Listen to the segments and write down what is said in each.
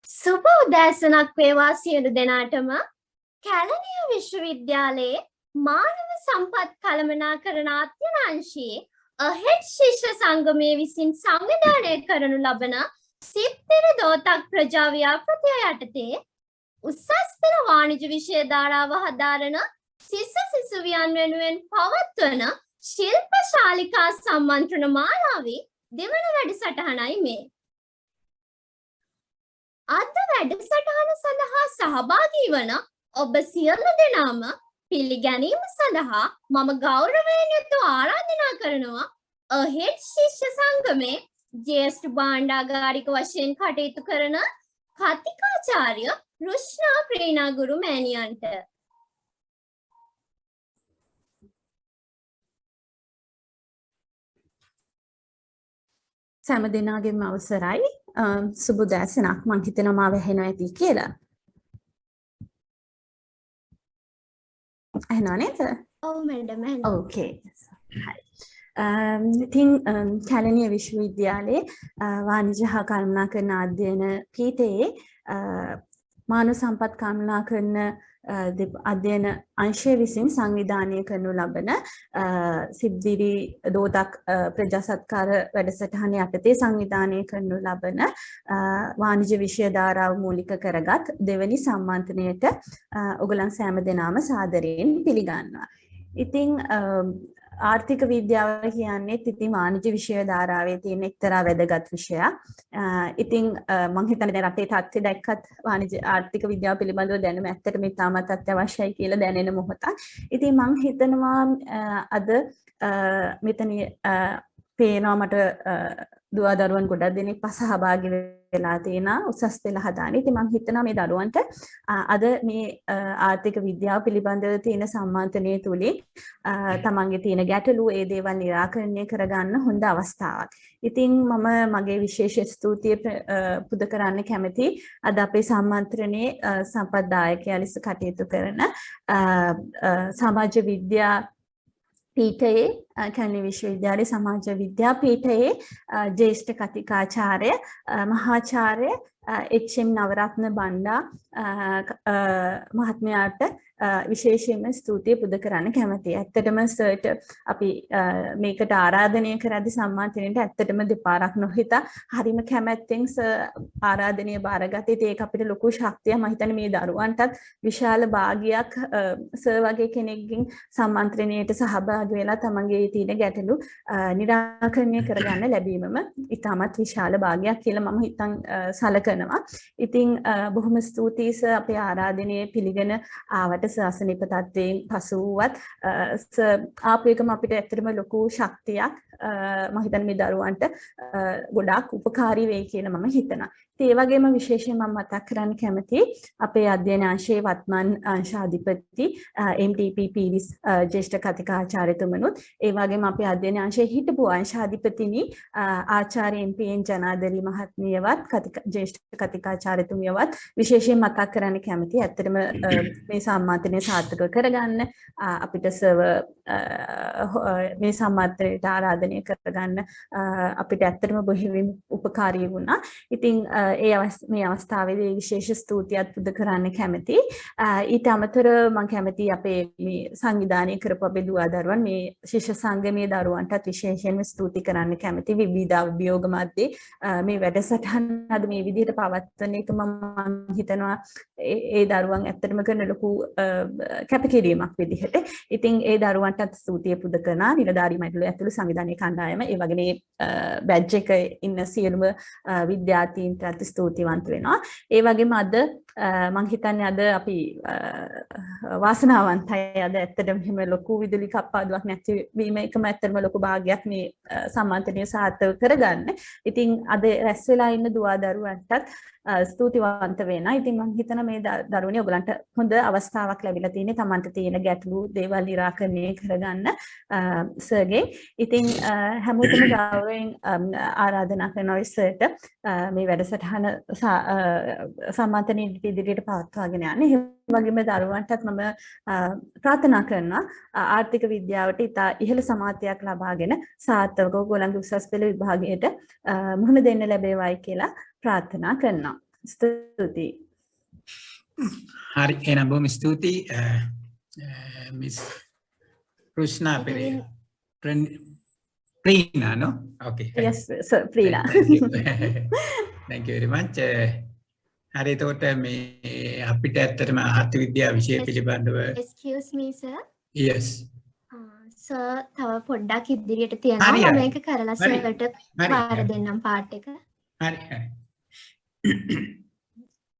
සුබ උදෑසනක් වේවා සියලු දෙනාටම. කැලණිය විශ්වවිද්‍යාලයේ මානව සම්පත් කළමනාකරණ අධ්‍යනාංශයේ අහෙඩ් ශිෂ්‍ය සංගමයේ විසින් සංවිධානය කරනු ලබන සිත්තිර දෝතක් ප්‍රජා ව්‍යාපෘතිය යටතේ උසස් පෙළ වාණිජ විෂය ධාරාව හදාරන සිසුවියන් වෙනුවෙන් පවත්වන ශිල්ප ශාලිකා සම්මන්ත්‍රණ මාලාවේ දෙවන වැඩසටහනයි මේ. අද වැඩසටහන සඳහා සහභාගී වන ඔබ සියලු දෙනාම පිළිගැනීම සඳහා මම ගෞරවයෙන් යුතු ආරාධනා කරනවා අහෙඩ් ශිෂ්‍ය සංගමේ ජ්‍යෙෂ්ඨ භාණ්ඩාගාරික වශයෙන් කටයුතු කරන කතිකාචාර්ය රුෂ්ණා ප්‍රේනාගුරු මෑණියන්ට. සෑම දෙනාගේම අවසරයි. සුබ උදෑසනක්. මං හිතනවා මාව ඇහෙනවා ඇති කියලා. ඇහෙනව නේද? ඔව් මැඩම්. ඕකේ. හරි. ඉතින් කැලණිය විශ්වවිද්‍යාලයේ වාණිජ්‍ය හා කළමනාකරණ අධ්‍යයන පීඨයේ මානව සම්පත් කළමනාකරණ අධ්‍යයන අංශය විසින් සංවිධානය කරනු ලබන සිද්ධිරි දෝතක් ප්‍රජාසත්කාර වැඩසටහන යටතේ සංවිධානය කරනු ලබන වාණිජ්‍ය විෂය ධාරාව මූලික කරගත් දෙවැනි සම්මන්ත්‍රණයට ඔයගොල්ලන් සෑම දෙනාම සාදරයෙන් පිළිගන්නවා. ඉතින් ආර්ථික විද්‍යාව කියන්නේ ඉතින් වාණිජ්‍ය විෂය ධාරාවේ තියෙන එක්තරා වැදගත් විෂයක්. ඉතින් මම හිතන්නේ දැන් රටේ තත්ත්වය දැක්කත් වාණිජ්‍ය ආර්ථික විද්‍යාව පිළිබඳව දැනුම ඇත්තටම ඉතාමත් අත්‍යවශ්‍යයි කියලා දැනෙන මොහොතක්. ඉතින් මම හිතනවා අද මෙතන පේනවා මට දුවා දරුවන් ගොඩක් දෙනෙක් සහභාගී වෙලා තියෙනවා උසස් පෙළ හදාන. ඉතින් මම හිතනවා මේ දරුවන්ට අද මේ ආර්ථික විද්‍යාව පිළිබඳව තියෙන සම්මන්ත්‍රණය තුලින් තමන්ගේ තියෙන ගැටලු ඒ දේවල් निराකරණය කරගන්න හොඳ අවස්ථාවක්. ඉතින් මම මගේ විශේෂ ස්තුතිය පුද කරන්න කැමතියි අද අපේ සම්මන්ත්‍රණයේ සම්පත්දායකයා ලෙස කටයුතු කරන සමාජ විද්‍යා පීඨයේ කැලණිය විශ්වවිද්‍යාලයේ සමාජ විද්‍යා පීඨයේ ජ්‍යෙෂ්ඨ කතිකාචාර්ය මහාචාර්ය එච්.එම්. නවරත්න බණ්ඩා මහත්මයාට විශේෂයෙන්ම ස්තුතිය පුද කරන්න කැමතියි. ඇත්තටම සර්ට අපි මේකට ආරාධනය කරද්දී සම්මානයට ඇත්තටම දෙපාරක් නොහිතා හරිම කැමැත්තෙන් ආරාධනය බාරගත්තේ. ඒක අපිට ලොකු ශක්තියක්. මම හිතන්නේ මේ දරුවන්ටත් විශාල භාගයක් සර් වගේ කෙනෙක්ගෙන් සම්මන්ත්‍රණයට සහභාගී වෙලා තමන්ගේ තියෙන ගැටලු निराකරණය කරගන්න ලැබීමම ඉතාමත් විශාල භාගයක් කියලා මම හිතන් සලකනවා. ඉතින් බොහොම ස්තුතියි සර් අපේ ආරාධනය පිළිගෙන ආවට ශාසනික තත්ත්වයෙන් පසු වුවත් ආපු එකම අපිට ඇත්තටම ලොකු ශක්තියක් මම හිතන්නේ මේ දරුවන්ට ගොඩාක් උපකාරී වෙයි කියලා මම හිතනවා. ඉතින් ඒ වගේම විශේෂයෙන් මම මතක් කරන්න කැමතියි අපේ අධ්‍යයන අංශයේ වත්මන් අංශාධිපති MTP පීරිස් ජ්‍යෙෂ්ඨ කතිකාචාර්යතුමනුත් ඒ වගේම අපේ අධ්‍යයන අංශයේ හිටපු අංශාධිපතිනි ආචාර්ය MPN ජනාදරි මහත්මියවත් ජ්‍යෙෂ්ඨ කතිකාචාර්යතුමියවත් විශේෂයෙන් මතක් කරන්න කැමතියි. ඇත්තටම මේ සම්මානය සාර්ථක කරගන්න අපිට සර්ව මේ සම්මානයට ආරාධනය කරගන්න අපිට ඇත්තටම බොහොම උපකාරී වුණා. ඉතින් මේ අවස්ථාවේදී විශේෂ ස්තුතියක් පුද කරන්න කැමතියි. ඊට අමතරව මම කැමතියි අපේ මේ සංවිධානය කරපු අපේ දුවා දරුවන් මේ ශිෂ්‍ය සංගමයේ දරුවන්ටත් විශේෂයෙන්ම ස්තුති කරන්න කැමතියි. විවිධ අභියෝග මැද්දේ මේ වැඩසටහන අද මේ විදිහට පවත්වන එක මම හිතනවා ඒ දරුවන් ඇත්තටම කරන ලොකු කැපකිරීමක් විදිහට. ඉතින් ඒ දරුවන්ටත් ස්තුතිය පුද කරනවා. නිලධාරී මණ්ඩලය ඇතුළු සංවිධානයේ කණ්ඩායම ඒ වගේ බැජ් එක ඉන්න සියලුම විද්‍යාර්ථීන්ටත් ස්තුතිවන්ත වෙනවා. ඒ වගේම අද මම හිතන්නේ අද අපි වාසනාවන්තයි. අද ඇත්තටම එහෙම ලොකු විදුලි කප්පාදුවක් නැති වීම එකම ඇත්තටම ලොකු භාගයක් මේ සම්මානය සාර්ථක කරගන්න. ඉතින් අද රැස් වෙලා ඉන්න දුවා දරුවන්ටත් ස්තුතිවන්ත වෙනවා. ඉතින් මම හිතනවා මේ දරුවනේ ඔයගලන්ට හොඳ අවස්ථාවක් ලැබිලා තියෙන්නේ Tamanta තියෙන ගැටලු දේවල් निराකරණය කරගන්න සර්ගේ. ඉතින් හැමෝටම ගෞරවයෙන් ආරාධනා කරනවා සර්ට මේ වැඩසටහන සම්මානයේ ඉදිරියට පවත්වාගෙන යන්න. ඒ වගේම දරුවන්ටත් මම ප්‍රාර්ථනා කරනවා ආර්ථික විද්‍යාවට ඉතා ඉහළ සමාධියක් ලබාගෙන සාර්ථකව ඔයගොල්ලන්ගේ උසස් පෙළ විභාගයට මුහුණ දෙන්න ලැබේවායි කියලා ප්‍රාර්ථනා කරනවා. ස්තුතියි. Hari එහෙනම් බොහොම ස්තුතියි miss Krishna Perera. Preena, no? Okay. Yes, sir, Preena. Thank you. Thank you very much. හරි එතකොට මේ අපිට ඇත්තටම ආර්ථික විද්‍යාව විෂය පිළිබඳව Excuse me sir. yes. Sir තව පොඩ්ඩක් ඉදිරියට තියනවා හරි, මම හරි. මේක කරලා හරි. සර්ට හරි, පාර හරි. දෙන්නම් පාට් එක. හරි හරි.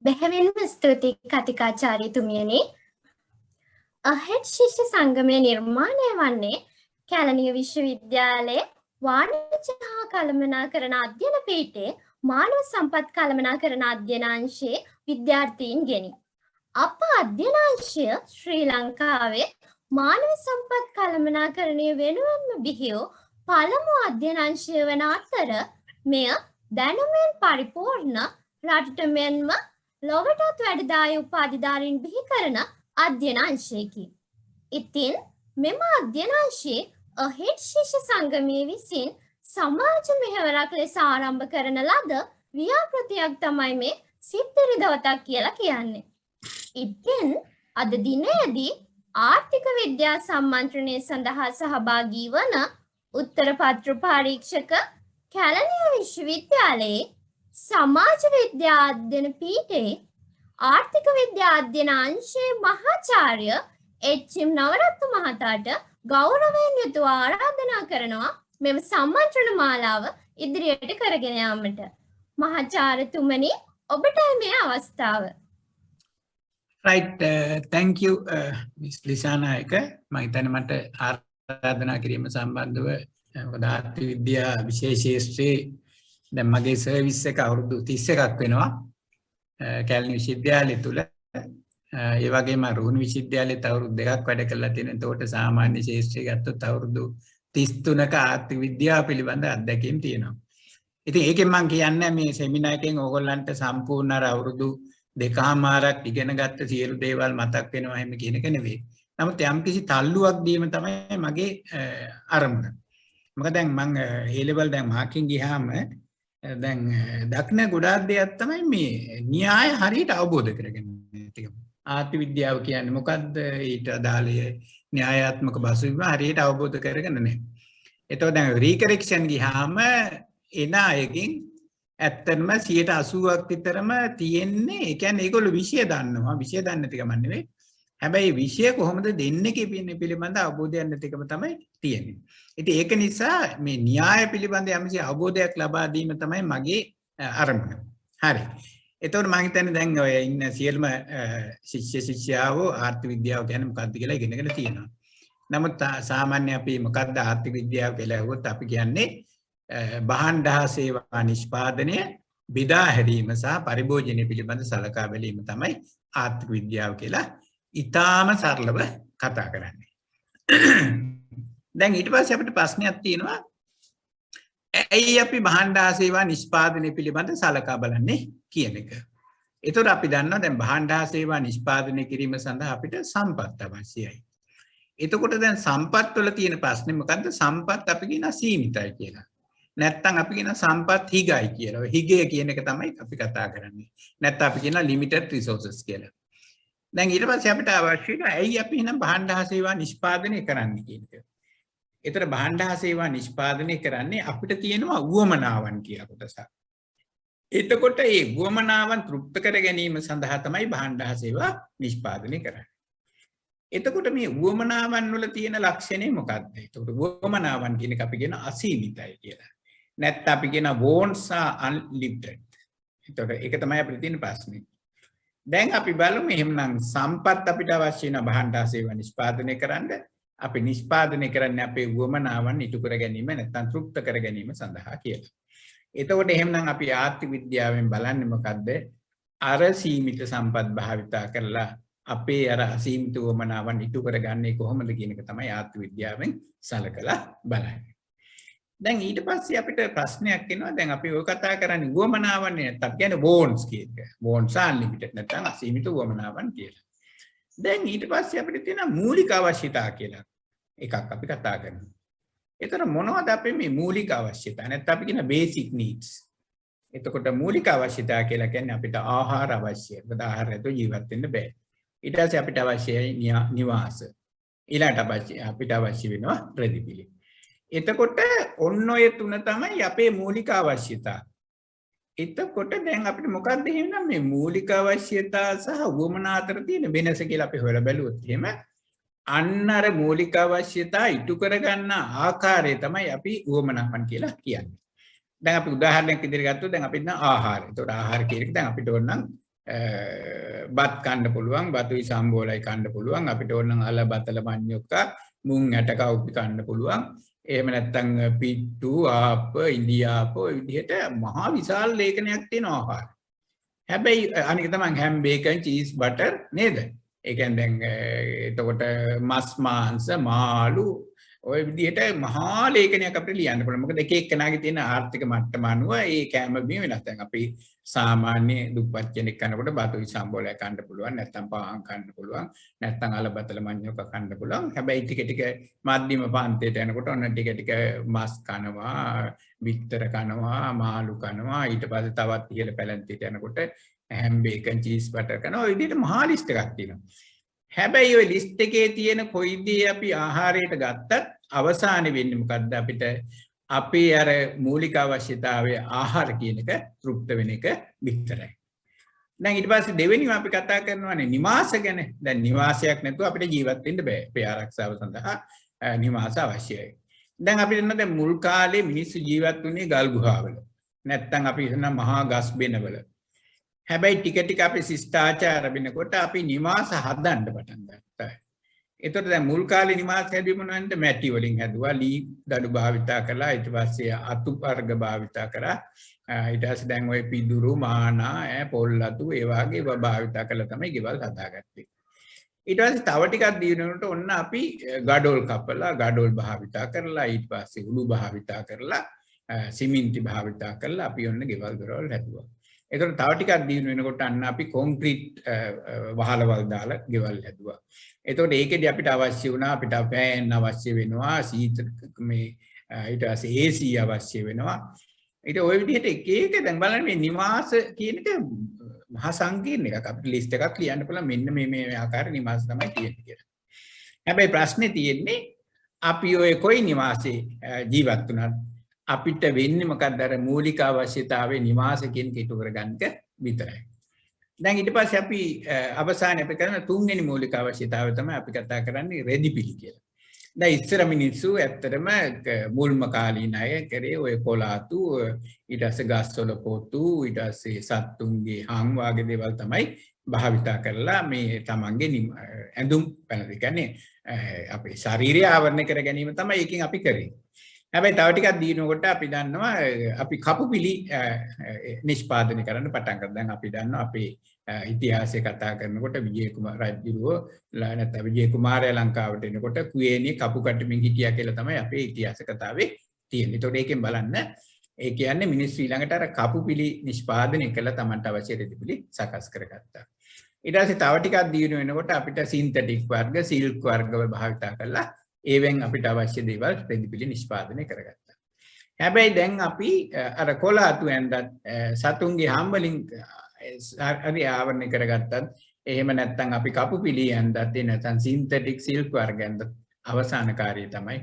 බෙහෙවින්ම ස්තුතියි කතිකාචාර්යතුමියනි. අහෙඩ් ශිෂ්‍ය සංගමය නිර්මාණය වන්නේ කැලණිය විශ්වවිද්‍යාලයේ වාණිජ්‍ය හා කළමනාකරණ අධ්‍යයන පීඨයේ මානව සම්පත් කළමනාකරණ අධ්‍යයනාංශයේ විද්‍යාර්ථීන්ගෙනි. අප අධ්‍යයනාංශය ශ්‍රී ලංකාවේ මානව සම්පත් කළමනාකරණය වෙනුවෙන්ම බිහි වූ පළමු අධ්‍යයනාංශය වන අතර මෙය දැනුමෙන් පරිපූර්ණ රටට මෙන්ම ලොවටත් වැඩිදායී උපාධිධාරීන් බිහි කරන අධ්‍යයනාංශයකි. ඉතින් මෙම අධ්‍යයනාංශයේ අහෙඩ් ශිෂ්‍ය සංගමය විසින් සමාජ මෙහෙවරක් ලෙස ආරම්භ කරන ලද ව්‍යාපෘතියක් තමයි මේ සිත්තිරි දවතක් කියලා කියන්නේ. ඉතින් අද දිනයේදී ආර්ථික විද්‍යා සම්මන්ත්‍රණය සඳහා සහභාගී වන උත්තර පත්‍ර පරීක්ෂක කැලණිය විශ්වවිද්‍යාලයේ සමාජ විද්‍යා අධ්‍යයන පීඨයේ ආර්ථික විද්‍යා අධ්‍යයන අංශයේ මහාචාර්ය එච්.එම්. නවරත්න මහතාට ගෞරවයෙන් යුතුව ආරාධනා කරනවා මෙම සම්මන්ත්‍රණ මාලාව ඉදිරියට කරගෙන යාමට. මහාචාර්යතුමනි ඔබටයි මේ අවස්ථාව. Right, thank you Miss Lisanayaka. මම හිතන්නේ මට ආරාධනා කිරීම සම්බන්ධව මොකද ආර්ථික විද්‍යා විශේෂ ශාස්ත්‍රයේ දැන් මගේ සර්විස් එක අවුරුදු 31ක් වෙනවා කැලණි විශ්වවිද්‍යාලය තුල. ඒ වගේම රුහුණු විශ්වවිද්‍යාලයේත් අවුරුදු 2ක් වැඩ කරලා තියෙනවා. එතකොට සාමාන්‍ය ශාස්ත්‍රය ගත්තොත් අවුරුදු 33ක ආර්ථික විද්‍යාව පිළිබඳ අත්දැකීම් තියෙනවා. ඉතින් ඒකෙන් මම කියන්නේ මේ සෙමිනාර් එකෙන් ඕගොල්ලන්ට සම්පූර්ණ අවුරුදු 2මාරක් ඉගෙන ගත්ත සියලු දේවල් මතක් වෙනවා එහෙම කියන එක නෙවෙයි. නමුත් යම්කිසි තල්ලුවක් දීම තමයි මගේ අරමුණ. මොකද දැන් මම A level දැන් මාකින් ගියාම දැන් දක්න ගොඩාක් දෙයක් තමයි මේ න්‍යාය හරියට අවබෝධ කරගන්න ටික. ආර්ථික විද්‍යාව කියන්නේ මොකද්ද? ඊට අදාළ න්‍යායාත්මක පසුබිම හරියට අවබෝධ කරගන්න නැහැ. එතකොට දැන් රීකරෙක්ෂන් ගියාම එන අයකින් ඇත්තටම 80%ක් විතරම තියෙන්නේ. ඒ කියන්නේ ඒගොල්ලෝ විෂය දන්නවා. විෂය දන්නේ නැති කම නෙවෙයි. හැබැයි විෂය කොහොමද දෙන්නේ කියන පිළිබඳ අවබෝධයක් නැතිකම තමයි තියෙන්නේ. ඉතින් ඒක නිසා මේ න්‍යාය පිළිබඳ යම්කිසි අවබෝධයක් ලබා දීම තමයි මගේ අරමුණ. හරි. එතකොට මම හිතන්නේ දැන් ඔය ඉන්න සියලුම ශිෂ්‍ය ශිෂ්‍යාවෝ ආර්ථික විද්‍යාව කියන්නේ මොකක්ද කියලා ඉගෙනගෙන තියෙනවා. නමුත් සාමාන්‍ය අපි මොකක්ද ආර්ථික විද්‍යාව කියලා අහුවොත් අපි කියන්නේ භාණ්ඩ හා සේවා නිෂ්පාදනය බෙදා හැරීම සහ පරිභෝජනය පිළිබඳ සලකා බැලීම තමයි ආර්ථික විද්‍යාව කියලා ඉතාම සරලව කතා කරන්නේ. දැන් ඊට පස්සේ අපිට ප්‍රශ්නයක් තියෙනවා ඇයි අපි භාණ්ඩ හා සේවා නිෂ්පාදනය පිළිබඳ සලකා බලන්නේ කියන එක. ඒතකොට අපි දන්නවා දැන් භාණ්ඩ හා සේවා නිෂ්පාදනය කිරීම සඳහා අපිට සම්පත් අවශ්‍යයි. එතකොට දැන් සම්පත් වල තියෙන ප්‍රශ්නේ මොකද්ද? සම්පත් අපි කියන සීමිතයි කියලා. නැත්තම් අපි කියන සම්පත් හිගයි කියලා. හිගය කියන එක තමයි අපි කතා කරන්නේ. නැත්තම් අපි කියන limited resources කියලා. දැන් ඊට පස්සේ අපිට අවශ්‍ය වෙනවා ඇයි අපි එහෙනම් භාණ්ඩ හා සේවා නිෂ්පාදනය කරන්නේ කියන එක. ඒතර භාණ්ඩ හා සේවා නිෂ්පාදනය කරන්නේ අපිට තියෙනවා උවමනාවන් කියලා කොටසක්. එතකොට මේ උවමනාවන් තෘප්ත කර ගැනීම සඳහා තමයි භාණ්ඩ හා සේවා නිෂ්පාදනය කරන්නේ. එතකොට මේ උවමනාවන් වල තියෙන ලක්ෂණය මොකක්ද? එතකොට උවමනාවන් කියන එක අපි කියන අසීමිතයි කියලා. නැත්නම් අපි කියන wants are unlimited. එතකොට ඒක තමයි අපිට තියෙන ප්‍රශ්නේ. දැන් අපි බලමු එහෙමනම් සම්පත් අපිට අවශ්‍ය වෙන භාණ්ඩ හා සේවා නිෂ්පාදනය කරන්න අපි නිෂ්පාදනය කරන්නේ අපේ උවමනාවන් ඉටු කර ගැනීම නැත්නම් තෘප්ත කර ගැනීම සඳහා කියලා. එතකොට එහෙමනම් අපි ආර්ථික විද්‍යාවෙන් බලන්නේ මොකද්ද? අර සීමිත සම්පත් භාවිතා කරලා අපේ අර අසීමිත උවමනාවන් ඉටු කරගන්නේ කොහොමද කියන එක තමයි ආර්ථික විද්‍යාවෙන් සලකලා බලන්නේ. දැන් ඊට පස්සේ අපිට ප්‍රශ්නයක් එනවා. දැන් අපි ඔය කතා කරන්නේ උවමනාවන් නැත්නම් කියන්නේ wants කියන එක. wants are unlimited නැත්නම් අසීමිත උවමනාවන් කියලා. දැන් ඊට පස්සේ අපිට තියෙන මූලික අවශ්‍යතා කියලා එකක් අපි කතා කරනවා. ඒතර මොනවද අපේ මේ මූලික අවශ්‍යතා? නැත්නම් අපි කියන basic needs. එතකොට මූලික අවශ්‍යතා කියලා කියන්නේ අපිට ආහාර අවශ්‍යයි. මොකද ආහාර නැතුව ජීවත් වෙන්න බෑ. ඊට පස්සේ අපිට අවශ්‍යයි නිවාස. ඊළඟට අපිට අවශ්‍ය වෙනවා රෙදිපිලි. එතකොට ඔන්න ඔය තුන තමයි අපේ මූලික අවශ්‍යතා. එතකොට දැන් අපිට මොකක්ද එහෙනම් මේ මූලික අවශ්‍යතා සහ උවමනා අතර තියෙන වෙනස කියලා අපි හොයලා බැලුවොත් එහෙම අන්න අර මූලික අවශ්‍යතා ඉටු කරගන්න ආකාරය තමයි අපි උවමනාවන් කියලා කියන්නේ. දැන් අපි උදාහරණයක් විදිහට ගත්තොත් දැන් අපිට ආහාර. ඒතකොට ආහාර කියන එක දැන් අපිට ඕන නම් බත් කන්න පුළුවන්, බතුයි සම්බෝලයි කන්න පුළුවන්, අපිට ඕන නම් අල බතල මඤ්ඤොක්ක මුං ඇට කවුපි කන්න පුළුවන්. එහෙම නැත්නම් පිට්ටු ආප්ප ඉන්දියාප්ප ඔය විදිහට මහා විශාල ලේඛනයක් තියෙන ආහාර. හැබැයි අනික තමයි හැම් බේකන් චීස් බටර් නේද? ඒ කියන්නේ දැන් එතකොට මස් මාංශ මාළු ඔය විදිහට මහා ලේඛනයක් අපිට ලියන්න පුළුවන්. මොකද එක එක්කෙනාගේ තියෙන ආර්ථික මට්ටම අනුව ඒ කෑම බීම වෙනස්. දැන් අපි සාමාන්‍ය දුප්පත් කෙනෙක් කනකොට බතුයි සම්බෝලයක් කන්න පුළුවන්, නැත්නම් පාන් කන්න පුළුවන්, නැත්නම් අලබතල මඤ්ඤොක කන්න පුළුවන්. හැබැයි ටික ටික මධ්‍යම පන්තියට යනකොට ඔන්න ටික ටික මස් කනවා, බිත්තර කනවා, මාළු කනවා, ඊට පස්සේ තවත් ඉහළ පැලැන්තියට යනකොට හැම් බේකන් චීස් බටර් කනවා. ඔය විදිහට මහා ලිස්ට් එකක් තියෙනවා. හැබැයි ওই ලිස්ට් එකේ තියෙන කොයි දේ අපි ආහාරයට ගත්තත් අවසානයේ වෙන්නේ මොකද්ද? අපිට අපේ අර මූලික අවශ්‍යතාවය ආහාර කියන එක තෘප්ත වෙන එක විතරයි. දැන් ඊට පස්සේ දෙවෙනිව අපි කතා කරනවානේ නිවාස ගැන. දැන් නිවාසයක් නැතුව අපිට ජීවත් වෙන්න බෑ. අපේ ආරක්ෂාව සඳහා නිවාස අවශ්‍යයි. දැන් අපිට නේද මුල් කාලේ මිනිස්සු ජීවත් වුණේ ගල් ගුහාවල. නැත්තම් අපි හිතන මහා ගස් බෙනවල. හැබැයි ටික ටික අපි ශිෂ්ටාචාර වෙනකොට අපි නිවාස හදන්න පටන් ගත්තා. ඒතකොට දැන් මුල් කාලේ නිවාස හැදුවේ මොනවද? මැටි වලින් හැදුවා, ලී දඩු භාවිතා කළා, ඊට පස්සේ අතු වර්ග භාවිතා කරා. ඊට පස්සේ දැන් ওই පිදුරු, මානා, පොල්ලතු ඒ වගේ ඒවා භාවිතා කරලා තමයි ගෙවල් හදාගත්තේ. ඊට පස්සේ තව ටිකක් දිනනකොට ඔන්න අපි ගඩොල් කපලා, ගඩොල් භාවිතා කරලා, ඊට පස්සේ උළු භාවිතා කරලා, සිමෙන්ති භාවිතා කරලා අපි ඔන්න ගෙවල් දොරවල් හැදුවා. ඒතකොට තව ටිකක් දිනු වෙනකොට අන්න අපි කොන්ක්‍රීට් වහලවල් දාලා ගෙවල් හැදුවා. එතකොට ඒකෙදි අපිට අවශ්‍ය වුණා අපිට ෆෑන් අවශ්‍ය වෙනවා, සීතල මේ ඊට පස්සේ AC අවශ්‍ය වෙනවා. ඊට ওই විදිහට එක එක දැන් බලන්න මේ නිවාස කියන එක මහා සංකීර්ණ එකක්. අපිට ලිස්ට් එකක් ලියන්න පුළුවන් මෙන්න මේ ආකාර නිවාස තමයි තියෙන්නේ කියලා. හැබැයි ප්‍රශ්නේ තියෙන්නේ අපි ඔය කොයි නිවාසේ ජීවත් වුණත් අපිට වෙන්නේ මොකක්ද? අර මූලික අවශ්‍යතාවයේ නිවාස කියන එක ඉටු කරගන්න විතරයි. දැන් ඊට පස්සේ අපි අවසානයේ අපි කරන තුන්වෙනි මූලික අවශ්‍යතාවය තමයි අපි කතා කරන්නේ රෙදිපිලි කියලා. දැන් ඉස්සර මිනිස්සු ඇත්තටම මුල්ම කාලීන අය කරේ ඔය කොලාතු, ඊට පස්සේ ගස්වල පොතු, ඊට පස්සේ සත්තුන්ගේ හං වගේ දේවල් තමයි භාවිතා කරලා මේ තමන්ගේ ඇඳුම් පැළඳ කියන්නේ අපේ ශරීරය ආවරණය කර ගැනීම තමයි ඒකෙන් අපි කරේ. හැබැයි තව ටිකක් දිනනකොට අපි දන්නවා අපි කපුපිලි නිෂ්පාදනය කරන්න පටන් ගත්තා. දැන් අපි දන්නවා අපේ ඉතිහාසය කතා කරනකොට විජය කුමාර රජුව නැත්නම් විජය කුමාරයා ලංකාවට එනකොට කුවේණිය කපු කටමින් හිටියා කියලා තමයි අපේ ඉතිහාස කතාවේ තියෙන්නේ. ඒතකොට ඒකෙන් බලන්න ඒ කියන්නේ මිනිස්සු ඊළඟට අර කපුපිලි නිෂ්පාදනය කළා තමන්ට අවශ්‍ය රෙදිපිලි සකස් කරගත්තා. ඊට පස්සේ තව ටිකක් දිනු වෙනකොට අපිට සින්තටික් වර්ග, සිල්ක් වර්ග භාවිත කළා. ඒවෙන් අපිට අවශ්‍ය දේවල් රෙදිපිලි නිෂ්පාදනය කරගත්තා. හැබැයි දැන් අපි අර කොලාතු ඇඳත් සතුන්ගේ හම් වලින් හරි ආවරණය කරගත්තත් එහෙම නැත්නම් අපි කපුපිලි ඇඳත් නැත්නම් සින්තටික් සිල්ක් වර්ග ඇඳත් අවසාන කාර්යය තමයි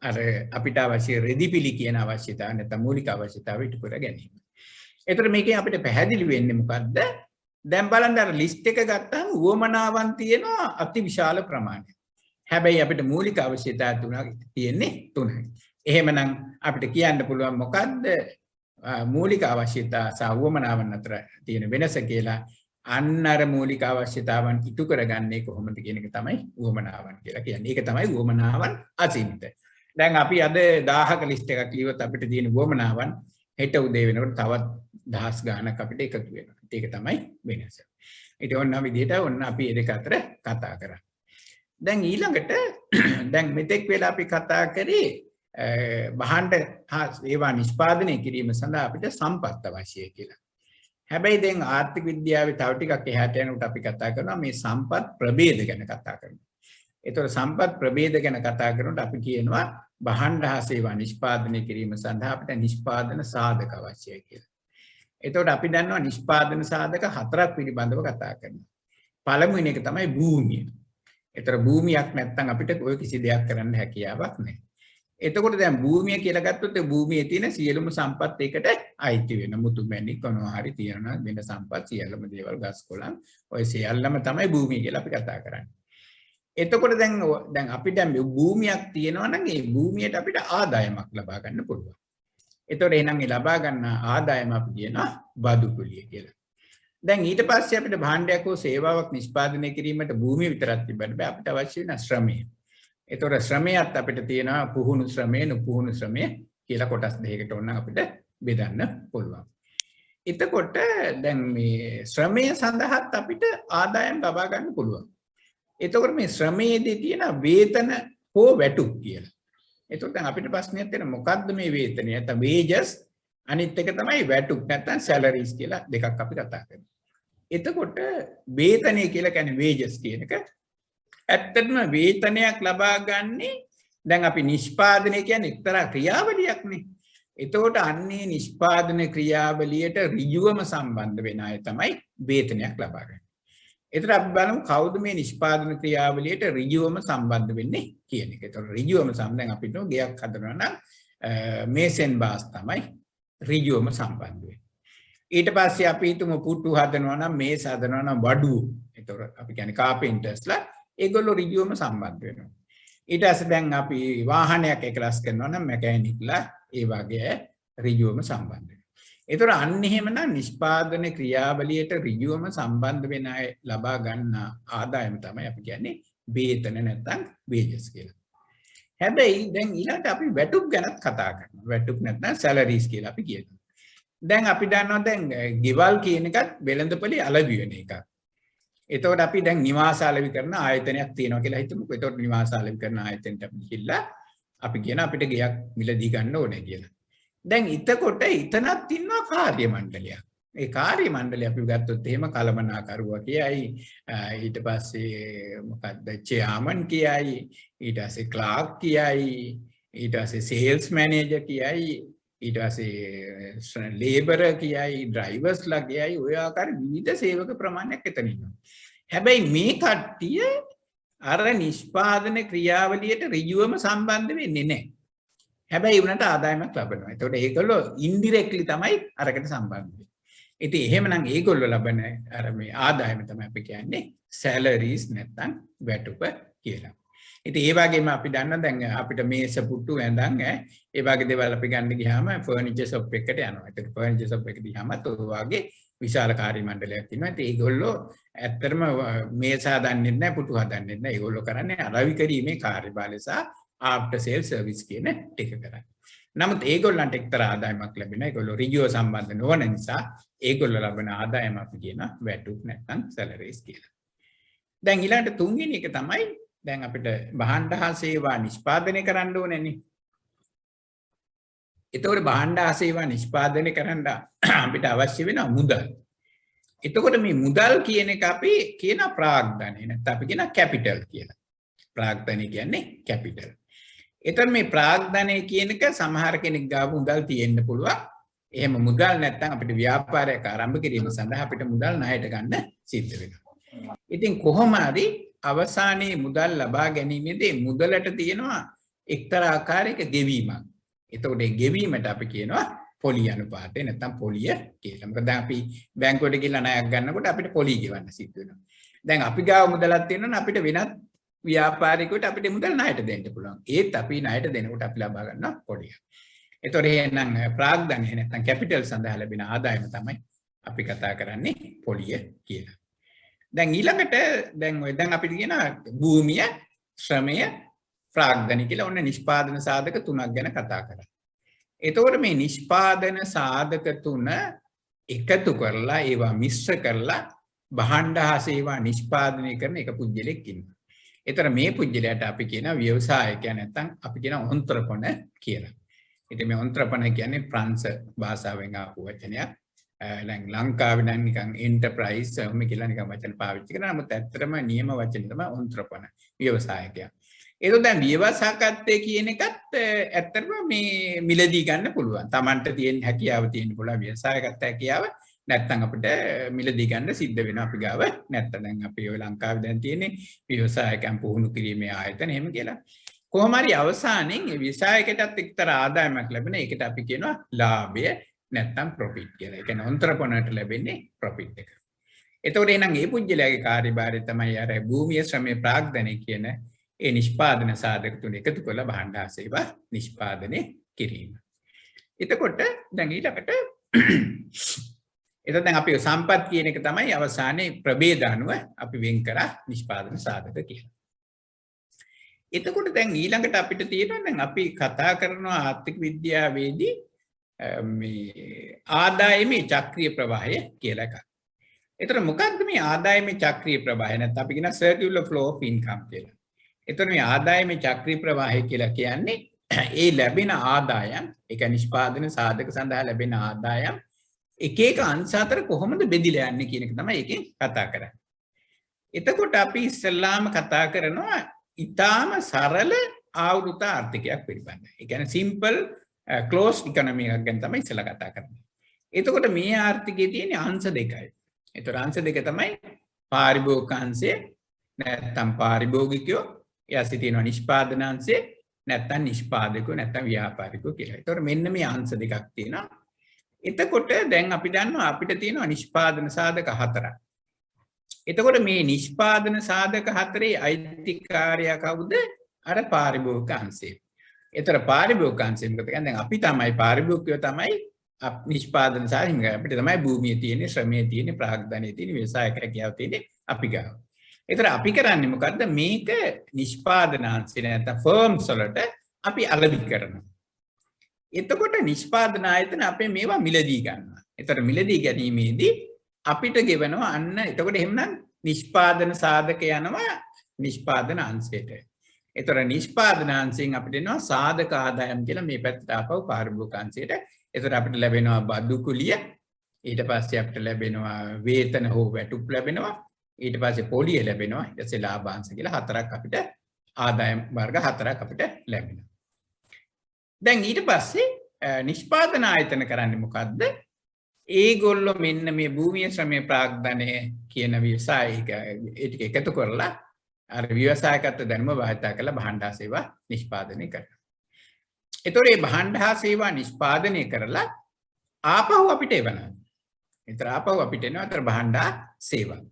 අර අපිට අවශ්‍ය රෙදිපිලි කියන අවශ්‍යතාව නැත්නම් මූලික අවශ්‍යතාව ඉටු කර ගැනීම. ඒතර මේකෙන් අපිට පැහැදිලි වෙන්නේ මොකද්ද? දැන් බලන්න අර ලිස්ට් එක ගත්තාම උවමනාවන් තියෙනවා අතිවිශාල ප්‍රමාණයක්. හැබැයි අපිට මූලික අවශ්‍යතා තුනක් තියෙන්නේ තුනයි. එහෙමනම් අපිට කියන්න පුළුවන් මොකද්ද මූලික අවශ්‍යතා සහ උවමනාවන් අතර තියෙන වෙනස කියලා. අන්න අර මූලික අවශ්‍යතාවන් ඉටු කරගන්නේ කොහොමද කියන එක තමයි උවමනාවන් කියලා කියන්නේ. ඒක තමයි උවමනාවන් අසීමිත. දැන් අපි අද 1000ක ලිස්ට් එකක් ලියුවොත් අපිට තියෙන උවමනාවන් හෙට උදේ වෙනකොට තවත් දහස් ගාණක් අපිට එකතු වෙනවා. ඒක තමයි වෙනස. ඊට ඕන විදිහට ඔන්න අපි මේ දෙක අතර කතා කරා. දැන් ඊළඟට දැන් මෙතෙක් වෙලා අපි කතා කරේ භාණ්ඩ ඒවා නිෂ්පාදනය කිරීම සඳහා අපිට සම්පත් අවශ්‍යයි කියලා. හැබැයි දැන් ආර්ථික විද්‍යාවේ තව ටිකක් එහාට යනකොට අපි කතා කරනවා මේ සම්පත් ප්‍රභේද ගැන කතා කරනවා. ඒතකොට සම්පත් ප්‍රභේද ගැන කතා කරනකොට අපි කියනවා භාණ්ඩ හා සේවා නිෂ්පාදනය කිරීම සඳහා අපිට නිෂ්පාදන සාධක අවශ්‍යයි කියලා. එතකොට අපි දන්නවා නිෂ්පාදන සාධක 4ක් පිළිබඳව කතා කරනවා. පළමුවෙනි එක තමයි භූමිය. ඒතර භූමියක් නැත්නම් අපිට ඔය කිසි දෙයක් කරන්න හැකියාවක් නැහැ. එතකොට දැන් භූමිය කියලා ගත්තොත් ඒ භූමියේ තියෙන සියලුම සම්පත් එකට අයිති වෙන මුතු මැණික් මොනවා හරි තියෙනවා වෙන සම්පත් සියලුම දේවල් ගස් කොළන් ඔය සියල්ලම තමයි භූමිය කියලා අපි කතා කරන්නේ. එතකොට දැන් අපිට දැන් භූමියක් තියෙනවා නම් ඒ භූමියට අපිට ආදායමක් ලබා ගන්න පුළුවන්. එතකොට එහෙනම් ඒ ලබා ගන්න ආදායම අපි කියනවා බදු කුලිය කියලා. දැන් ඊට පස්සේ අපිට භාණ්ඩයක් හෝ සේවාවක් නිෂ්පාදනය කිරීමට භූමිය විතරක් තිබ්බට බෑ අපිට අවශ්‍ය වෙන ශ්‍රමය. එතකොට ශ්‍රමයත් අපිට තියෙනවා පුහුණු ශ්‍රමය නුපුහුණු ශ්‍රමය කියලා කොටස් දෙකකට ඕන අපිට බෙදන්න පුළුවන්. එතකොට දැන් මේ ශ්‍රමය සඳහාත් අපිට ආදායම් ලබා ගන්න පුළුවන්. එතකොට මේ ශ්‍රමයේදී තියෙන වේතන හෝ වැටුප් කියලා. එතකොට දැන් අපිට ප්‍රශ්නයක් තියෙන මොකද්ද මේ වේතනය? නැත්නම් wages අනිත් එක තමයි වැටුප් නැත්නම් salaries කියලා දෙකක් අපි කතා කරනවා. එතකොට වේතනය කියලා කියන්නේ wages කියන එක ඇත්තටම වේතනයක් ලබා ගන්නේ දැන් අපි නිෂ්පාදනය කියන්නේ එක්තරා ක්‍රියාවලියක්නේ. එතකොට අන්නේ නිෂ්පාදන ක්‍රියාවලියට ඍජුවම සම්බන්ධ වෙන අය තමයි වේතනයක් ලබා ගන්නේ. එතකොට අපි බලමු කවුද මේ නිෂ්පාදන ක්‍රියාවලියට ඍජුවම සම්බන්ධ වෙන්නේ කියන එක. එතකොට ඍජුවම දැන් අපිට ගෙයක් හදනවා නම් මේසෙන් බාස් තමයි ඍජුවම සම්බන්ධ වෙන්නේ. ඊට පස්සේ අපි හිතමු පුට්ටු හදනවා නම් මේස හදනවා නම් වඩුව. එතකොට අපි කියන්නේ කාපෙන්ටර්ස්ලා ඒගොල්ලෝ ඍජුවම සම්බන්ධ වෙනවා. ඊට පස්සේ දැන් අපි වාහනයක් එකලස් කරනවා නම් මැකැනික්ලා ඒ වගේ ඍජුවම සම්බන්ධ වෙනවා. ඒතර අන්න එහෙමනම් නිෂ්පාදන ක්‍රියාවලියට ඍජුවම සම්බන්ධ වෙන අය ලබා ගන්න ආදායම තමයි අපි කියන්නේ වේතන නැත්නම් wages කියලා. හැබැයි දැන් ඊළඟට අපි වැටුප් ගැනත් කතා කරනවා. වැටුප් නැත්නම් salaries කියලා අපි කියනවා. දැන් අපි දන්නවා දැන් ගෙවල් කියන එකත් වෙළඳපොලේ අලෙවි වෙන එකක්. එතකොට අපි දැන් නිවාස අලෙවි කරන ආයතනයක් තියෙනවා කියලා හිතමුකෝ. එතකොට නිවාස අලෙවි කරන ආයතනයට අපි ගිහිල්ලා අපි කියන අපිට ගෙයක් මිලදී ගන්න ඕනේ කියලා. දැන් එතකොට එතනත් ඉන්නවා කාර්ය මණ්ඩලයක්. ඒ කාර්ය මණ්ඩලය අපි ගත්තොත් එහෙම කළමනාකරුවා කියයි ඊට පස්සේ මොකක්ද චෙයාමන් කියයි ඊට පස්සේ ක්ලාක් කියයි ඊට පස්සේ සේල්ස් මැනේජර් කියයි ඊට පස්සේ ලේබර් කියයි ඩ්‍රයිවර්ස්ලා කියයි ඔය ආකාර විවිධ සේවක ප්‍රමාණයක් එතන ඉන්නවා. හැබැයි මේ කට්ටිය අර නිෂ්පාදන ක්‍රියාවලියට ඍජුවම සම්බන්ධ වෙන්නේ නැහැ. හැබැයි උනට ආදායමක් ලබනවා. ඒතකොට ඒගොල්ලෝ ඉන්ඩිරෙක්ට්ලි තමයි අරකට සම්බන්ධ වෙන්නේ. ඉතින් එහෙමනම් ඒගොල්ලෝ ලබන අර මේ ආදායම තමයි අපි කියන්නේ salaries නැත්නම් වැටුප කියලා. ඉතින් ඒ වගේම අපි දන්නවා දැන් අපිට මේස පුට්ටු ඇඳන් ඒ වගේ දේවල් අපි ගන්න ගියාම ෆර්නිචර් ෂොප් එකකට යනවා. ඒතකොට ෆර්නිචර් ෂොප් එකට ගියාම ඔය වගේ විශාල කාර්ය මණ්ඩලයක් ඉන්නවා. ඉතින් ඒගොල්ලෝ ඇත්තටම මේස හදන්නේ නැහැ පුටු හදන්නේ නැහැ. ඒගොල්ලෝ කරන්නේ අලෙවි කිරීමේ කාර්යභාරය සහ after sale service කියන ටික කරන්නේ. නමුත් ඒගොල්ලන්ට එක්තරා ආදායමක් ලැබෙනවා. ඒගොල්ලෝ ඍජුව සම්බන්ධ නොවන නිසා ඒගොල්ලෝ ලබන ආදායම අපි කියන වැටුප් නැත්නම් salaries කියලා. දැන් ඊළඟට තුන්වෙනි එක තමයි දැන් අපිට භාණ්ඩ හා සේවා නිෂ්පාදනය කරන්න ඕනේනේ. එතකොට භාණ්ඩ හා සේවා නිෂ්පාදනය කරන්න අපිට අවශ්‍ය වෙන මුදල්. එතකොට මේ මුදල් කියන එක අපි කියන ප්‍රාග්ධනය නැත්නම් අපි කියන කැපිටල් කියලා. ප්‍රාග්ධනය කියන්නේ කැපිටල්. එතන මේ ප්‍රාග්ධනය කියන එක සමහර කෙනෙක් ගාව මුදල් තියෙන්න පුළුවන්. එහෙම මුදල් නැත්නම් අපිට ව්‍යාපාරයක් ආරම්භ කිරීම සඳහා අපිට මුදල් ණයට ගන්න සිද්ධ වෙනවා. ඉතින් කොහොම හරි අවසානයේ මුදල් ලබා ගැනීමේදී මුදලට තියෙනවා එක්තරා ආකාරයක ගෙවීමක්. එතකොට ඒ ගෙවීමට අපි කියනවා පොලි අනුපාතය නැත්නම් පොලිය කියලා. මොකද අපි බැංකුවට ගිහලා ණයක් ගන්නකොට අපිට පොලි ගෙවන්න සිද්ධ වෙනවා. දැන් අපි ගාව මුදලක් තියෙනවා අපිට වෙනත් ව්‍යාපාරිකයට අපිට මුදල් ණයට දෙන්න පුළුවන්. ඒත් අපි ණයට දෙනකොට අපි ලබා ගන්නවා පොලිය. එතකොට එහෙනම් ප්‍රාග්ධනය නැත්නම් කැපිටල් සඳහා ලැබෙන ආදායම තමයි අපි කතා කරන්නේ පොලිය කියලා. දැන් ඊළඟට දැන් අපිට කියන භූමිය, ශ්‍රමය, ප්‍රාග්ධනය කියලා ඔන්න නිෂ්පාදන සාධක තුනක් ගැන කතා කරා. එතකොට මේ නිෂ්පාදන සාධක තුන එකතු කරලා ඒවා මිශ්‍ර කරලා භාණ්ඩ හා සේවා නිෂ්පාදනය කරන එක පුජ්‍යලෙක් ඉන්නවා. ඒතර මේ පුජ්‍යලයට අපි කියන ව්‍යවසායකයා නැත්නම් අපි කියන ඔන්ත්‍රපන කියලා. ඉතින් මේ ඔන්ත්‍රපන කියන්නේ ප්‍රංශ භාෂාවෙන් ආපු වචනයක්. දැන් ලංකාවේ නම් නිකන් එන්ටර්ප්‍රයිස් එහෙම කියලා නිකන් වචන පාවිච්චි කරනවා. නමුත් ඇත්තටම නියම වචනේ තමයි ඔන්ත්‍රපන ව්‍යවසායකයා. ඒක දැන් ව්‍යවසායකත්වයේ කියන එකත් ඇත්තටම මේ මිලදී ගන්න පුළුවන්. Tamanට තියෙන හැකියාව තියෙන පුළුවන් ව්‍යවසායකත්ව හැකියාව. නැත්තම් අපිට මිලදී ගන්න සිද්ධ වෙනවා අපි ගාව. නැත්තම් දැන් අපි ඔය ලංකාවේ දැන් තියෙන්නේ ව්‍යවසායකයන් පුහුණු කිරීමේ ආයතන එහෙම කියලා. කොහොම හරි අවසානයේ මේ ව්‍යවසායකයටත් එක්තරා ආදායමක් ලැබෙන ඒකට අපි කියනවා ලාභය නැත්තම් ප්‍රොෆිට් කියලා. ඒ කියන්නේ entrepreneurට ලැබෙන්නේ ප්‍රොෆිට් එක. එතකොට එහෙනම් මේ පුජ්‍යලයාගේ කාර්යභාරය තමයි අර භූමිය ශ්‍රමයේ ප්‍රාග්ධනය කියන ඒ නිෂ්පාදන සාධක තුන එකතු කරලා භාණ්ඩ හා සේවා නිෂ්පාදනය කිරීම. එතකොට දැන් ඊළඟට එතකොට දැන් අපි සම්පත් කියන එක තමයි අවසානයේ ප්‍රභේද අනුව අපි වෙන් කරා නිෂ්පාදන සාධක කියලා. එතකොට දැන් ඊළඟට අපිට තියෙනවා දැන් අපි කතා කරනවා ආර්ථික විද්‍යාවේදී මේ ආදායමේ චක්‍රීය ප්‍රවාහය කියලා එකක්. එතකොට මොකක්ද මේ ආදායමේ චක්‍රීය ප්‍රවාහය? නැත්නම් අපි කියන circular flow of income කියලා. එතකොට මේ ආදායමේ චක්‍රීය ප්‍රවාහය කියලා කියන්නේ ඒ ලැබෙන ආදායම්, ඒක නිෂ්පාදන සාධක සඳහා ලැබෙන ආදායම් එක එක අංශ අතර කොහොමද බෙදිලා යන්නේ කියන එක තමයි එකෙන් කතා කරන්නේ. එතකොට අපි ඉස්සෙල්ලාම කතා කරනවා ඊටාම සරල ආවෘත ආර්ථිකයක් පිළිබඳව. ඒ කියන්නේ simple closed economy එකක් ගැන තමයි ඉස්සෙල්ලා කතා කරන්නේ. එතකොට මේ ආර්ථිකයේ තියෙන අංශ දෙකයි. එතකොට අංශ දෙක තමයි පාරිභෝගික අංශය නැත්නම් පාරිභෝගිකයෝ, ඊට තියෙනවා නිෂ්පාදන අංශය නැත්නම් නිෂ්පාදකයෝ නැත්නම් ව්‍යාපාරිකයෝ කියලා. එතකොට මෙන්න මේ අංශ දෙකක් තියෙනවා. එතකොට දැන් අපි දන්නවා අපිට තියෙනවා නිෂ්පාදන සාධක හතරක්. එතකොට මේ නිෂ්පාදන සාධක හතරේ අයිතිකාරයා කවුද? අර පාරිභෝගික අංශය. ඒතර පාරිභෝගික අංශය මොකද කියන්නේ? දැන් අපි තමයි පාරිභෝගිකයෝ තමයි නිෂ්පාදන සාධක අපිට තමයි භූමියේ තියෙන, ශ්‍රමයේ තියෙන, ප්‍රාග්ධනයේ තියෙන, ව්‍යවසායක හැකියාව තියෙන අපි ගාව. ඒතර අපි කරන්නේ මොකද්ද? මේක නිෂ්පාදන අංශය නැත්නම් ෆර්ම්ස් වලට අපි අලෙවි කරනවා. එතකොට නිෂ්පාදන ආයතන අපේ මේවා මිලදී ගන්නවා. ඒතර මිලදී ගැනීමේදී අපිට ගෙවනවා අන්න එතකොට එහෙමනම් නිෂ්පාදන සාධක යනවා නිෂ්පාදන අංශයට. ඒතර නිෂ්පාදන අංශයෙන් අපිට එනවා සාධක ආදායම් කියලා මේ පැත්තට ආපහු පාරිභෝගික අංශයට. ඒතර අපිට ලැබෙනවා බදු කුලිය. ඊට පස්සේ අපිට ලැබෙනවා වේතන හෝ වැටුප් ලැබෙනවා. ඊට පස්සේ පොලිය ලැබෙනවා. ඊට පස්සේ ලාභාංශ කියලා හතරක් අපිට ආදායම් වර්ග හතරක් අපිට ලැබෙනවා. දැන් ඊට පස්සේ නිෂ්පාදන ආයතන කරන්නේ මොකද්ද? ඒගොල්ලෝ මෙන්න මේ භූමිය ශ්‍රමයේ ප්‍රාග්ධනය කියන ව්‍යවසායික ඒ ටික එකතු කරලා අර ව්‍යවසායකත්ව දැනුම භාවිත කරලා භාණ්ඩ හා සේවා නිෂ්පාදනය කරනවා. ඒතකොට මේ භාණ්ඩ හා සේවා නිෂ්පාදනය කරලා ආපහු අපිට එවනවා. ඒතර ආපහු අපිට එනවා අතර භාණ්ඩ සේවා.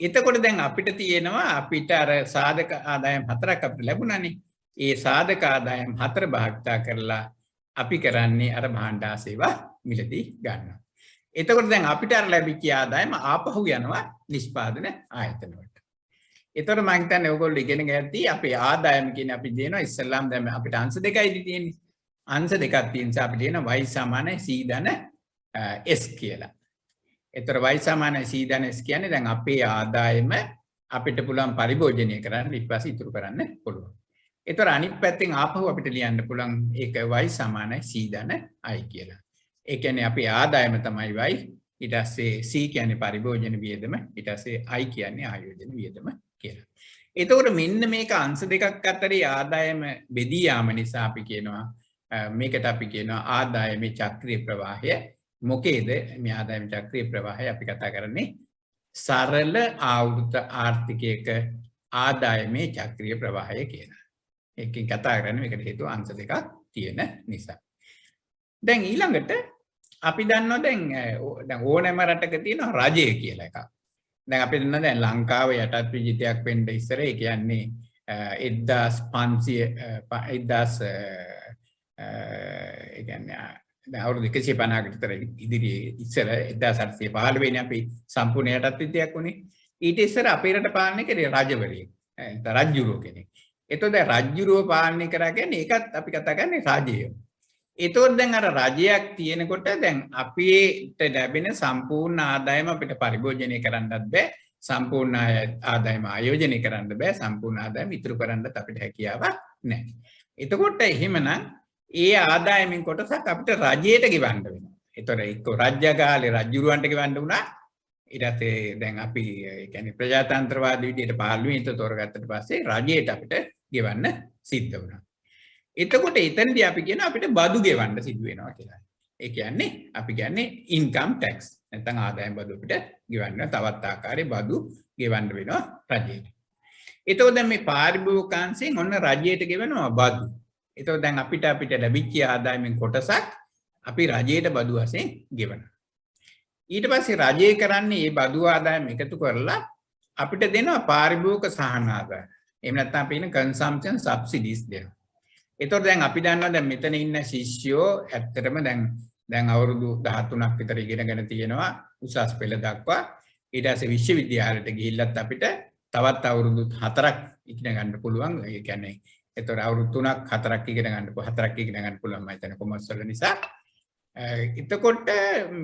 එතකොට දැන් අපිට තියෙනවා අපිට අර සාධක ආදායම් හතරක් අපිට ලැබුණානේ. ඒ සාධක ආදායම් හතර භාවිතා කරලා අපි කරන්නේ අර භාණ්ඩ හා සේවා මිලදී ගන්නවා. එතකොට දැන් අපිට අර ලැබිච්ච ආදායම ආපහු යනවා නිෂ්පාදන ආයතන වලට. එතකොට මම හිතන්නේ ඔයගොල්ලෝ ඉගෙන ගත්තී අපේ ආදායම කියන්නේ අපි දෙනවා ඉස්සල්ලාම දැන් අපිට අංශ දෙකයිද තියෙන්නේ. අංශ දෙකක් තියෙන නිසා අපිට දෙන y = c ධන s කියලා. එතකොට y = c ධන s කියන්නේ දැන් අපේ ආදායම අපිට පුළුවන් පරිභෝජනය කරන්න ඊට පස්සේ ඉතුරු කරන්න පුළුවන්. එතකොට අනිත් පැත්තෙන් ආපහු අපිට ලියන්න පුළුවන් ඒක y = c ධන i කියලා. ඒ කියන්නේ අපේ ආදායම තමයි y, ඊට පස්සේ c කියන්නේ පරිභෝජන වියදම, ඊට පස්සේ i කියන්නේ ආයෝජන වියදම කියලා. එතකොට මෙන්න මේක අංශ දෙකක් අතරේ ආදායම බෙදී යාම නිසා අපි කියනවා මේකට අපි කියනවා ආදායමේ චක්‍රීය ප්‍රවාහය. මොකේද මේ ආදායම චක්‍රීය ප්‍රවාහය අපි කතා කරන්නේ සරල ආවෘත ආර්ථිකයක ආදායමේ චක්‍රීය ප්‍රවාහය කියලා. ඒකෙන් කතා කරන්නේ මේකට හේතුව අංශ දෙකක් තියෙන නිසා. දැන් ඊළඟට අපි දන්නවා දැන් ඕනෑම රටක තියෙන රජය කියලා එකක්. දැන් අපි දන්නවා දැන් ලංකාව යටත් විජිතයක් වෙන්න ඉස්සර ඒ කියන්නේ 1500 ඒ කියන්නේ දැන් අවුරුදු 150කට විතර ඉදිරියේ ඉස්සර 1815 වෙනි අපි සම්පූර්ණ යටත් විජිතයක් වුණේ. ඊට ඉස්සර අපේ රට පාලනය කරේ රජවරයෙක්. රජුරෝ කෙනෙක්. එතකොට දැන් රජුරෝ පාලනය කරා කියන්නේ ඒකත් අපි කතා කරන්නේ රාජ්‍යය. එතකොට දැන් අර රජයක් තියෙනකොට දැන් අපිට ලැබෙන සම්පූර්ණ ආදායම අපිට පරිභෝජනය කරන්නත් බෑ, සම්පූර්ණ ආදායම ආයෝජනය කරන්න බෑ, සම්පූර්ණ ආදායම ඉතුරු කරන්නත් අපිට හැකියාවක් නැහැ. එතකොට එහෙමනම් ඒ ආදායමින් කොටසක් අපිට රජයට ගෙවන්න වෙනවා. එතකොට එක්ක රාජ්‍ය කාලේ රජුරවන්ට ගෙවන්න වුණා. ඊට පස්සේ දැන් අපි ඒ කියන්නේ ප්‍රජාතන්ත්‍රවාදී විදියට පාර්ලිමේන්තුව තෝරගත්තට පස්සේ රජයට අපිට ගෙවන්න සිද්ධ වුණා. එතකොට එතනදී අපි කියන අපිට බදු ගෙවන්න සිදු වෙනවා කියලා. ඒ කියන්නේ අපි කියන්නේ income tax. නැත්නම් ආදායම් බදු අපිට ගෙවන්න තවත් ආකාරයේ බදු ගෙවන්න වෙනවා රජයට. එතකොට දැන් මේ පාරිභෝගිකාංශයෙන් ඔන්න රජයට ගෙවනවා බදු. එතකොට දැන් අපිට ලැබිච්ච ආදායමෙන් කොටසක් අපි රජයට බදු වශයෙන් ගෙවනවා. ඊට පස්සේ රජය කරන්නේ මේ බදු ආදායම එකතු කරලා අපිට දෙනවා පාරිභෝගික සහන ආදායම. එහෙම නැත්නම් අපි කියන consumption subsidies දෙනවා. එතකොට දැන් අපි දන්නවා දැන් මෙතන ඉන්න ශිෂ්‍යයෝ ඇත්තටම දැන් අවුරුදු 13ක් විතර ඉගෙනගෙන තියෙනවා උසස් පෙළ දක්වා. ඊට පස්සේ විශ්වවිද්‍යාලයට ගිහිල්ලත් අපිට තවත් අවුරුදු 4ක් ඉගෙන ගන්න පුළුවන්. ඒ කියන්නේ එතකොට අවුරුදු 3ක් 4ක් ඉගෙන ගන්න පුළුවන් මම හිතන්නේ කොමර්ස් වල නිසා. එතකොට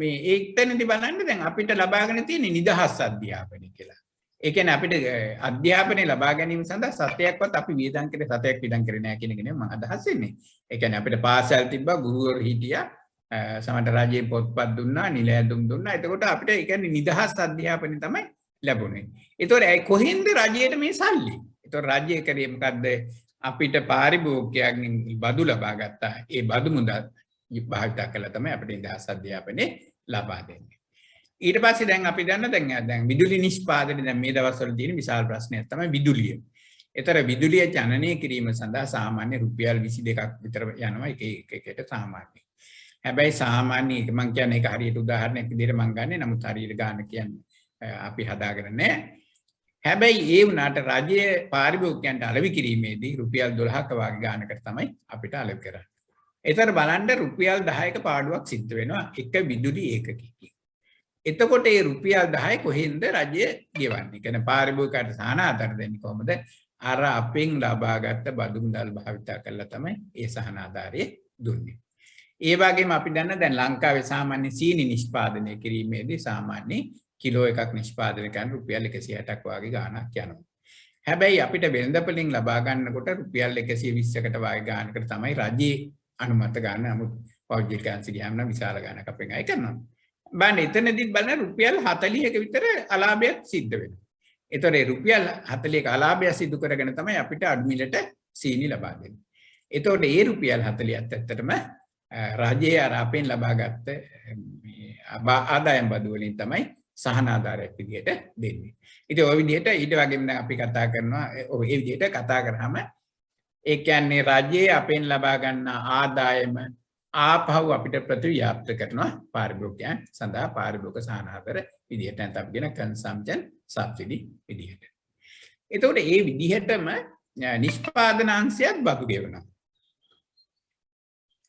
මේ ඒකතනදී බලන්න දැන් අපිට ලබාගෙන තියෙන නිදහස් අධ්‍යාපනය කියලා. ඒ කියන්නේ අපිට අධ්‍යාපනය ලබා ගැනීම සඳහා සතයක්වත් අපි වියදම් කරේ සතයක් වියදම් කරේ නැහැ කියන එක නෙමෙයි මම අදහස් වෙන්නේ. ඒ කියන්නේ අපිට පාසල් තිබ්බා, ගුරුවරු හිටියා, සමහර රජයේ පොත්පත් දුන්නා, නිල ඇඳුම් දුන්නා. එතකොට අපිට ඒ කියන්නේ නිදහස් අධ්‍යාපනය තමයි ලැබුණේ. ඒතකොට කොහෙන්ද රජයට මේ සල්ලි? ඒතකොට රජය කරේ මොකද්ද? අපිට පාරිභෝගිකයන්ගෙන් බදු ලබා ගත්තා. ඒ බදු මුදල් භාවිත කළා තමයි අපිට නිදහස් අධ්‍යාපනය ලබා දෙන්නේ. ඊට පස්සේ දැන් අපි දන්න දැන් විදුලි නිෂ්පාදනය දැන් මේ දවස්වල තියෙන විශාල ප්‍රශ්නයක් තමයි විදුලිය. ඒතර විදුලිය ජනනය කිරීම සඳහා සාමාන්‍ය රුපියල් 22ක් විතර යනවා එක එකට සාමාන්‍ය. හැබැයි සාමාන්‍ය මම කියන්නේ ඒක හරියට උදාහරණයක් විදිහට මම ගන්නෙ. නමුත් හරියට ගන්න කියන්නේ අපි හදාගෙන නැහැ. හැබැයි ඒ වුණාට රජයේ පාරිභෝගිකයන්ට අලෙවි කිරීමේදී රුපියල් 12ක වගේ ගානකට තමයි අපිට අලෙවි කරන්නේ. ඒතර බලන්න රුපියල් 10ක පාඩුවක් සිද්ධ වෙනවා එක විදුලි ඒකකයකින්. එතකොට ඒ රුපියල් 10 කොහෙන්ද රජය ගෙවන්නේ? කියන්නේ පාරිභෝගිකයට සහන ආධාර දෙන්නේ කොහොමද? අර අපෙන් ලබාගත් බදු මුදල් භාවිත කරලා තමයි ඒ සහන ආධාරය දුන්නේ. ඒ වගේම අපි දන්න දැන් ලංකාවේ සාමාන්‍ය සීනි නිෂ්පාදනය කිරීමේදී සාමාන්‍ය කිලෝ එකක් නිෂ්පාදනය කරන රුපියල් 160ක් වගේ ගාණක් යනවා. හැබැයි අපිට වෙළඳපොලින් ලබා ගන්නකොට රුපියල් 120කට වගේ ගාණකට තමයි රජයේ අනුමත ගන්න. නමුත් පෞද්ගලිකයන්ට ගියාම නම් විශාල ගාණක් අපෙන් අය කරනවා. බලන්න එතනදී බලන්න රුපියල් 40ක විතර අලාභයක් සිද්ධ වෙනවා. ඒතර ඒ රුපියල් 40ක අලාභය සිදු කරගෙන තමයි අපිට අඩු මිලට සීනි ලබා දෙන්නේ. ඒතකොට ඒ රුපියල් 40ත් ඇත්තටම රජයේ අර අපෙන් ලබාගත්ත ආදායම් බදු වලින් තමයි සහන ආධාරයක් විදිහට දෙන්නේ. ඉතින් ওই විදිහට ඊට වගේම දැන් අපි කතා කරනවා ඔය විදිහට කතා කරාම ඒ කියන්නේ රජයේ අපෙන් ලබා ගන්න ආදායම ආපහු අපිට ප්‍රතිව්‍යාප්ත කරනවා පාරිභෝගිකයන් සඳහා පාරිභෝගික සහන ආධාර විදිහට නැත්නම් අපි කියන consumption subsidy විදිහට. එතකොට මේ විදිහටම නිෂ්පාදනාංශයත් බදු ගෙවනවා.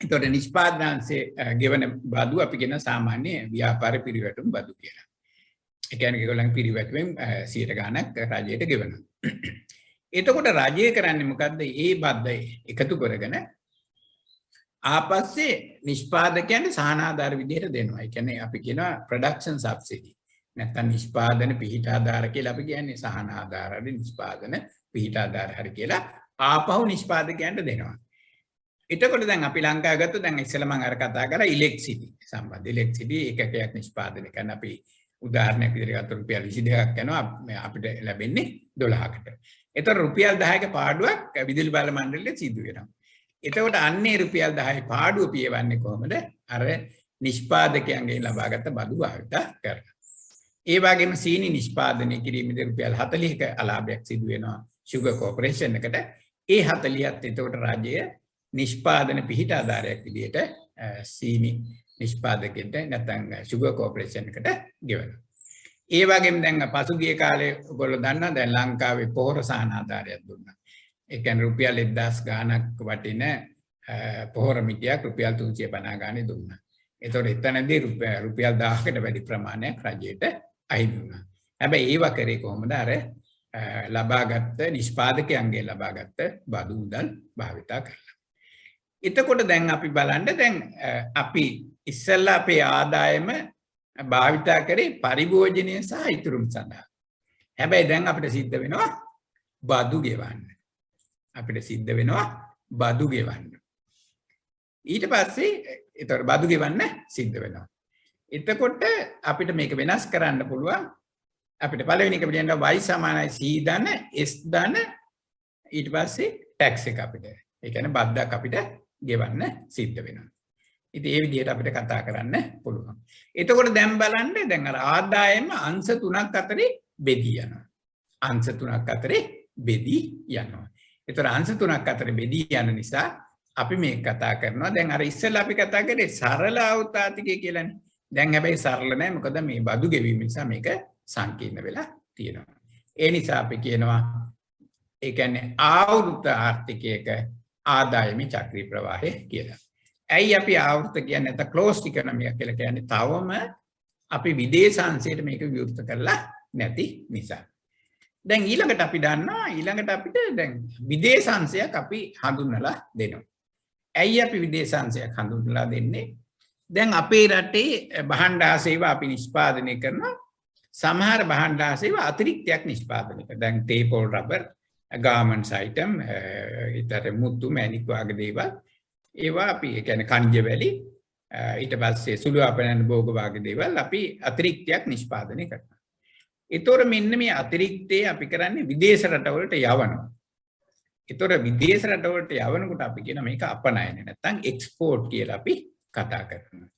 එතකොට නිෂ්පාදනාංශයේ ගෙවන බදු අපි කියන සාමාන්‍ය ව්‍යාපාර පිරිවැටුම් බදු කියලා. ඒ කියන්නේ ඒගොල්ලන් පිරිවැටුවෙන් 100 ගාණක් රජයට ගෙවනවා. එතකොට රජය කරන්නේ මොකද්ද? මේ බද්ද එකතු කරගෙන ආපස්සේ නිෂ්පාදකයන්ට සහන ආධාර විදිහට දෙනවා. ඒ කියන්නේ අපි කියනවා production subsidy. නැත්නම් නිෂ්පාදන පිහිට ආධාර කියලා අපි කියන්නේ සහන ආධාර හරි නිෂ්පාදන පිහිට ආධාර හරි කියලා ආපහු නිෂ්පාදකයන්ට දෙනවා. එතකොට දැන් අපි ලංකාව ගත්තොත් දැන් ඉස්සෙල්ලා මම අර කතා කරා ඉලෙක්ට්‍රිසිටි සම්බන්ධ. ඉලෙක්ට්‍රිසිටි එකකයක් නිෂ්පාදනය කරන අපි උදාහරණයක් විදිහට ගත්තොත් රුපියල් 22ක් යනවා අපිට ලැබෙන්නේ 12කට. එතකොට රුපියල් 10ක පාඩුවක් විදුලි බල මණ්ඩලයට සිදු වෙනවා. එතකොට අන්නේ රුපියල් 10 පාඩුව පියවන්නේ කොහොමද? අර නිෂ්පාදකයන්ගෙන් ලබාගත් බදු භාවිත කරලා. ඒ වගේම සීනි නිෂ්පාදනය කිරීමේදී රුපියල් 40ක අලාභයක් සිදු වෙනවා sugar corporation එකට. ඒ 40ත් එතකොට රජය නිෂ්පාදන පිහිට ආධාරයක් විදිහට සීනි නිෂ්පාදකයන්ට නැත්නම් sugar corporation එකට ගෙවනවා. ඒ වගේම දැන් පසුගිය කාලේ ඔයගොල්ලෝ දන්නා දැන් ලංකාවේ පොහොර සහන ආධාරයක් දුන්නා. ඒ කියන්නේ රුපියල් 1000 ගාණක් වටින පොහොර මිටියක් රුපියල් 350 ගානේ දුන්නා. ඒතකොට එතනදී රුපියල් 1000කට වැඩි ප්‍රමාණයක් රජයට අහිමි වුණා. හැබැයි ඒව කරේ කොහොමද? අර ලබාගත් නිෂ්පාදකයන්ගේ ලබාගත් බදු මුදල් භාවිත කරලා. එතකොට දැන් අපි බලන්න දැන් අපි ඉස්සෙල්ලා අපේ ආදායම භාවිත කරේ පරිභෝජනය සහ ඉතුරුම් සඳහා. හැබැයි දැන් අපිට සිද්ධ වෙනවා බදු ගෙවන්න. අපිට සිද්ධ වෙනවා බදු ගෙවන්න. ඊට පස්සේ ඒතර බදු ගෙවන්න සිද්ධ වෙනවා. එතකොට අපිට මේක වෙනස් කරන්න පුළුවන්. අපිට පළවෙනි එක පිළිගන්න y = c ධන s ධන ඊට පස්සේ ටැක්ස් එක අපිට. ඒ කියන්නේ බද්දක් අපිට ගෙවන්න සිද්ධ වෙනවා. ඉතින් ඒ විදිහට අපිට කතා කරන්න පුළුවන්. එතකොට දැන් බලන්න දැන් අර ආදායම අංශ 3ක් අතරේ බෙදී යනවා. අංශ 3ක් අතරේ බෙදී යනවා. ඒතර අංශ 3ක් අතරේ බෙදී යන නිසා අපි මේක කතා කරනවා. දැන් අර ඉස්සෙල්ලා අපි කතා කරේ සරල ආවුතාතිකය කියලානේ. දැන් හැබැයි සරල නැහැ. මොකද මේ බදු ගෙවීම නිසා මේක සංකීර්ණ වෙලා තියෙනවා. ඒ නිසා අපි කියනවා ඒ කියන්නේ ආවෘත ආර්ථිකයක ආදායමේ චක්‍රීය ප්‍රවාහය කියලා. ඇයි අපි ආවෘත කියන්නේ නැත්නම් ක්ලෝස්ඩ් ඉකොනොමි කියලා කියන්නේ තවම අපි විදේශ අංශයට මේක විවෘත කරලා නැති නිසා. දැන් ඊළඟට අපි දන්නවා ඊළඟට අපිට දැන් විදේශ අංශයක් අපි හඳුන්වලා දෙනවා. ඇයි අපි විදේශ අංශයක් හඳුන්වලා දෙන්නේ? දැන් අපේ රටේ භාණ්ඩා සේවා අපි නිෂ්පාදනය කරනවා. සමහර භාණ්ඩා සේවා අතිරික්තයක් නිෂ්පාදනය කරනවා. දැන් තේපොල් රබර්, garments item, ඊතර මුතු මැණික් වගේ දේවල් ඒවා අපි ඒ කියන්නේ කණ්ජ වැලි ඊට පස්සේ සුළු අපනයන භෝග වගේ දේවල් අපි අතිරික්තයක් නිෂ්පාදනය කරනවා. ඒතොර මෙන්න මේ අතිරික්තය අපි කරන්නේ විදේශ රටවලට යවනවා. ඒතොර විදේශ රටවලට යවනකොට අපි කියන මේක අපනයන නැත්නම් එක්ස්පෝර්ට් කියලා අපි කතා කරනවා.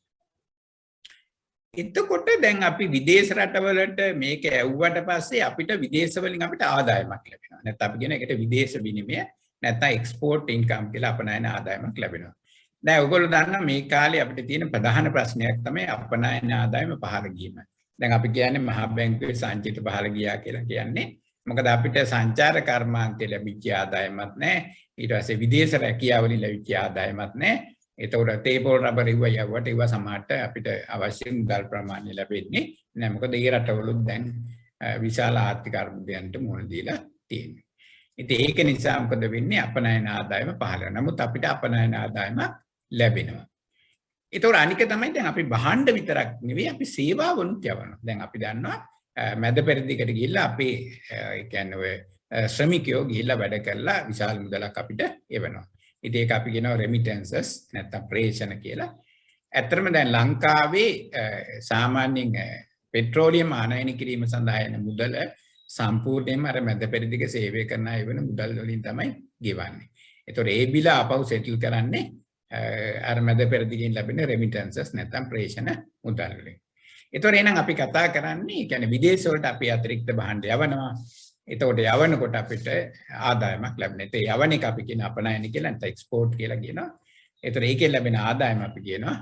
එතකොට දැන් අපි විදේශ රටවලට මේක ඇව්වට පස්සේ අපිට විදේශ වලින් අපිට ආදායමක් ලැබෙනවා. නැත්නම් අපි කියන එකට විදේශ විනිමය නැත්නම් එක්ස්පෝර්ට් ඉන්කම් කියලා අපනයන ආදායමක් ලැබෙනවා. දැන් ඔයගොල්ලෝ දන්නවා මේ කාලේ අපිට තියෙන ප්‍රධාන ප්‍රශ්නයක් තමයි අපනයන ආදායම පහළ ගියම. දැන් අපි කියන්නේ මහා බැංකුවේ සංචිත පහළ ගියා කියලා කියන්නේ. මොකද අපිට සංචාර කර්මාන්තය ලැබිච්ච ආදායමක් නැහැ. ඊට පස්සේ විදේශ රැකියාව වලින් ලැබිච්ච ආදායමක් නැහැ. ඒතකොට තේපොල් රබර් යවුවට ඒවා සමහරට අපිට අවශ්‍ය මුදල් ප්‍රමාණය ලැබෙන්නේ නැහැ. මොකද ඒ රටවලුත් දැන් විශාල ආර්ථික අර්බුදයන්ට මුහුණ දීලා තියෙනවා. ඉතින් ඒක නිසා මොකද වෙන්නේ අපනයන ආදායම පහළ වෙනවා. නමුත් අපිට අපනයන ආදායම ලැබෙනවා. ඒතකොට අනික තමයි දැන් අපි භාණ්ඩ විතරක් නෙවෙයි අපි සේවාවලුත් යවනවා. දැන් අපි දන්නවා මැද පෙරදිගට ගිහිල්ලා අපේ ඒ කියන්නේ ඔය ශ්‍රමිකයෝ ගිහිල්ලා වැඩ කරලා විශාල මුදලක් අපිට එවනවා. ඉතින් ඒක අපි කියනවා රෙමිටන්සස් නැත්නම් ප්‍රේෂණ කියලා. ඇත්තටම දැන් ලංකාවේ සාමාන්‍යයෙන් පෙට්‍රෝලියම් ආනයන කිරීම සඳහා යන මුදල සම්පූර්ණයෙන්ම අර මැද පෙරදිග සේවය කරන අය වෙන මුදල් වලින් තමයි ගෙවන්නේ. ඒතකොට ඒ බිල ආපහු සෙටල් කරන්නේ අර මැද පෙරදිගෙන් ලැබෙන රෙමිටන්සස් නැත්නම් ප්‍රේෂණ මුදල් වලින්. ඒතකොට එහෙනම් අපි කතා කරන්නේ කියන්නේ විදේශ වලට අපි අතිරික්ත භාණ්ඩ යවනවා. එතකොට යවනකොට අපිට ආදායමක් ලැබෙනවා. ඒ යවන එක අපි කියන අපනයන කියලා නැත්නම් එක්ස්පෝර්ට් කියලා කියනවා. ඒතකොට ඒකෙන් ලැබෙන ආදායම අපි කියනවා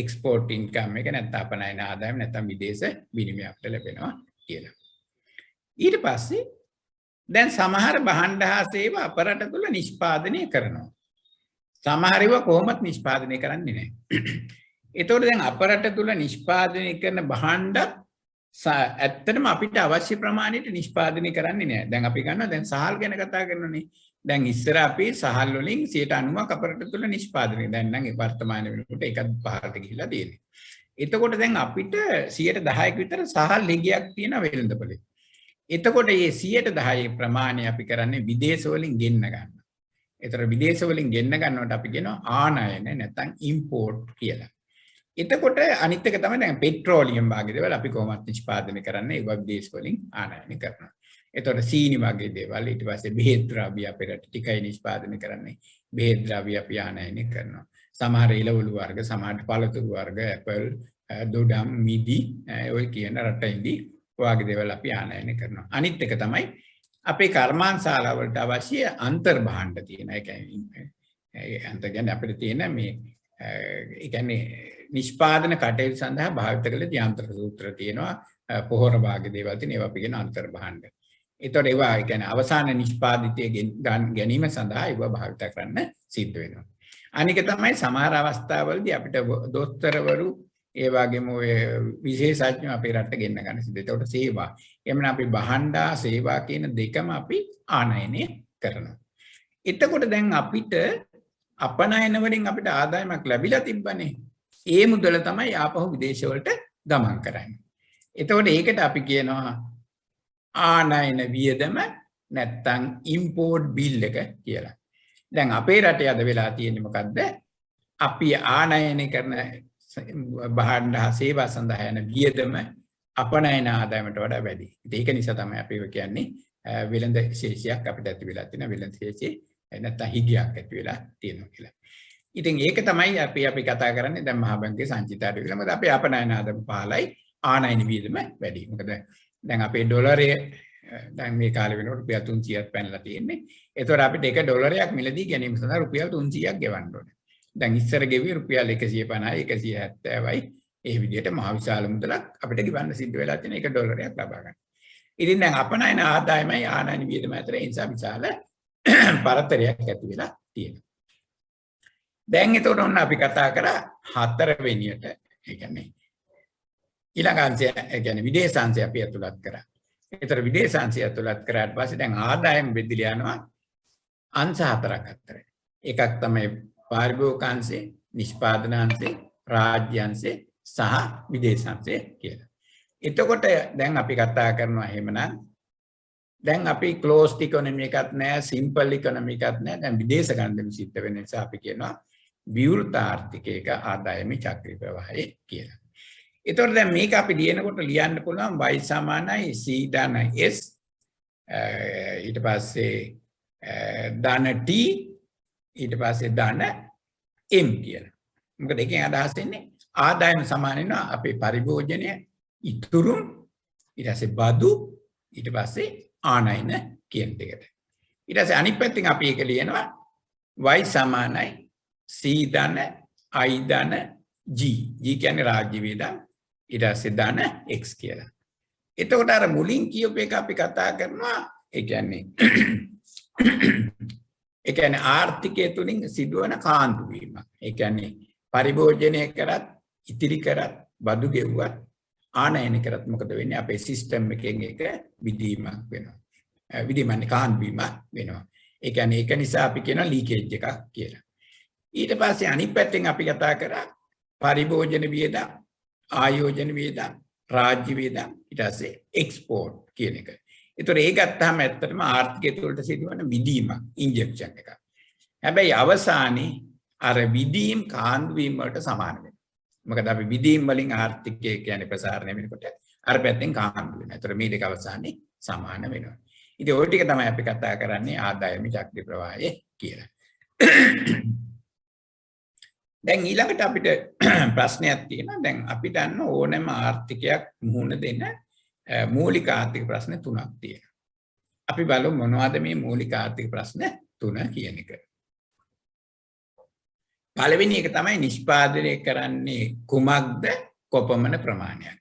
එක්ස්පෝර්ට් ඉන්කම් එක නැත්නම් අපනයන ආදායම නැත්නම් විදේශ විනිමය අපිට ලැබෙනවා කියලා. ඊට පස්සේ දැන් සමහර භාණ්ඩ හා සේවා අප රට තුළ නිෂ්පාදනය කරනවා. සමහර ඒවා කොහොමත් නිෂ්පාදනය කරන්නේ නැහැ. ඒතකොට දැන් අප රට තුළ නිෂ්පාදනය කරන භාණ්ඩ ඇත්තටම අපිට අවශ්‍ය ප්‍රමාණයට නිෂ්පාදනය කරන්නේ නැහැ. දැන් අපි ගන්නවා දැන් සහල් ගැන කතා කරනනේ. දැන් ඉස්සර අපි සහල් වලින් 90%ක් අප රට තුළ නිෂ්පාදනය. දැන් නම් ඒ වර්තමාන වෙනකොට ඒකත් පහළට ගිහිලා තියෙන්නේ. එතකොට දැන් අපිට 10%ක විතර සහල් ලිගයක් තියෙන වෙළඳපොලේ. එතකොට මේ 10% ප්‍රමාණය අපි කරන්නේ විදේශ වලින් ගෙන්න ගන්න. ඒතර විදේශ වලින් ගෙන්න ගන්නකොට අපි කියනවා ආනයන නැත්නම් ඉම්පෝර්ට් කියලා. එතකොට අනිත් එක තමයි දැන් පෙට්‍රෝලියම් වගේ දේවල් අපි කොහොමද නිෂ්පාදනය කරන්නේ ඒවා විදේශ වලින් ආනයනය කරනවා. එතකොට සීනි වගේ දේවල් ඊට පස්සේ බෙහෙත් ද්‍රව්‍ය අපේ රට ටිකයි නිෂ්පාදනය කරන්නේ. බෙහෙත් ද්‍රව්‍ය අපි ආනයනය කරනවා. සමහර එළවලු වර්ග, සමහර පළතුරු වර්ග, ඇපල්, දොඩම්, මිදි ඔය කියන රටින්දී වගේ දේවල් අපි ආනයනය කරනවා. අනිත් එක තමයි අපේ කර්මාන්තශාලා වලට අවශ්‍ය අන්තර් භාණ්ඩ තියෙන. ඒ කියන්නේ අන්තර් කියන්නේ අපිට තියෙන මේ ඒ කියන්නේ නිෂ්පාදන කටයුතු සඳහා භාවිත කළ යන්ත්‍ර සූත්‍ර තියෙනවා. පොහොර වාගේ දේවල් තියෙන ඒවා අපි කියන අන්තර් භාණ්ඩ. ඒතකොට ඒවා ඒ කියන්නේ අවසාන නිෂ්පාදිතය ගැනීම සඳහා ඒවා භාවිත කරන්න සිද්ධ වෙනවා. අනික තමයි සමහර අවස්ථාවලදී අපිට දොස්තරවරු ඒ වගේම ඔය විශේෂඥ අපේ රටට ගෙන්න ගන්න සිද්ධ. ඒතකොට සේවා. එhmenan අපි භාණ්ඩා සේවා කියන දෙකම අපි ආනයනය කරනවා. එතකොට දැන් අපිට අපනයන වලින් අපිට ආදායමක් ලැබිලා තිබ්බනේ. ඒ මුදල තමයි ආපහු විදේශ වලට ගමන් කරන්නේ. එතකොට ඒකට අපි කියනවා ආනයන වියදම නැත්තම් ඉම්පෝර්ට් බිල් එක කියලා. දැන් අපේ රටේ අද වෙලා තියෙන්නේ මොකද්ද? අපි ආනයන කරන භාණ්ඩ හා සේවා සඳහා යන වියදම අපනයන ආදායමට වඩා වැඩි. ඒක නිසා තමයි අපි කියන්නේ වෙළඳ ශේෂයක් අපිට ඇති වෙලා තියෙන වෙළඳ ශේෂයේ නැත්නම් හිගයක් ඇති වෙලා තියෙනවා කියලා. ඉතින් ඒක තමයි අපි කතා කරන්නේ දැන් මහා බැංකුවේ සංචිතාඩු කියලා. මොකද අපේ අපනයන ආදායම පහළයි ආනයන වියදම වැඩි. මොකද දැන් අපේ ඩොලරය දැන් මේ කාලේ වෙනකොට රුපියල් 300ක් පැනලා තියෙන්නේ. ඒතකොට අපිට එක ඩොලරයක් මිලදී ගැනීම සඳහා රුපියල් 300ක් ගෙවන්න ඕනේ. දැන් ඉස්සර ගෙවි රුපියල් 150යි 170යි ඒ විදිහට මහ විශාල මුදලක් අපිට ගෙවන්න සිද්ධ වෙලා තියෙන එක ඩොලරයක් ලබා ගන්න. ඉතින් දැන් අපනයන ආදායමයි ආනයන වියදම අතර ඒ නිසා විශාල පරතරයක් ඇති වෙලා තියෙනවා. දැන් එතකොට ඔන්න අපි කතා කරා හතරවෙනියට ඒ කියන්නේ ඊළඟ අංශය ඒ කියන්නේ විදේශාංශය අපි අතුලත් කරා. ඒතර විදේශාංශය අතුලත් කරාට පස්සේ දැන් ආදායම් බෙදලා යනවා අංශ හතරක් අතර. එකක් තමයි පාරිභෝගිකාංශය, නිෂ්පාදනාංශය, රාජ්‍යාංශය සහ විදේශාංශය කියලා. එතකොට දැන් අපි කතා කරනවා එහෙමනම් දැන් අපි ක්ලෝස්ඩ් ඉකොනොමි එකක් නැහැ, සිම්පල් ඉකොනොමි එකක් නැහැ. දැන් විදේශ ගණන් සිද්ධ වෙන නිසා අපි කියනවා විවෘත ආර්ථිකයක ආදායම චක්‍ර ප්‍රවාහය කියලා. ඒතකොට දැන් මේක අපි ලියනකොට ලියන්න පුළුවන් y සමානයි c ධන s ඊට පස්සේ ධන t ඊට පස්සේ ධන m කියලා. මොකද එකෙන් අදහස් වෙන්නේ ආදායම සමාන වෙනවා අපේ පරිභෝජනය ඉතුරු ඊට පස්සේ බදු ඊට පස්සේ ආනයන කියන දෙකට. ඊට පස්සේ අනිත් පැත්තෙන් අපි ඒක ලියනවා y සමානයි c ධන i ධන g. g කියන්නේ රාජ්‍ය වියදම් ඊට පස්සේ ධන x කියලා. එතකොට අර මුලින් කියපු එක අපි කතා කරනවා ඒ කියන්නේ ආර්ථිකය තුලින් සිදුවන කාන්දු වීම. ඒ කියන්නේ පරිභෝජනය කරත් ඉතිරි කරත් බදු ගෙව්වත් ආනයන කරත් මොකද වෙන්නේ අපේ සිස්ටම් එකෙන් එක විදීමක් වෙනවා. විදීමන්නේ කාන්දු වීමක් වෙනවා. ඒ කියන්නේ ඒක නිසා අපි කියනවා ලීකේජ් එකක් කියලා. ඊට පස්සේ අනිත් පැත්තෙන් අපි කතා කරා පරිභෝජන වියදම්, ආයෝජන වියදම්, රාජ්‍ය වියදම්, ඊට පස්සේ එක්ස්පෝර්ට් කියන එක. ඒතර ඒ ගත්තාම ඇත්තටම ආර්ථිකය තුළට සිදුවන විදීමක්, ඉන්ජෙක්ෂන් එකක්. හැබැයි අවසානයේ අර විදීම් කාන්දු වීම වලට සමාන වෙනවා. මොකද අපි විදීම් වලින් ආර්ථිකය කියන්නේ ප්‍රසාරණය වෙනකොට අර පැත්තෙන් කාන්දු වෙනවා. ඒතර මේ දෙක අවසානයේ සමාන වෙනවා. ඉතින් ওই ටික තමයි අපි කතා කරන්නේ ආදායම චක්‍ර ප්‍රවාහය කියලා. දැන් ඊළඟට අපිට ප්‍රශ්නයක් තියෙනවා. දැන් අපි දන්න ඕනෑම ආර්ථිකයක් මුහුණ දෙන මූලික ආර්ථික ප්‍රශ්න තුනක් තියෙනවා. අපි බලමු මොනවද මේ මූලික ආර්ථික ප්‍රශ්න තුන කියන එක. පළවෙනි එක තමයි නිෂ්පාදනය කරන්නේ කුමක්ද කොපමණ ප්‍රමාණයක්.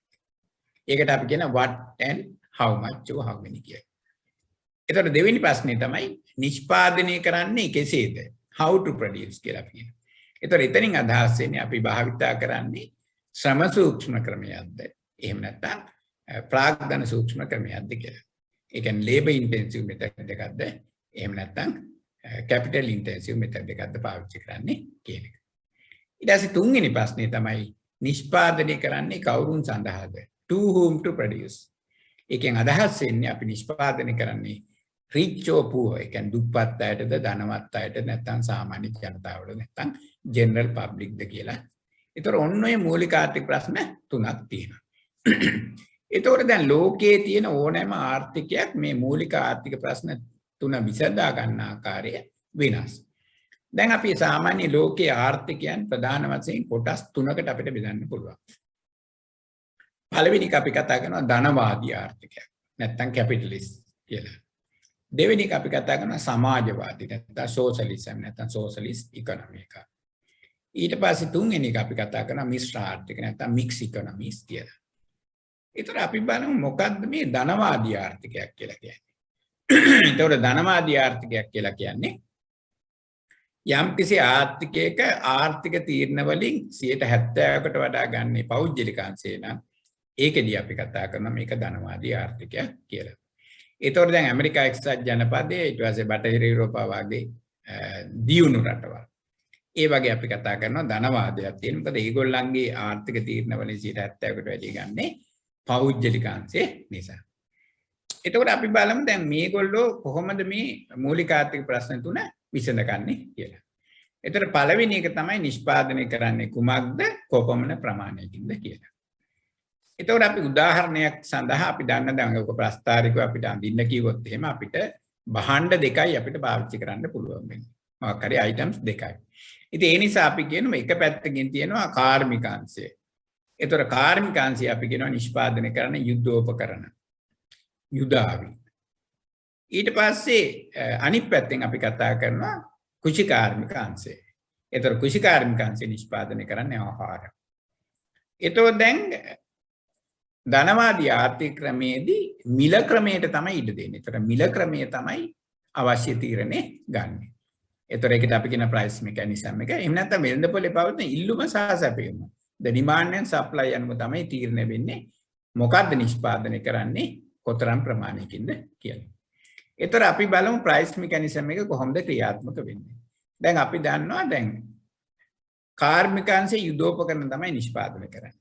ඒකට අපි කියන what and how much or how many කියලා. එතකොට දෙවෙනි ප්‍රශ්නේ තමයි නිෂ්පාදනය කරන්නේ කෙසේද? how to produce කියලා අපි කියනවා. එතකොට එතනින් අදහස් වෙන්නේ අපි භාවිතා කරන්නේ ශ්‍රම සූක්ෂම ක්‍රමයක්ද? එහෙම නැත්නම් ප්‍රාග්ධන සූක්ෂම ක්‍රමයක්ද කියලා. ඒ කියන්නේ labor intensive method එකක්ද? එහෙම නැත්නම් capital intensive method එකක්ද පාවිච්චි කරන්නේ කියන එක. ඊට පස්සේ තුන්වෙනි ප්‍රශ්නේ තමයි නිෂ්පාදනය කරන්නේ කවුරුන් සඳහාද? To whom to produce. ඒකෙන් අදහස් වෙන්නේ අපි නිෂ්පාදනය කරන්නේ rich or poor. ඒ කියන්නේ දුප්පත් අයටද ධනවත් අයටද නැත්නම් සාමාන්‍ය ජනතාවටද නැත්නම් general public ද කියලා. ඒතර ඔන්න ඔය මූලික ආර්ථික ප්‍රශ්න තුනක් තියෙනවා. ඒතකොට දැන් ලෝකයේ තියෙන ඕනෑම ආර්ථිකයක් මේ මූලික ආර්ථික ප්‍රශ්න තුන විසඳා ගන්න ආකාරය වෙනස්. දැන් අපි සාමාන්‍ය ලෝකයේ ආර්ථිකයන් ප්‍රධාන වශයෙන් කොටස් තුනකට අපිට බෙදන්න පුළුවන්. පළවෙනි එක අපි කතා කරනවා ධනවාදී ආර්ථිකයක්. නැත්නම් කැපිටලිස්ට් කියලා. දෙවෙනි එක අපි කතා කරනවා සමාජවාදී නැත්නම් සෝෂලිසම් නැත්නම් සෝෂලිස්ට් ඉකොනොමි එක. ඊට පස්සේ තුන්වෙනි එක අපි කතා කරනවා මිශ්‍ර ආර්ථික නැත්නම් මික්ස් ඉකොනොමිස් කියලා. ඒතර අපි බලමු මොකක්ද මේ ධනවාදී ආර්ථිකයක් කියලා කියන්නේ. ඒතකොට ධනවාදී ආර්ථිකයක් කියලා කියන්නේ යම්කිසි ආර්ථිකයක ආර්ථික තීරණ වලින් 70%කට වඩා ගන්නේ පෞද්ගලික අංශය නම් ඒකෙදී අපි කතා කරනවා මේක ධනවාදී ආර්ථිකයක් කියලා. ඒතකොට දැන් ඇමරිකා එක්සත් ජනපදයේ ඊට පස්සේ බටහිර යුරෝපා වගේ දියුණු රටවල් ඒ වගේ අපි කතා කරනවා ධනවාදයක් තියෙන. මොකද ඒගොල්ලන්ගේ ආර්ථික තීරණ වලින් 70%කට වැඩි ගන්නේ පෞද්ගලික අංශය නිසා. එතකොට අපි බලමු දැන් මේගොල්ලෝ කොහොමද මේ මූලික ආර්ථික ප්‍රශ්න තුන විසඳගන්නේ කියලා. එතකොට පළවෙනි එක තමයි නිෂ්පාදනය කරන්නේ කුමක්ද කොපමණ ප්‍රමාණයකින්ද කියලා. එතකොට අපි උදාහරණයක් සඳහා අපි දන්න දැන් ඔක ප්‍රස්තාරිකව අපිට අඳින්න කිව්වොත් එහෙම අපිට භාණ්ඩ දෙකයි අපිට පාවිච්චි කරන්න පුළුවන් වෙන්නේ. මොකක් හරි items දෙකයි. ඉතින් ඒ නිසා අපි කියනවා එක පැත්තකින් තියෙනවා කාර්මික අංශය. ඒතර කාර්මික අංශය අපි කියනවා නිෂ්පාදනය කරන යුද්ධෝපකරණ. යුදාවි. ඊට පස්සේ අනිත් පැත්තෙන් අපි කතා කරනවා කුෂි කාර්මික අංශය. ඒතර කුෂි කාර්මික අංශය නිෂ්පාදනය කරන්නේ ආහාර. ඒතෝ දැන් ධනවාදී ආර්ථික ක්‍රමයේදී මිල ක්‍රමයට තමයි ඉඩ දෙන්නේ. ඒතර මිල ක්‍රමය තමයි අවශ්‍ය තීරණේ ගන්න. ඒතර ඒකට අපි කියන ප්‍රයිස් මෙකැනිසම් එක. එහෙම නැත්නම් වෙළඳපොලේ පවතින ඉල්ලුම සහ සැපයීම. the demand and supply අනුව තමයි තීරණය වෙන්නේ. මොකද්ද නිෂ්පාදනය කරන්නේ කොතරම් ප්‍රමාණයකින්ද කියලා. ඒතර අපි බලමු ප්‍රයිස් මෙකැනිසම් එක කොහොමද ක්‍රියාත්මක වෙන්නේ. දැන් අපි දන්නවා දැන් කාර්මිකයන්ගේ යුදෝපකරණ තමයි නිෂ්පාදනය කරන්නේ.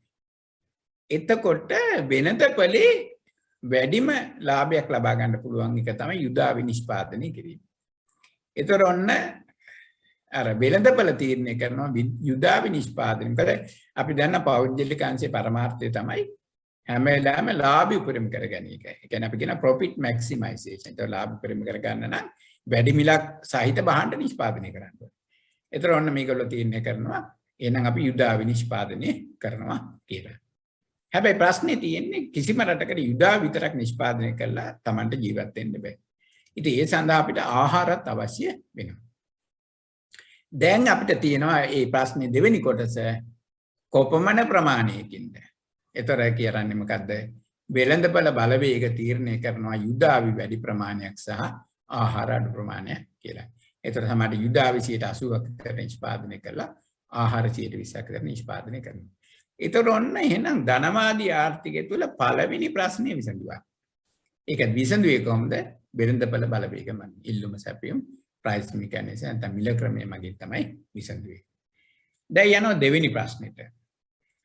එතකොට වෙළඳපොලේ වැඩිම ලාභයක් ලබා ගන්න පුළුවන් එක තමයි යුදාවි නිෂ්පාදනය කිරීම. ඒතර ඔන්න අර වෙළඳපොළ තීරණය කරනවා යුදාවි නිෂ්පාදනය. මොකද අපි දන්න පෞද්ගලික අංශයේ පරමාර්ථය තමයි හැම වෙලාවෙම ලාභ උපරිම කරගන්න එක. ඒ කියන්නේ අපි කියන profit maximization. ඒක ලාභ උපරිම කරගන්න නම් වැඩි මිලක් සහිත භාණ්ඩ නිෂ්පාදනය කරන්න ඕනේ. ඒතර ඔන්න මේගොල්ලෝ තීරණය කරනවා එහෙනම් අපි යුදාවි නිෂ්පාදනය කරනවා කියලා. හැබැයි ප්‍රශ්නේ තියෙන්නේ කිසිම රටකට යුදා විතරක් නිෂ්පාදනය කරලා Tamanට ජීවත් වෙන්න බෑ. ඉතින් ඒ සඳහා අපිට ආහාරත් අවශ්‍ය වෙනවා. දැන් අපිට තියෙනවා මේ ප්‍රශ්නේ දෙවෙනි කොටස කොපමණ ප්‍රමාණයකින්ද. ඒතර කියන්නේ මොකද්ද? වෙළඳපොළ බලවේග තීරණය කරනවා යුදාවි වැඩි ප්‍රමාණයක් සහ ආහාර අඩු ප්‍රමාණයක් කියලා. ඒතර තමයි යුදාවි 80% නිෂ්පාදනය කරලා ආහාර 20% නිෂ්පාදනය කරනවා. ඒතර ඔන්න එහෙනම් ධනවාදී ආර්ථිකය තුළ පළවෙනි ප්‍රශ්නේ විසඳුවා. ඒක විසඳුවේ කොහොමද? වෙළඳපොළ බලවේග ඉල්ලුම සැපයීම ප්‍රයිස් මෙකැනිසම් නැත්නම් මිල ක්‍රමය මගින් තමයි විසඳුවේ. දැන් යනවා දෙවෙනි ප්‍රශ්නෙට.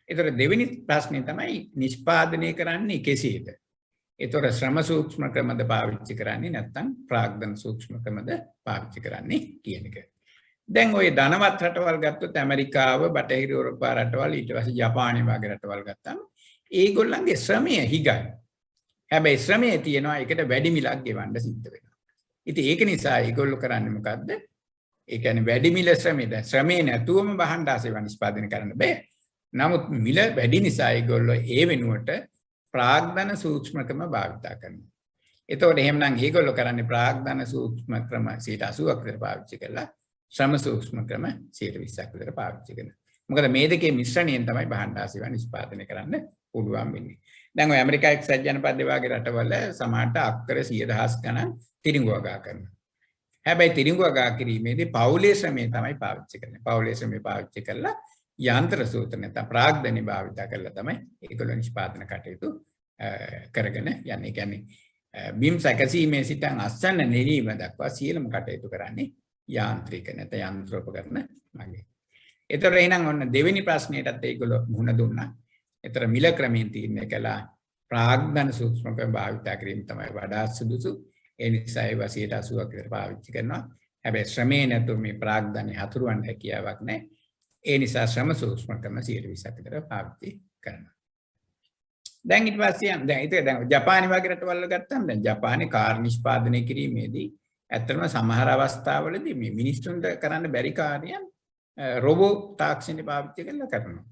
ඒතර දෙවෙනි ප්‍රශ්නේ තමයි නිෂ්පාදනය කරන්නේ කෙසේද? ඒතර ශ්‍රම සූක්ෂම ක්‍රමද පාවිච්චි කරන්නේ නැත්නම් ප්‍රාග්ධන සූක්ෂම ක්‍රමද පාවිච්චි කරන්නේ කියන එක. දැන් ওই ධනවත් රටවල් ගත්තොත් ඇමරිකාව, බටහිර යුරෝපා රටවල්, ඊට පස්සේ ජපානය වගේ රටවල් ගත්තාම ඒගොල්ලන්ගේ ශ්‍රමය හිගයි. හැබැයි ශ්‍රමයේ තියෙනවා ඒකට වැඩි මිලක් ගෙවන්න සිද්ධ වෙනවා. ඉතින් ඒක නිසා ඒගොල්ලෝ කරන්නේ මොකද්ද? ඒ කියන්නේ වැඩි මිල ශ්‍රමයේ නැතුවම බහණ්ඩාසේව නිෂ්පාදනය කරන්න බෑ. නමුත් මිල වැඩි නිසා ඒගොල්ලෝ ඒ වෙනුවට ප්‍රාග්ධන සූක්ෂම ක්‍රම භාවිතා කරනවා. එතකොට එහෙමනම් ඒගොල්ලෝ කරන්නේ ප්‍රාග්ධන සූක්ෂම ක්‍රම 80% විතර පාවිච්චි කරලා ශ්‍රම සූක්ෂම ක්‍රම 20% විතර පාවිච්චි කරනවා. මොකද මේ දෙකේ මිශ්‍රණයෙන් තමයි බහණ්ඩාසේව නිෂ්පාදනය කරන්න පුළුවන් වෙන්නේ. දැන් ඔය ඇමරිකා එක්සත් ජනපදයේ වගේ රටවල සමහරට අක්කර 100,000 ගණන් තිරිඟු වගා කරනවා. හැබැයි තිරිඟු වගා කිරීමේදී පෞලේ ශ්‍රමය තමයි පාවිච්චි කරන්නේ. පෞලේ ශ්‍රමය පාවිච්චි කරලා යන්ත්‍ර සූත්‍ර නැත්නම් ප්‍රාග්ධනය භාවිත කරලා තමයි ඒගොල්ලෝ නිෂ්පාදන කටයුතු කරගෙන යන්නේ. ඒ කියන්නේ බිම් සැකසීමේ සිටන් අස්සන්න නෙලීම දක්වා සියලුම කටයුතු කරන්නේ යාන්ත්‍රික නැත්නම් යන්ත්‍රෝපකරණ මගින්. ඒතර එහෙනම් ඔන්න දෙවෙනි ප්‍රශ්නයටත් ඒගොල්ලෝ මුහුණ දුන්නා. ඒතර මිල ක්‍රමයෙන් තීරණය කළා ප්‍රාග්ධන සූක්ෂම ක්‍රම භාවිත කිරීම තමයි වඩා සුදුසු. ඒ නිසා ඒ 80% විතර පාවිච්චි කරනවා. හැබැයි ශ්‍රමයේ නැතුව මේ ප්‍රාග්ධනෙ හතුරුවන්න හැකියාවක් නැහැ. ඒ නිසා ශ්‍රම සූක්ෂම ක්‍රම 20% විතර පාවිච්චි කරනවා. දැන් ඊට පස්සේ දැන් ජපානය වගේ රටවල් ගත්තාම දැන් ජපානයේ කාර් නිෂ්පාදනය කිරීමේදී ඇත්තටම සමහර අවස්ථාවලදී මේ මිනිස්සුන්ට කරන්න බැරි කාර්යයන් රොබෝ තාක්ෂණය පාවිච්චි කරලා කරනවා.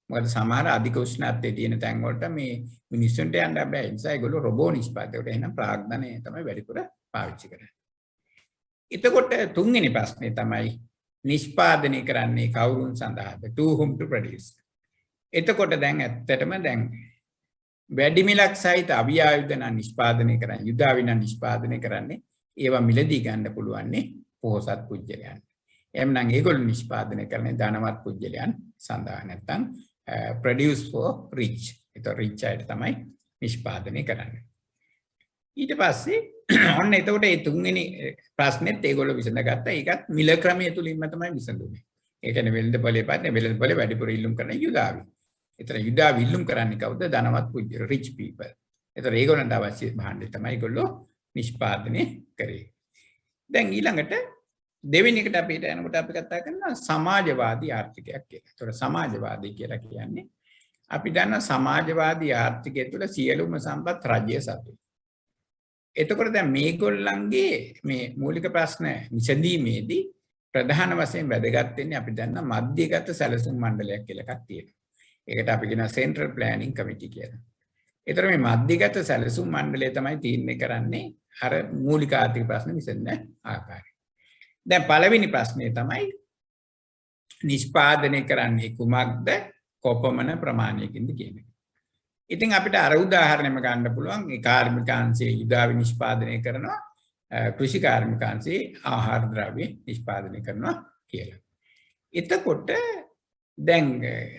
මොකද සමහර අධික උෂ්ණත්වයේ තියෙන තැන් වලට මේ මිනිස්සුන්ට යන්න බෑ. ඒ නිසා ඒගොල්ලෝ රොබෝ නිෂ්පාදනයට එහෙනම් ප්‍රාග්ධනය තමයි වැඩිපුර පාවිච්චි කරන්නේ. එතකොට තුන්වෙනි ප්‍රශ්නේ තමයි නිෂ්පාදනය කරන්නේ කවුරුන් සඳහාද? To whom to produce. එතකොට දැන් ඇත්තටම දැන් වැඩි මිලක් සහිත අවියායුධ නම් නිෂ්පාදනය කරන්නේ යුදාවින නිෂ්පාදනය කරන්නේ ඒවා මිලදී ගන්න පුළුවන්නේ පොහොසත් පුජ්‍යලයන්. එහෙනම් ඒගොල්ලෝ නිෂ්පාදනය කරන්නේ ධනවත් පුජ්‍යලයන් සඳහා නැත්නම් produce for rich. ඒක rich අයට තමයි නිෂ්පාදනය කරන්නේ. ඊට පස්සේ ඔන්න එතකොට මේ තුන්වෙනි ප්‍රශ්නෙත් ඒගොල්ලෝ විසඳගත්තා. ඒකත් මිල ක්‍රමයේ තුලින්ම තමයි විසඳුනේ. ඒ කියන්නේ වෙළඳපොලේ පාන්නේ වෙළඳපොලේ වැඩිපුර ඉල්ලුම් කරන යුදාවි. ඒතර යුදාවි ඉල්ලුම් කරන්නේ කවුද? ධනවත් පුජ්‍ය rich people. ඒතර ඒගොල්ලන්ට අවශ්‍ය භාණ්ඩය තමයි ඒගොල්ලෝ නිෂ්පාදනය කරේ. දැන් ඊළඟට දෙවෙනි එකට අපිට යනකොට අපි කතා කරනවා සමාජවාදී ආර්ථිකයක් කියලා. ඒතර සමාජවාදී කියලා කියන්නේ අපි දන්නා සමාජවාදී ආර්ථිකය තුළ සියලුම සම්පත් රජය සතුයි. එතකොට දැන් මේගොල්ලන්ගේ මේ මූලික ප්‍රශ්න විසඳීමේදී ප්‍රධාන වශයෙන් වැදගත් වෙන්නේ අපි දන්න මධ්‍යගත සැලසුම් මණ්ඩලයක් කියලා එකක් තියෙනවා. ඒකට අපි කියනවා සෙන්ට්‍රල් ප්ලෑනින් කමිටි කියලා. ඒතර මේ මධ්‍යගත සැලසුම් මණ්ඩලය තමයි තීරණය කරන්නේ අර මූලික ආර්ථික ප්‍රශ්න විසඳන ආකාරය. දැන් පළවෙනි ප්‍රශ්නේ තමයි නිෂ්පාදනය කරන්නේ කුමක්ද කොපමණ ප්‍රමාණයකින්ද කියන එක. ඉතින් අපිට අර උදාහරණයක් ගන්න පුළුවන් ඒ කාර්මිකාංශයේ යුදාවි නිෂ්පාදනය කරනවා කෘෂි කාර්මිකාංශයේ ආහාර ද්‍රව්‍ය නිෂ්පාදනය කරනවා කියලා. එතකොට දැන්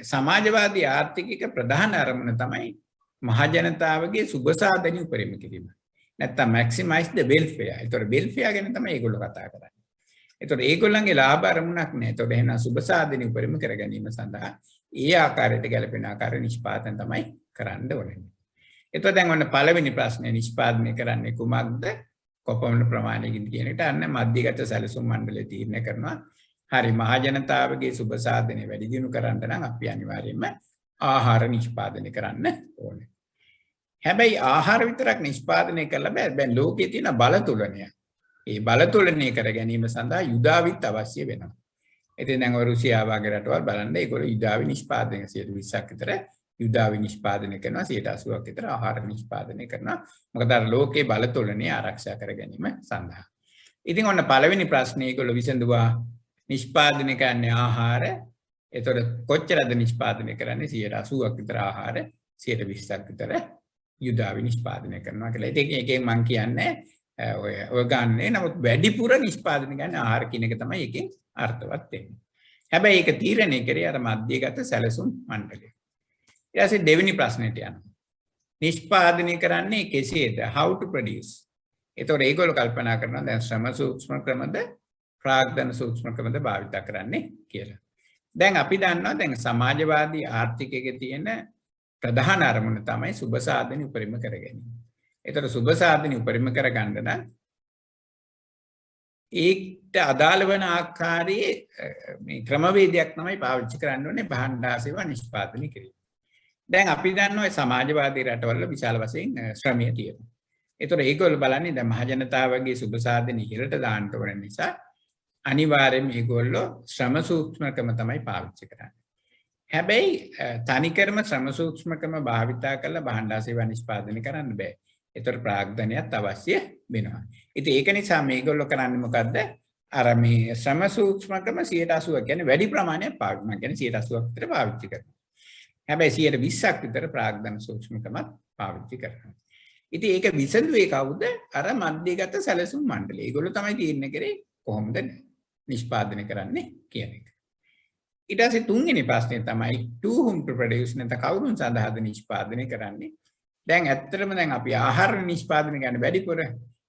සමාජවාදී ආර්ථිකයක ප්‍රධාන අරමුණ තමයි මහජනතාවගේ සුබසාධනය උපරිම කිරීම. නැත්තම් maximize the welfare. ඒතකොට welfare ගැන තමයි ඒගොල්ලෝ කතා කරන්නේ. ඒතකොට ඒගොල්ලන්ගේ ලාභ අරමුණක් නැහැ. ඒතකොට එහෙනම් සුබසාධනය උපරිම කර ගැනීම සඳහා ඒ ආකාරයට ගැලපෙන ආකාර නිෂ්පාදන තමයි කරන්න ඕනේ. එතකොට දැන් ඔන්න පළවෙනි ප්‍රශ්නේ නිෂ්පාදනය කරන්නේ කුමක්ද කොපමණ ප්‍රමාණයකින් කියන එකට අන්න මධ්‍යගත සැලසුම් මණ්ඩලය තීරණය කරනවා. හරි මහජනතාවගේ සුබසාධනය වැඩි දියුණු කරන්න නම් අපි අනිවාර්යයෙන්ම ආහාර නිෂ්පාදනය කරන්න ඕනේ. හැබැයි ආහාර විතරක් නිෂ්පාදනය කරලා බෑ. දැන් ලෝකයේ තියෙන බලතුලනය. ඒ බලතුලනය කර ගැනීම සඳහා යුදාවිත් අවශ්‍ය වෙනවා. ඉතින් දැන් රුසියාව වගේ රටවල් බලන්න ඒගොල්ලෝ යුදාවි නිෂ්පාදනය 20%ක් විතර යුදාවි නිෂ්පාදනය කරනවා 80%ක් විතර ආහාර නිෂ්පාදනය කරනවා. මොකද අර ලෝකයේ බලතුලනය ආරක්ෂා කර ගැනීම සඳහා. ඉතින් ඔන්න පළවෙනි ප්‍රශ්නේ ඒගොල්ලෝ විසඳුවා නිෂ්පාදනය කරන්නේ ආහාර. ඒතකොට කොච්චරද නිෂ්පාදනය කරන්නේ 80%ක් විතර ආහාර 20%ක් විතර යුදාවි නිෂ්පාදනය කරනවා කියලා. ඉතින් ඒකෙන් මම කියන්නේ ඔය ගන්නේ නමුත් වැඩිපුර නිෂ්පාදනය ගන්න ආහාර කියන එක තමයි එකෙන් අර්ථවත් වෙන්නේ. හැබැයි ඒක තීරණය කරේ අර මධ්‍යගත සැලසුම් මණ්ඩලය. ඊට පස්සේ දෙවෙනි ප්‍රශ්නෙට යනවා. නිෂ්පාදනය කරන්නේ කෙසේද? How to produce. ඒතකොට ඒගොල්ලෝ කල්පනා කරනවා දැන් ශ්‍රම සූක්ෂම ක්‍රමද ප්‍රාග්ධන සූක්ෂම ක්‍රමද භාවිත කරන්නේ කියලා. දැන් අපි දන්නවා දැන් සමාජවාදී ආර්ථිකයේ තියෙන ප්‍රධාන අරමුණ තමයි සුබසාධන උපරිම කර ගැනීම. ඒතර සුබසාධන උපරිම කර ගන්න නම් ඒකට අදාළ වෙන ආකාරයේ මේ ක්‍රමවේදයක් තමයි පාවිච්චි කරන්න ඕනේ භාණ්ඩා සේවා නිෂ්පාදනය කිරීම. දැන් අපි දන්නවා සමාජවාදී රටවල විශාල වශයෙන් ශ්‍රමය තියෙනවා. ඒතර ඒගොල්ලෝ බලන්නේ දැන් මහජනතාවගේ සුබසාධන ඉහළට දාන්න ඕන නිසා අනිවාර්යයෙන් මේගොල්ලෝ ශ්‍රම සූක්ෂමකම තමයි පාවිච්චි කරන්නේ. හැබැයි තනිකරම ශ්‍රම සූක්ෂමකම භාවිතා කරලා භාණ්ඩා සේවා නිෂ්පාදනය කරන්න බෑ. ඒතර ප්‍රාග්ධනයක් අවශ්‍ය වෙනවා. ඉතින් ඒක නිසා මේගොල්ලෝ කරන්නේ මොකද්ද? අර මේ ශ්‍රම සූක්ෂමකම 80% කියන්නේ වැඩි ප්‍රමාණයක් පාවිච්චි. මම කියන්නේ 80%ක් විතර පාවිච්චි කරනවා. හැබැයි 20%ක් විතර ප්‍රාග්ධන සූක්ෂමකමත් පාවිච්චි කරනවා. ඉතින් ඒක විසඳුවේ කවුද? අර මධ්‍යගත සැලසුම් මණ්ඩලය. ඒගොල්ලෝ තමයි තීරණය කරේ කොහොමද නිෂ්පාදනය කරන්නේ කියන එක. ඊට පස්සේ තුන්වෙනි ප්‍රශ්නේ තමයි to whom to produce නැත්නම් කවුරුන් සඳහාද නිෂ්පාදනය කරන්නේ? දැන් ඇත්තටම දැන් අපි ආහාර නිෂ්පාදනය කරන වැඩිපුර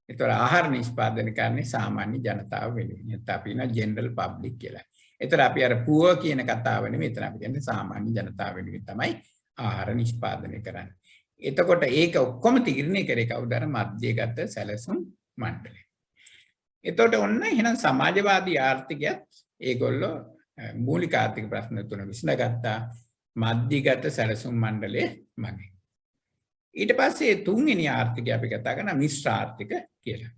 ඒතර ආහාර නිෂ්පාදනය කරන්නේ සාමාන්‍ය ජනතාව වෙනුවෙන්. නැත්නම් අපි න ජෙනරල් පබ්ලික් කියලා. ඒතර අපි අර පුව කියන කතාව නෙමෙයි එතන අපි කියන්නේ සාමාන්‍ය ජනතාව වෙනුවෙන් තමයි ආහාර නිෂ්පාදනය කරන්නේ. එතකොට ඒක ඔක්කොම තීරණය කරේ කවුද? අර මධ්‍යගත සැලසුම් මණ්ඩලය. එතකොට ඔන්න එහෙනම් සමාජවාදී ආර්ථිකයත් ඒගොල්ලෝ මූලික ආර්ථික ප්‍රශ්න තුන විසඳගත්තා මධ්‍යගත සැලසුම් මණ්ඩලයේ මගින්. ඊට පස්සේ තුන්වෙනි ආර්ථිකය අපි කතා කරන මිශ්‍ර ආර්ථික කියලා.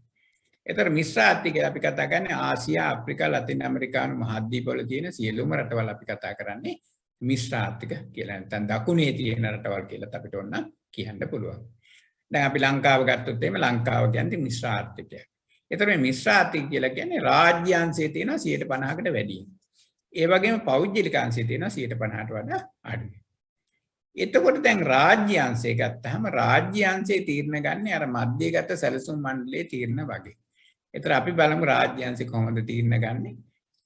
ඒතර මිශ්‍ර ආර්ථිකය අපි කතා කරන්නේ ආසියා, අප්‍රිකා, ලතින් ඇමරිකානු මහද්වීපවල තියෙන සියලුම රටවල් අපි කතා කරන්නේ මිශ්‍ර ආර්ථික කියලා. නැත්නම් දකුණේ තියෙන රටවල් කියලා අපිට ඕන කියන්න පුළුවන්. දැන් අපි ලංකාව ගත්තොත් එහෙම ලංකාව කියන්නේ මිශ්‍ර ආර්ථිකයක්. ඒතර මේ මිශ්‍ර ආර්ථික කියලා කියන්නේ රාජ්‍යාංශයේ තියෙන 50%කට වැඩි. ඒ වගේම පෞද්ගලික අංශයේ තියෙන 50%ට වඩා අඩුයි. එතකොට දැන් රාජ්‍යාංශය ගත්තාම රාජ්‍යාංශයේ තීරණ ගන්න අර මධ්‍යගත සැලසුම් මණ්ඩලයේ තීරණ වගේ. ඒතර අපි බලමු රාජ්‍යාංශය කොහොමද තීරණ ගන්නේ?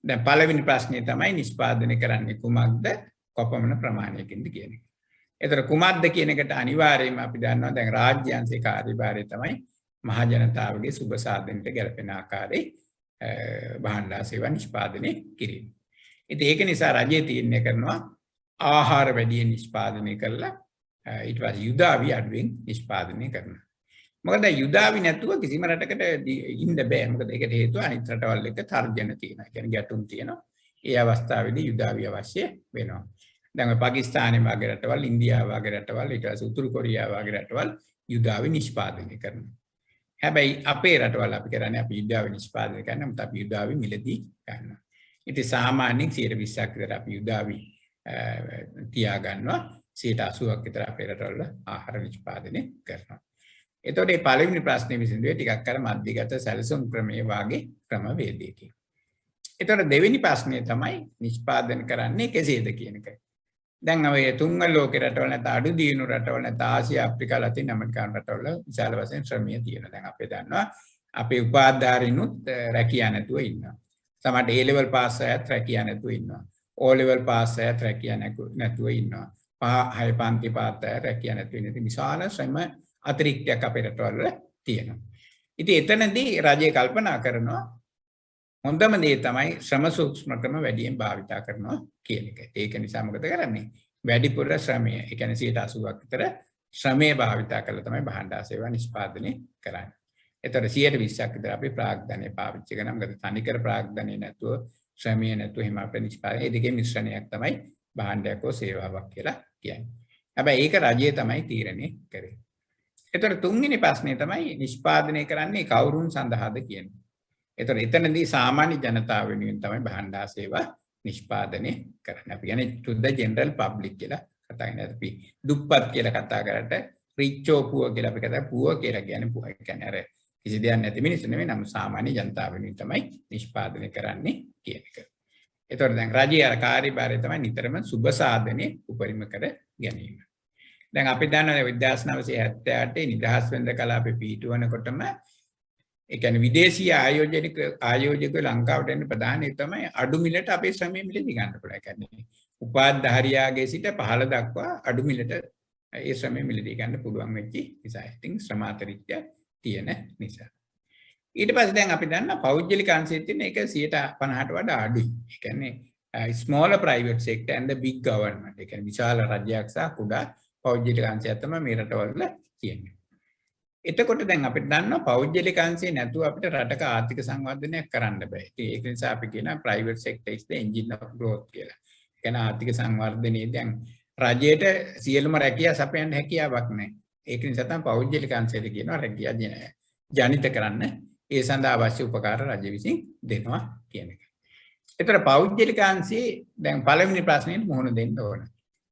දැන් පළවෙනි ප්‍රශ්නේ තමයි නිෂ්පාදනය කරන්නේ කුමක්ද කොපමණ ප්‍රමාණයකින්ද කියන එක. ඒතර කුමක්ද කියන එකට අනිවාර්යයෙන්ම අපි දන්නවා දැන් රාජ්‍යාංශයේ කාර්යභාරය තමයි මහජනතාවගේ සුබසාධනයට ගැලපෙන ආකාරයේ භාණ්ඩා සේවා නිෂ්පාදනය කිරීම. ඉතින් ඒක නිසා රජය තීරණය කරනවා ආහාර වැඩියෙන් නිෂ්පාදනය කරලා ඊට පස්සේ යුදාවි අඩුවෙන් නිෂ්පාදනය කරනවා. මොකද යුදාවි නැතුව කිසිම රටකට ඉන්න බෑ. මොකද ඒකට හේතුව අනිත් රටවල් එක්ක තර්ජන තියෙනවා. කියන්නේ ගැටුම් තියෙනවා. ඒ අවස්ථාවේදී යුදාවි අවශ්‍ය වෙනවා. දැන් ඔය පාකිස්තානයේ වගේ රටවල්, ඉන්දියාව වගේ රටවල්, ඊට පස්සේ උතුරු කොරියාව වගේ රටවල් යුදාවි නිෂ්පාදනය කරනවා. හැබැයි අපේ රටවල් අපි කරන්නේ අපි යුද්ධාව නිෂ්පාදනය කරනවා මත අපි යුද්ධාව මිලදී ගන්නවා. ඉතින් සාමාන්‍යයෙන් 120ක් විතර අපි යුද්ධාව තියා ගන්නවා 80ක් විතර අපේ රටවල ආහාර නිෂ්පාදනය කරනවා. එතකොට මේ පළවෙනි ප්‍රශ්නේ විසඳුවේ ටිකක් අර මධ්‍යගත සැලසුම් ක්‍රමයේ වාගේ ක්‍රමවේදයකින්. එතකොට දෙවෙනි ප්‍රශ්නේ තමයි නිෂ්පාදනය කරන්නේ කෙසේද කියන එක. දැන් ඔය තුන්වන ලෝක රටවල නැත්නම් අඩු දියුණු රටවල නැත්නම් ආසියා අප්‍රිකා ලතින් ඇමරිකානු රටවල විශාල වශයෙන් ශ්‍රමය තියෙනවා. දැන් අපි දන්නවා අපේ උපාධාරීනුත් රැකියා නැතුව ඉන්නවා. සමහරට A level පාස් අයත් රැකියා නැතුව ඉන්නවා. O level පාස් අයත් රැකියා නැතුව ඉන්නවා. හය පන්ති පාත් අය රැකියා නැතුව ඉන්න. ඉතින් විශාල ශ්‍රම අතිරික්තයක් අපේ රටවල තියෙනවා. ඉතින් එතනදී රජය කල්පනා කරනවා හොඳම දේ තමයි ශ්‍රම සූක්ෂම ක්‍රම වැඩියෙන් භාවිතා කරනවා කියන එක. ඒක නිසා මොකද කරන්නේ? වැඩිපුර ශ්‍රමය, ඒ කියන්නේ 80ක් විතර ශ්‍රමය භාවිතා කරලා තමයි භාණ්ඩාර සේවා නිෂ්පාදනය කරන්නේ. ඒතර 120ක් විතර අපි ප්‍රාග්ධනය පාවිච්චි කරනවා. මොකද තනිකර ප්‍රාග්ධනය නැතුව ශ්‍රමය නැතුව එහෙම අපේ නිෂ්පාදනය ඒ දෙකේ මිශ්‍රණයක් තමයි භාණ්ඩයක් හෝ සේවාවක් කියලා කියන්නේ. හැබැයි ඒක රජය තමයි තීරණය කරේ. ඒතර තුන්වෙනි ප්‍රශ්නේ තමයි නිෂ්පාදනය කරන්නේ කවුරුන් සඳහාද කියන්නේ. ඒතර එතනදී සාමාන්‍ය ජනතාව වෙනුවෙන් තමයි භාණ්ඩාර සේවා නිෂ්පාදනය කරන්නේ. අපි කියන්නේ to the general public කියලා කතා කරන්නේ. අපි දුප්පත් කියලා කතා කරට rich or poor කියලා අපි කතා poor කියලා කියන්නේ poor කියන්නේ අර කිසි දෙයක් නැති මිනිස්සු නෙමෙයි. නම් සාමාන්‍ය ජනතාව වෙනුවෙන් තමයි නිෂ්පාදනය කරන්නේ කියන එක. ඒතර දැන් රජයේ අර කාර්යභාරය තමයි නිතරම සුබ සාධනේ උපරිම කර ගැනීම. දැන් අපි දන්නවා 1978 නිදහස් වෙනද කලාපේ පිහිටුවනකොටම ඒ කියන්නේ විදේශීය ආයෝජක ලංකාවට එන්න ප්‍රධාන ඒ තමයි අඩු මිලට අපේ ශ්‍රමය මිලදී ගන්න පුළුවන්. ඒ කියන්නේ උපාධාරියාගේ සිට පහළ දක්වා අඩු මිලට ඒ ශ්‍රමය මිලදී ගන්න පුළුවන් වෙච්ච නිසා. ඉතින් ශ්‍රමාතරිත්‍ය තියෙන නිසා. ඊට පස්සේ දැන් අපි දන්නා පෞද්ගලික අංශයේ තියෙන එක 50ට වඩා අඩුයි. ඒ කියන්නේ smaller private sector and the big government. ඒ කියන්නේ විශාල රජයක් සහ කුඩා පෞද්ගලික අංශයක් තමයි මේ රටවල තියෙන්නේ. එතකොට දැන් අපිට දන්නවා පෞද්ගලික අංශේ නැතුව අපිට රටක ආර්ථික සංවර්ධනයක් කරන්න බෑ. ඉතින් ඒක නිසා අපි කියනවා private sector is the engine of growth කියලා. ඒ කියන්නේ ආර්ථික සංවර්ධනයේ දැන් රජයට සියලුම රැකියාව සපයන්න හැකියාවක් නැහැ. ඒක නිසා තමයි පෞද්ගලික අංශයට කියනවා රැකියාව ජනිත කරන්න ඒ සඳහා අවශ්‍ය උපකාර රජය විසින් දෙනවා කියන එක. ඒතර පෞද්ගලික අංශයේ දැන් පළවෙනි ප්‍රශ්නෙට මුහුණ දෙන්න ඕන.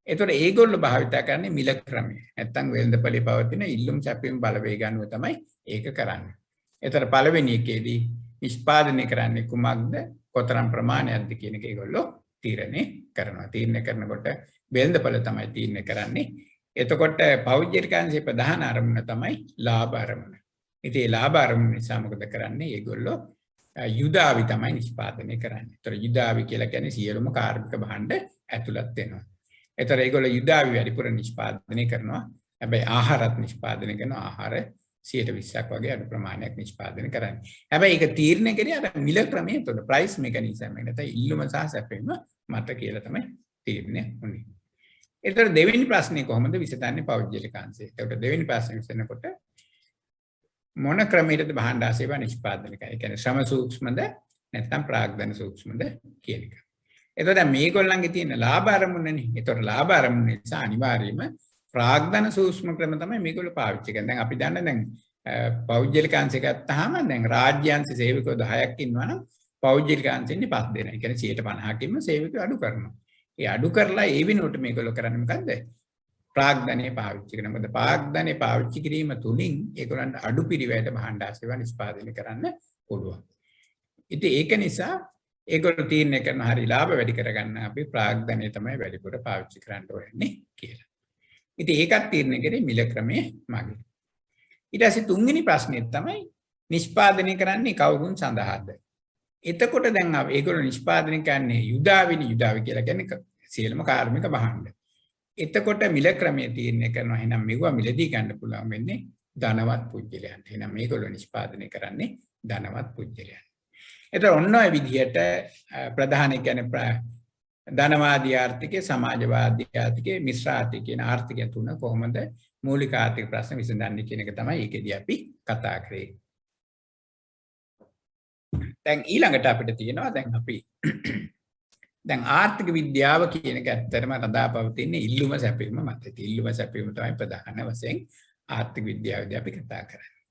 ඒතර ඒගොල්ලෝ භාවිතා කරන්නේ මිල ක්‍රමය. නැත්තම් වෙළඳපොලේ පවතින ඉල්ලුම් සැපයීම් බලවේග අනුව තමයි ඒක කරන්නේ. ඒතර පළවෙනි එකේදී නිෂ්පාදනය කරන්නේ කුමක්ද? කොතරම් ප්‍රමාණයක්ද කියන එක ඒගොල්ලෝ තීරණය කරනවා. තීරණය කරනකොට වෙළඳපොළ තමයි තීරණය කරන්නේ. එතකොට පෞද්ගලික අංශයේ ප්‍රධාන අරමුණ තමයි ලාභ අරමුණ. ඉතින් ඒ ලාභ අරමුණ නිසා මොකද කරන්නේ? ඒගොල්ලෝ යුදාවි තමයි නිෂ්පාදනය කරන්නේ. ඒතර යුදාවි කියලා කියන්නේ සියලුම කාර්මික භාණ්ඩ ඇතුළත් වෙනවා. ඒතර ඒගොල්ලෝ යුදාවි වැඩිපුර නිෂ්පාදනය කරනවා. හැබැයි ආහාරත් නිෂ්පාදනය කරනවා. ආහාර 120ක් වගේ අඩු ප්‍රමාණයක් නිෂ්පාදනය කරන්නේ. හැබැයි ඒක තීරණය කරේ අර මිල ක්‍රමයේ උඩ ප්‍රයිස් මෙකනිසම් එක නැත්නම් ඉල්ලුම සහ සැපයීම මත කියලා තමයි තීරණය වුනේ. ඒතර දෙවෙනි ප්‍රශ්නේ කොහොමද විසඳන්නේ පෞද්ගලික අංශය? ඒකට දෙවෙනි ප්‍රශ්නේ විසඳනකොට මොන ක්‍රමයකටද භාණ්ඩාර සේවා නිෂ්පාදනය කරන්නේ? ඒ කියන්නේ ශ්‍රම සූක්ෂමද නැත්නම් ප්‍රාග්ධන සූක්ෂමද කියන එක. එතකොට දැන් මේගොල්ලන්ගේ තියෙන ලාභ අරමුණනේ. එතකොට ලාභ අරමුණ නිසා අනිවාර්යයෙන්ම ප්‍රාග්ධන සූක්ෂම ක්‍රම තමයි මේගොල්ලෝ පාවිච්චි කරන්නේ. දැන් අපි දන්න දැන් පෞද්ගලික අංශය ගත්තාම දැන් රාජ්‍ය අංශ සේවකයෝ 10ක් ඉන්නවනම් පෞද්ගලික අංශෙන්නේ 5 දෙනා. ඒ කියන්නේ 50%කින්ම සේවකයෝ අඩු කරනවා. ඒ අඩු කරලා ඒ වෙනුවට මේගොල්ලෝ කරන්නේ මොකද්ද? ප්‍රාග්ධනය පාවිච්චි කරනවා. මොකද ප්‍රාග්ධනය පාවිච්චි කිරීම තුලින් ඒගොල්ලන්ට අඩු පිරිවැයට භාණ්ඩාර සේවා නිෂ්පාදනය කරන්න පුළුවන්. ඉතින් ඒක නිසා ඒගොල්ලෝ තීරණය කරන හරි ලාභ වැඩි කරගන්න අපි ප්‍රාග්ධනය තමයි වැඩිපුර පාවිච්චි කරන්න ඕනේ කියලා. ඉතින් ඒකත් තීරණය කරේ මිල ක්‍රමයේ මගින්. ඊට පස්සේ තුන්වෙනි ප්‍රශ්නේ තමයි නිෂ්පාදනය කරන්නේ කවුරුන් සඳහාද? එතකොට දැන් ඒගොල්ලෝ නිෂ්පාදනය කරන්නේ යුදාවි කියලා කියන්නේ සියලුම කාර්මික භාණ්ඩ. එතකොට මිල ක්‍රමයේ තීරණය කරනවා. එහෙනම් මේවා මිලදී ගන්න පුළුවන් වෙන්නේ ධනවත් පුජ්‍යලයන්ට. එහෙනම් මේගොල්ලෝ නිෂ්පාදනය කරන්නේ ධනවත් පුජ්‍යලයන්. ඒතර ඔන්න ඔය විදිහට ප්‍රධාන කියන්නේ ධනවාදී ආර්ථිකය, සමාජවාදී ආර්ථිකය, මිශ්‍ර ආර්ථිකය කියන ආර්ථිකය තුන කොහොමද මූලික ආර්ථික ප්‍රශ්න විසඳන්නේ කියන එක තමයි ඒකෙදී අපි කතා කරේ. දැන් ඊළඟට අපිට තියෙනවා දැන් අපි දැන් ආර්ථික විද්‍යාව කියන එක ඇත්තටම රඳාපවතින ඉල්ලුම සැපීම මත. ඉල්ලුම සැපීම තමයි ප්‍රධාන වශයෙන් ආර්ථික විද්‍යාවේදී අපි කතා කරන්නේ.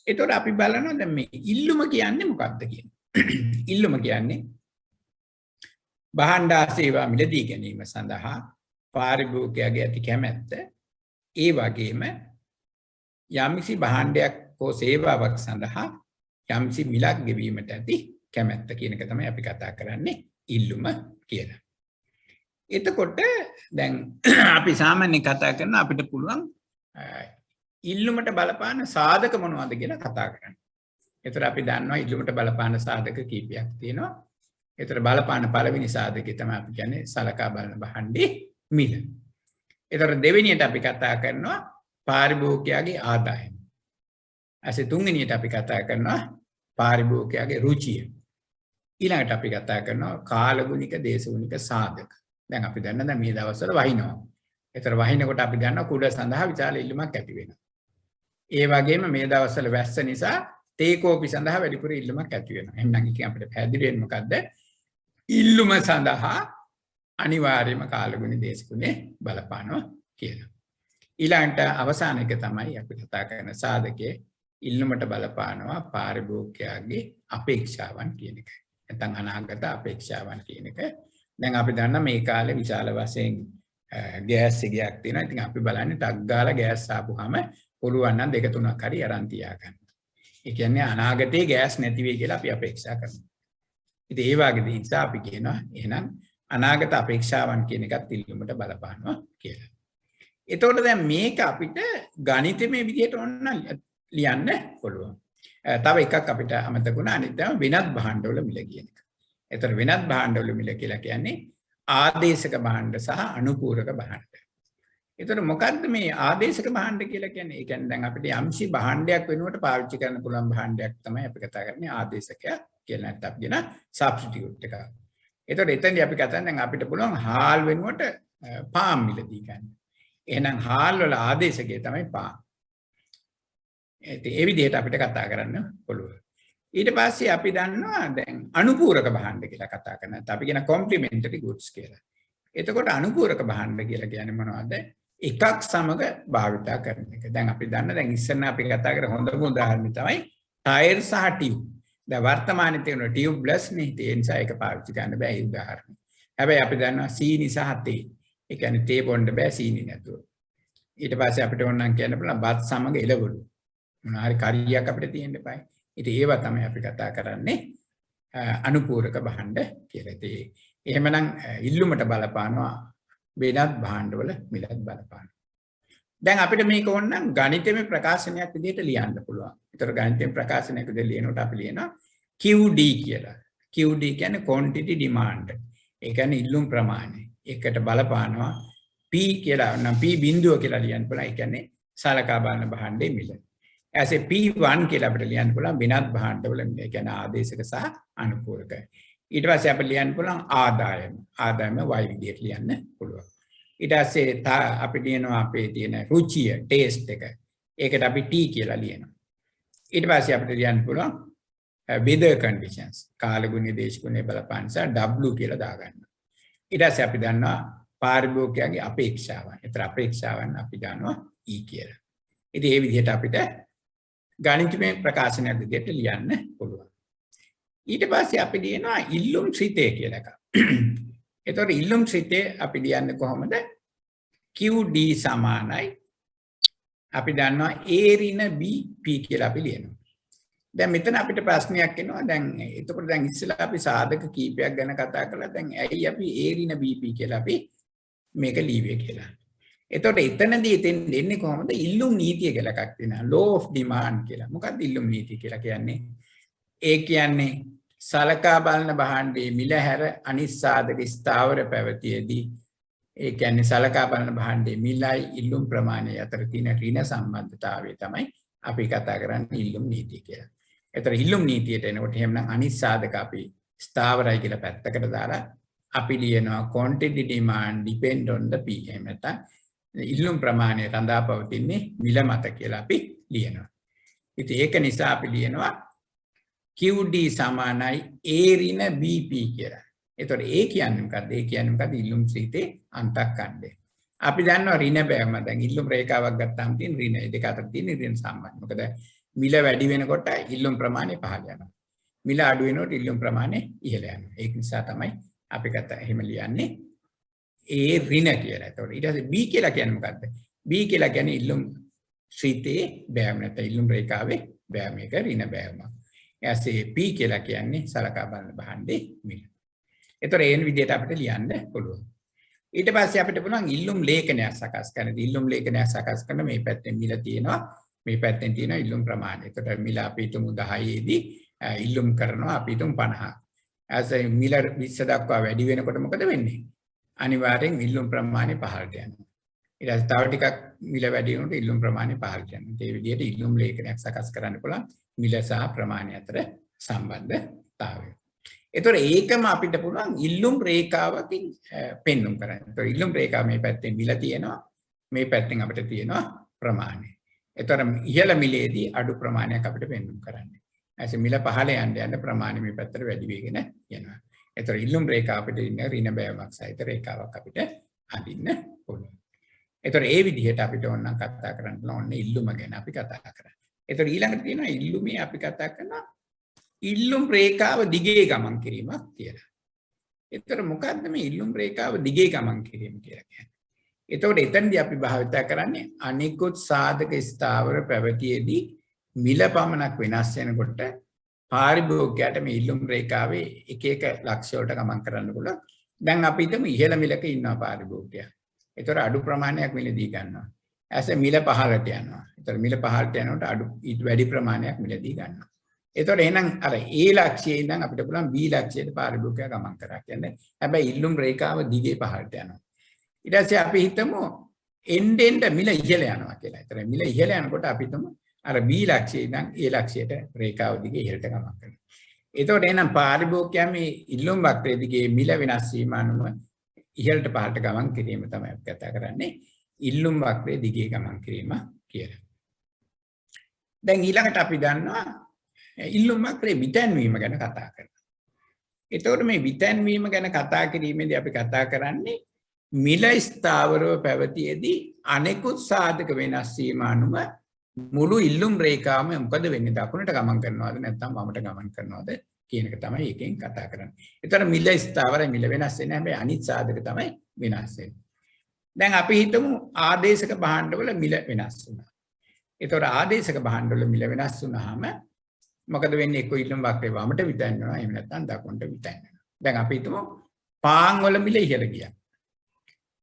එතකොට අපි බලනවා දැන් මේ ඉල්ලුම කියන්නේ මොකක්ද කියන. ඉල්ලුම කියන්නේ භාණ්ඩ සේවා මිලදී ගැනීම සඳහා පාරිභෝගිකයාගේ ඇති කැමැත්ත, ඒ වගේම යම්කිසි භාණ්ඩයක් හෝ සේවාවක් සඳහා යම්කිසි මිලක් ගෙවීමට ඇති කැමැත්ත කියන එක තමයි අපි කතා කරන්නේ ඉල්ලුම කියලා. එතකොට දැන් අපි සාමාන්‍යයෙන් කතා කරන අපිට පුළුවන් ඉල්ලුමට බලපාන සාධක මොනවද කියලා කතා කරන්න. ඒතර අපි දන්නවා ඉල්ලුමට බලපාන සාධක කීපයක් තියෙනවා. ඒතර බලපාන පළවෙනි සාධකය තමයි අපි කියන්නේ සලකා බලන භාණ්ඩේ මිල. ඒතර දෙවෙනියට අපි කතා කරනවා පාරිභෝගිකයාගේ ආදායම. ඊට තුන්වෙනියට අපි කතා කරනවා පාරිභෝගිකයාගේ රුචිය. ඊළඟට අපි කතා කරනවා කාලගුණික දේශගුණික සාධක. දැන් අපි දන්නා දැන් මේ දවස්වල වහිනවා. ඒතර වහිනකොට අපි දන්නවා කුඩ සඳහා විශාල ඉල්ලුමක් ඇති වෙනවා. ඒ වගේම මේ දවස්වල වැස්ස නිසා තේ කෝපි සඳහා වැඩිපුර ඉල්ලුමක් ඇති වෙනවා. එහෙනම් ඉතින් අපිට පැහැදිලි වෙන්නේ මොකද්ද? ඉල්ලුම සඳහා අනිවාර්යයෙන්ම කාලගුණ දේශගුණේ බලපානවා කියලා. ඊළඟට අවසාන එක තමයි අපි කතා කරන සාධකයේ ඉල්ලුමට බලපානවා පාරිභෝගිකයාගේ අපේක්ෂාවන් කියන එක. නැත්නම් අනාගත අපේක්ෂාවන් කියන එක. දැන් අපි දන්නා මේ කාලේ විශාල වශයෙන් ගෑස් එකක් තියෙනවා. ඉතින් අපි බලන්නේ ටක් ගාලා ගෑස් ආපුවාම පුළුවන් නම් 2-3ක් හරි අරන් තියාගන්න. ඒ කියන්නේ අනාගතේ ගෑස් නැති වෙයි කියලා අපි අපේක්ෂා කරනවා. ඉතින් ඒ වගේ නිසා අපි කියනවා එහෙනම් අනාගත අපේක්ෂාවන් කියන එකත් ඉල්ලුමට බලපානවා කියලා. එතකොට දැන් මේක අපිට ගණිතමය විදිහට ඕන ලියන්න පුළුවන්. තව එකක් අපිට අමතක වුණා අනිත් තමයි වෙනත් භාණ්ඩවල මිල කියන එක. ඒතර වෙනත් භාණ්ඩවල මිල කියලා කියන්නේ ආදේශක භාණ්ඩ සහ අනුපූරක භාණ්ඩ. ඒතර මොකද්ද මේ ආදේශක භාණ්ඩ කියලා කියන්නේ? ඒ කියන්නේ දැන් අපිට යම්සි භාණ්ඩයක් වෙනුවට පාවිච්චි කරන්න පුළුවන් භාණ්ඩයක් තමයි අපි කතා කරන්නේ ආදේශකය කියලා. නැත්නම් අපි කියන සබ්ස්ටිටියුට් එක. ඒතර එතනදී අපි කතා දැන් අපිට පුළුවන් හාල් වෙනුවට පාම් මිලදී ගන්න. එහෙනම් හාල් වල ආදේශකය තමයි පාම්. ඒ විදිහට අපිට කතා කරන්න පුළුවන්. ඊට පස්සේ අපි දන්නවා දැන් අනුපූරක භාණ්ඩ කියලා කතා කරනවා. අපි කියන කොම්ප්ලිමෙන්ටරි ගුඩ්ස් කියලා. එතකොට අනුපූරක භාණ්ඩ කියලා කියන්නේ මොනවද? එකක් සමග භාවිතා කරන එක. දැන් අපි දන්න දැන් ඉස්සෙල්ල අපි කතා කර හොඳම උදාහරණය තමයි ටයර් සහ ටියුබ්. දැන් වර්තමානයේ තියෙන ටියුබ්ලස් නේ ඒ නිසා ඒක පාවිච්චි කරන්න බෑ ඒ උදාහරණය. හැබැයි අපි දන්නවා සීනි සහ තේ. ඒ කියන්නේ තේ බොන්න බෑ සීනි නැතුව. ඊට පස්සේ අපිට ඕනනම් කියන්න පුළුවන් බත් සමග එළවලු. මොනවා හරි කරියක් අපිට තියෙන්න බෑ. ඉතින් ඒවා තමයි අපි කතා කරන්නේ අනුපූරක භාණ්ඩ කියලා. ඉතින් එහෙමනම් ඉල්ලුමට බලපානවා වෙනත් භාණ්ඩවල මිලත් බලපානවා. දැන් අපිට මේක ඕනනම් ගණිතමය ප්‍රකාශනයක් විදිහට ලියන්න පුළුවන්. ඒතර ගණිතමය ප්‍රකාශනයක් විදිහට ලියනකොට අපි ලියනවා QD කියලා. QD කියන්නේ quantity demand. ඒ කියන්නේ ඉල්ලුම් ප්‍රමාණය. ඒකට බලපානවා P කියලා නම් P බිඳුව කියලා ලියන්න පුළුවන්. ඒ කියන්නේ සලකා බලන භාණ්ඩයේ මිල. ඇසේ P1 කියලා අපිට ලියන්න පුළුවන් වෙනත් භාණ්ඩවල මිල. ඒ කියන්නේ ආදේශක සහ අනුපූරක. ඊට පස්සේ අපිට ලියන්න පුළුවන් ආදායම. ආදායම y විදිහට ලියන්න පුළුවන්. ඊට පස්සේ අපි ලියනවා අපේ තියෙන රුචිය, ටේස්ට් එක. ඒකට අපි T කියලා ලියනවා. ඊට පස්සේ අපිට ලියන්න පුළුවන් weather conditions. කාලගුණ දේශගුණ බලපාන නිසා W කියලා දාගන්න. ඊට පස්සේ අපි දන්නවා පාරිභෝගිකයාගේ අපේක්ෂාවන්. ඒතර අපේක්ෂාවන් අපි දානවා E කියලා. ඉතින් මේ විදිහට අපිට ගණිතමය ප්‍රකාශනයක් විදිහට ලියන්න පුළුවන්. ඊට පස්සේ අපි ලියනවා ඉල්ලුම් ශ්‍රිතය කියලා එකක්. එතකොට ඉල්ලුම් ශ්‍රිතය අපි ලියන්නේ කොහොමද? QD සමානයි අපි දන්නවා A ඍණ B P කියලා අපි ලියනවා. දැන් මෙතන අපිට ප්‍රශ්නයක් එනවා. දැන් එතකොට දැන් ඉස්සෙල්ලා අපි සාධක කීපයක් ගැන කතා කළා. දැන් ඇයි අපි A ඍණ B P කියලා අපි මේක ලියුවේ කියලා. එතකොට එතනදී එතෙන් දෙන්නේ කොහොමද? ඉල්ලුම් නීතිය කියලා එකක් තියෙනවා. law of demand කියලා. මොකක්ද ඉල්ලුම් නීතිය කියලා කියන්නේ? ඒ කියන්නේ සලකා බලන භාණ්ඩයේ මිල හැර අනිත් සාධක ස්ථාවර පැවතියේදී ඒ කියන්නේ සලකා බලන භාණ්ඩයේ මිලයි ඉල්ලුම් ප්‍රමාණය අතර තියෙන ඍණ සම්බන්ධතාවය තමයි අපි කතා කරන්නේ ඉල්ලුම් නීතිය කියලා. ඒතර ඉල්ලුම් නීතියට එනකොට එහෙමනම් අනිත් සාධක අපි ස්ථාවරයි කියලා පැත්තකට දාලා අපි ලියනවා quantity demand depend on the P. එහෙම නැත්නම් ඉල්ලුම් ප්‍රමාණය රඳා පවතින්නේ මිල මත කියලා අපි ලියනවා. ඉතින් ඒක නිසා අපි ලියනවා QD සමානයි A ඍණ BP කියලා. එතකොට A කියන්නේ මොකද්ද? A කියන්නේ මොකද්ද? ඉල්ලුම් ශ්‍රිතේ අන්තක්ඛණ්ඩය. අපි දන්නවා ඍණ බෑම දැන් ඉල්ලුම් රේඛාවක් ගත්තාම තියෙන ඍණ. ඒ දෙක අතර තියෙන ඍණ සම්බන්ධය. මොකද මිල වැඩි වෙනකොට ඉල්ලුම් ප්‍රමාණය පහළ යනවා. මිල අඩු වෙනකොට ඉල්ලුම් ප්‍රමාණය ඉහළ යනවා. ඒක නිසා තමයි අපි එහෙම ලියන්නේ A ඍණ කියලා. ඒතකොට ඊට පස්සේ B කියලා කියන්නේ මොකද්ද? B කියලා කියන්නේ ඉල්ලුම් ශ්‍රීතේ බෑම නැත්නම් ඉල්ලුම් රේඛාවේ බෑම එක ඍණ බෑම. ඊටසේ P කියලා කියන්නේ සලකා බලන භාණ්ඩේ මිල. ඒතකොට ඒ විදිහට අපිට ලියන්න පුළුවන්. ඊට පස්සේ අපිට පුළුවන් ඉල්ලුම් ලේඛනයක් සකස් කරන්න. ඉල්ලුම් ලේඛනයක් සකස් කරන මේ පැත්තෙන් මිල තියෙනවා. මේ පැත්තෙන් තියෙනවා ඉල්ලුම් ප්‍රමාණය. ඒතකොට මිල අපි හිතමු 10 දී ඉල්ලුම් කරනවා අපි හිතමු 50. ඊට මිල 20 දක්වා වැඩි වෙනකොට මොකද වෙන්නේ? අනිවාර්යෙන් ඉල්ලුම් ප්‍රමාණය පහළට යනවා. ඊට පස්සේ තව ටිකක් මිල වැඩි වෙනකොට ඉල්ලුම් ප්‍රමාණය පහළට යනවා. ඒ විදිහට ඉල්ලුම් ලේඛනයක් සකස් කරන්න පුළුවන් මිල සහ ප්‍රමාණය අතර සම්බන්ධතාවය. ඒතකොට ඒකම අපිට පුළුවන් ඉල්ලුම් රේඛාවකින් පෙන්වන්න කරන්න. ඒතකොට ඉල්ලුම් රේඛාව මේ පැත්තෙන් මිල තියෙනවා. මේ පැත්තෙන් අපිට තියෙනවා ප්‍රමාණය. ඒතකොට ඉහළ මිලේදී අඩු ප්‍රමාණයක් අපිට පෙන්වන්න කරන්නේ. ඇයි මිල පහළ යන්න ප්‍රමාණය මේ පැත්තට වැඩි වෙගෙන යනවා. ඒතකොට ඉල්ලුම් රේඛාව අපිට ඉන්න ඍණ බෑමක් සහිත රේඛාවක් අපිට අඳින්න පුළුවන්. ඒතකොට ඒ විදිහට අපිට ඕන කතා කරන්න ඕන ඉල්ලුම ගැන අපි කතා කරන්නේ. ඒතකොට ඊළඟට තියෙනවා ඉල්ලුමේ අපි කතා කරනවා ඉල්ලුම් රේඛාව දිගේ ගමන් කිරීමක් කියලා. ඒතකොට මොකද්ද මේ ඉල්ලුම් රේඛාව දිගේ ගමන් කිරීම කියලා කියන්නේ? එතකොට එතනදී අපි භාවිත කරන්නේ අනිකුත් සාධක ස්ථාවර පැවතියේදී මිල පමණක් වෙනස් වෙනකොට පාරිභෝගිකයට මේ ඉල්ලුම් රේඛාවේ එක එක ලක්ෂ්‍ය වලට ගමන් කරන්න පුළුවන්. දැන් අපි හිතමු ඉහළ මිලක ඉන්නවා පාරිභෝගිකයා. ඒතර අඩු ප්‍රමාණයක් මිලදී ගන්නවා. ඇස මිල පහළට යනවා. ඒතර මිල පහළට යනකොට අඩු ඊට වැඩි ප්‍රමාණයක් මිලදී ගන්නවා. ඒතර එහෙනම් අර A ලක්ෂ්‍යයේ ඉඳන් අපිට පුළුවන් B ලක්ෂ්‍යයට පාරිභෝගිකයා ගමන් කරා කියන්නේ. හැබැයි ඉල්ලුම් රේඛාව දිගේ පහළට යනවා. ඊට පස්සේ අපි හිතමු එන්ඩෙන්ඩ මිල ඉහළ යනවා කියලා. ඒතර මිල ඉහළ යනකොට අපි හිතමු අර B ලක්ෂ්‍යයේ ඉඳන් A ලක්ෂ්‍යයට රේඛාව දිගේ ඉහළට ගමන් කරනවා. එතකොට එහෙනම් පාරිභෝගිකයා මේ ඉල්ලුම් වක්‍රයේ දිගේ මිල වෙනස් වීම අනුව ඉහළට පහළට ගමන් කිරීම තමයි අපි කතා කරන්නේ ඉල්ලුම් වක්‍රයේ දිගේ ගමන් කිරීම කියලා. දැන් ඊළඟට අපි දන්නවා ඉල්ලුම් වක්‍රයේ විතැන්වීම ගැන කතා කරනවා. එතකොට මේ විතැන්වීම ගැන කතා කිරීමේදී අපි කතා කරන්නේ මිල ස්ථාවරව පැවතියේදී අනෙකුත් සාධක වෙනස් වීම අනුව මුළු ඉල්ලුම් රේඛාවම මොකද වෙන්නේ? දකුණට ගමන් කරනවද නැත්නම් වමට ගමන් කරනවද කියන එක තමයි එකෙන් කතා කරන්නේ. ඒතර මිල ස්ථාවරයි මිල වෙනස් වෙන්නේ හැබැයි අනිත් සාධක තමයි වෙනස් වෙන්නේ. දැන් අපි හිතමු ආදේශක භාණ්ඩවල මිල වෙනස් වුණා. ඒතර ආදේශක භාණ්ඩවල මිල වෙනස් වුණාම මොකද වෙන්නේ? එක්ක ඉල්ලුම් වක්‍රේ වමට විතැන්වෙනවා එහෙම නැත්නම් දකුණට විතැන්වෙනවා. දැන් අපි හිතමු පාන් වල මිල ඉහළ ගියා.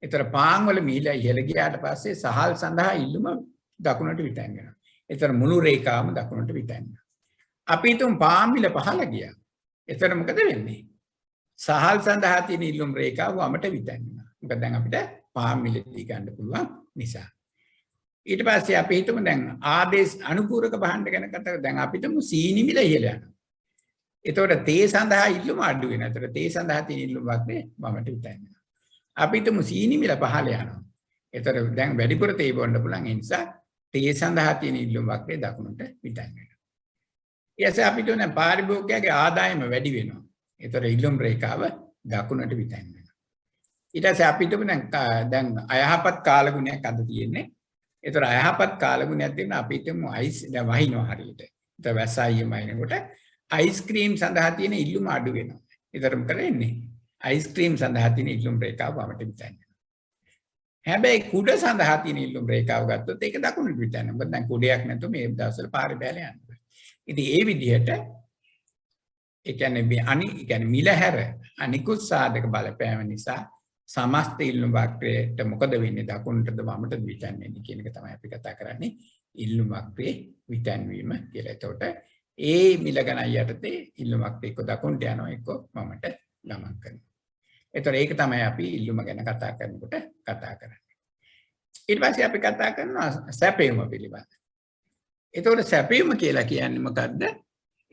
ඒතර පාන් වල මිල ඉහළ ගියාට පස්සේ සහල් සඳහා ඉල්ලුම දකුණට විතැන්වෙනවා. ඒතර මුළු රේඛාවම දකුණට විතැන්වෙනවා. අපි හිතමු පාන් මිල පහළ ගියා. එතන මොකද වෙන්නේ? සහල් සඳහා තියෙන ඉල්ලුම් රේඛාව වමට විතැන්වෙනවා. මොකද දැන් අපිට පාන් මිල දී ගන්න පුළුවන් නිසා. ඊට පස්සේ අපි හිතමු දැන් ආදේශ අනුපූරක භාණ්ඩ ගැන කතා කරලා දැන් අපි හිතමු සීනි මිල ඉහළ යනවා. එතකොට තේ සඳහා ඉල්ලුම අඩු වෙනවා. එතකොට තේ සඳහා තියෙන ඉල්ලුම වක්‍රේ වමට විතැන්වෙනවා. අපි හිතමු සීනි මිල පහළ යනවා. එතකොට දැන් වැඩිපුර තේ බොන්න පුළුවන් ඒ නිසා තේ සඳහා තියෙන ඉල්ලුම් වක්‍රේ දකුණට විතැන්වෙනවා. ඊයස අපිට උන පාරිභෝගිකයාගේ ආදායම වැඩි වෙනවා. ඒතර ඉල්ලුම් රේඛාව දකුණට විතැන්වෙනවා. ඊට පස්සේ අපිට දැන් අයහපත් කාලගුණයක් අද තියෙන්නේ. ඒතර අයහපත් කාලගුණයක් තියෙන අපි හිතමු අයිස් දැන් වහිනවා හරියට. ඒතර වැස්සයියම වහිනකොට අයිස්ක්‍රීම් සඳහා තියෙන ඉල්ලුම අඩු වෙනවා. ඒතර මොකද වෙන්නේ? අයිස්ක්‍රීම් සඳහා තියෙන ඉල්ලුම් රේඛාව වමට විතැන්වෙනවා. හැබැයි කුඩ සඳහා තියෙන ඉල්ලුම් රේඛාව ගත්තොත් ඒක දකුණට විතැන්වෙනවා. මොකද දැන් කුඩයක් නැතුව මේ දවස්වල පාරේ බැලේ යනවා. ඉතින් ඒ විදිහට ඒ කියන්නේ මිල හැර අනිකුත් සාධක බලපෑම නිසා සමස්ත ඉල්ලුම් වක්‍රයට මොකද වෙන්නේ? දකුණටද වමටද විතැන්වෙන්නේ කියන එක තමයි අපි කතා කරන්නේ ඉල්ලුම් වක්‍රයේ විතැන්වීම කියලා. එතකොට ඒ මිල ගණන් යටතේ ඉල්ලුම් වක්‍රය එක්ක දකුණට යනවා එක්ක වමට ගමන් කරනවා. එතකොට ඒක තමයි අපි ඉල්ලුම ගැන කතා කරනකොට කතා කරන්නේ. ඊට පස්සේ අපි කතා කරනවා සැපයුම පිළිබඳ. එතකොට සැපයුම කියලා කියන්නේ මොකද්ද?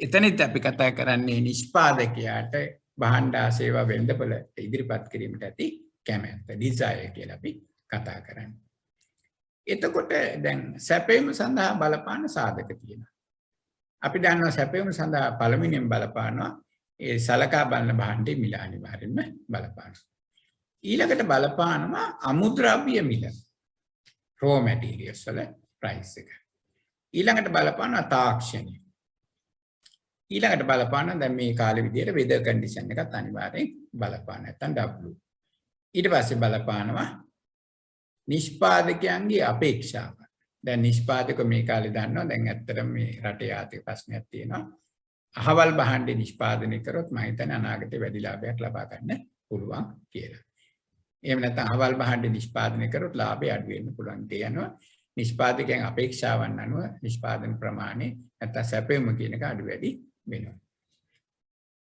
එතනත් අපි කතා කරන්නේ නිෂ්පාදකයාට භාණ්ඩා සේවා වෙළඳපොළ ඉදිරිපත් කිරීමට ඇති කැමැත්ත, desire කියලා අපි කතා කරන්නේ. එතකොට දැන් සැපයුම සඳහා බලපාන සාධක තියෙනවා. අපි දන්නවා සැපයුම සඳහා පළමුවෙන් බලපානවා ඒ සලකා බලන භාණ්ඩේ මිල අනිවාර්යෙන්ම බලපානවා. ඊළඟට බලපානවා අමුද්‍රව්‍ය මිල. raw materials වල price එක. ඊළඟට බලපානවා තාක්ෂණය. ඊළඟට බලපානවා දැන් මේ කාලේ විදියට weather condition එකත් අනිවාර්යෙන් බලපාන නැත්නම් W. ඊට පස්සේ බලපානවා නිෂ්පාදකයන්ගේ අපේක්ෂාව. දැන් නිෂ්පාදක මේ කාලේ දන්නවා දැන් ඇත්තටම මේ රටේ ආර්ථික ප්‍රශ්නයක් තියෙනවා. අහවල් භාණ්ඩ නිෂ්පාදනය කරොත් මම හිතන්නේ අනාගතේ වැඩි ලාභයක් ලබා ගන්න පුළුවන් කියලා. එහෙම නැත්නම් අහවල් භාණ්ඩ නිෂ්පාදනය කරොත් ලාභය අඩු වෙන්න පුළුවන්. ඒ යනවා නිෂ්පාදකයන් අපේක්ෂාවන් අනුව නිෂ්පාදන ප්‍රමාණය නැත්නම් සැපයුම කියන එක අඩු වැඩි වෙනවා.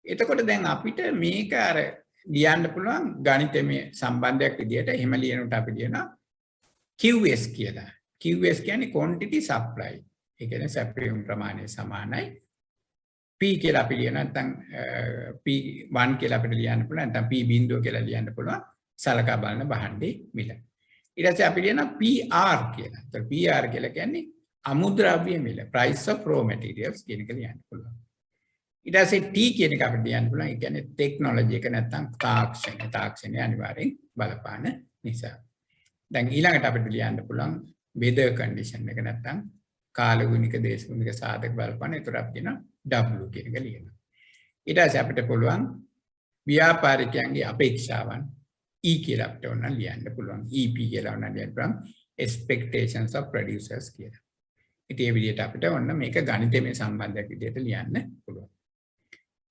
එතකොට දැන් අපිට මේක අර ලියන්න පුළුවන් ගණිතමය සම්බන්ධයක් විදිහට එහෙම ලියනකොට අපි ලියනවා QS කියලා. QS කියන්නේ quantity supply. ඒ කියන්නේ සැපයුම් ප්‍රමාණය සමානයි P කියලා අපි ලියන නැත්නම් P1 කියලා අපිට ලියන්න පුළුවන් නැත්නම් P බිඳුව කියලා ලියන්න පුළුවන් සලකා බලන භාණ්ඩේ මිල. ඊට පස්සේ අපි ලියනවා PR කියලා. ඒතර PR කියලා කියන්නේ අමුද්‍රව්‍ය මිල, price of raw materials කියන එක ලියන්න පුළුවන්. ඊට පස්සේ T කියන එක අපිට ලියන්න පුළුවන්. ඒ කියන්නේ ටෙක්නොලොජි එක නැත්නම් තාක්ෂණය අනිවාර්යෙන් බලපාන නිසා. දැන් ඊළඟට අපිට ලියන්න පුළුවන් weather condition එක නැත්නම් කාලගුණික දේශගුණික සාධක බලපාන. ඒතර අපි කියනවා W කියන එක ලියනවා. ඊට පස්සේ අපිට පුළුවන් ව්‍යාපාරිකයන්ගේ අපේක්ෂාවන් E කියලා අපිට ඕන ලියන්න පුළුවන්. EP කියලා ඕන ලියන්න පුළුවන්. expectations of producers කියලා. ඉතින් මේ විදිහට අපිට ඕන මේක ගණිතමය සම්බන්ධයක් විදිහට ලියන්න පුළුවන්.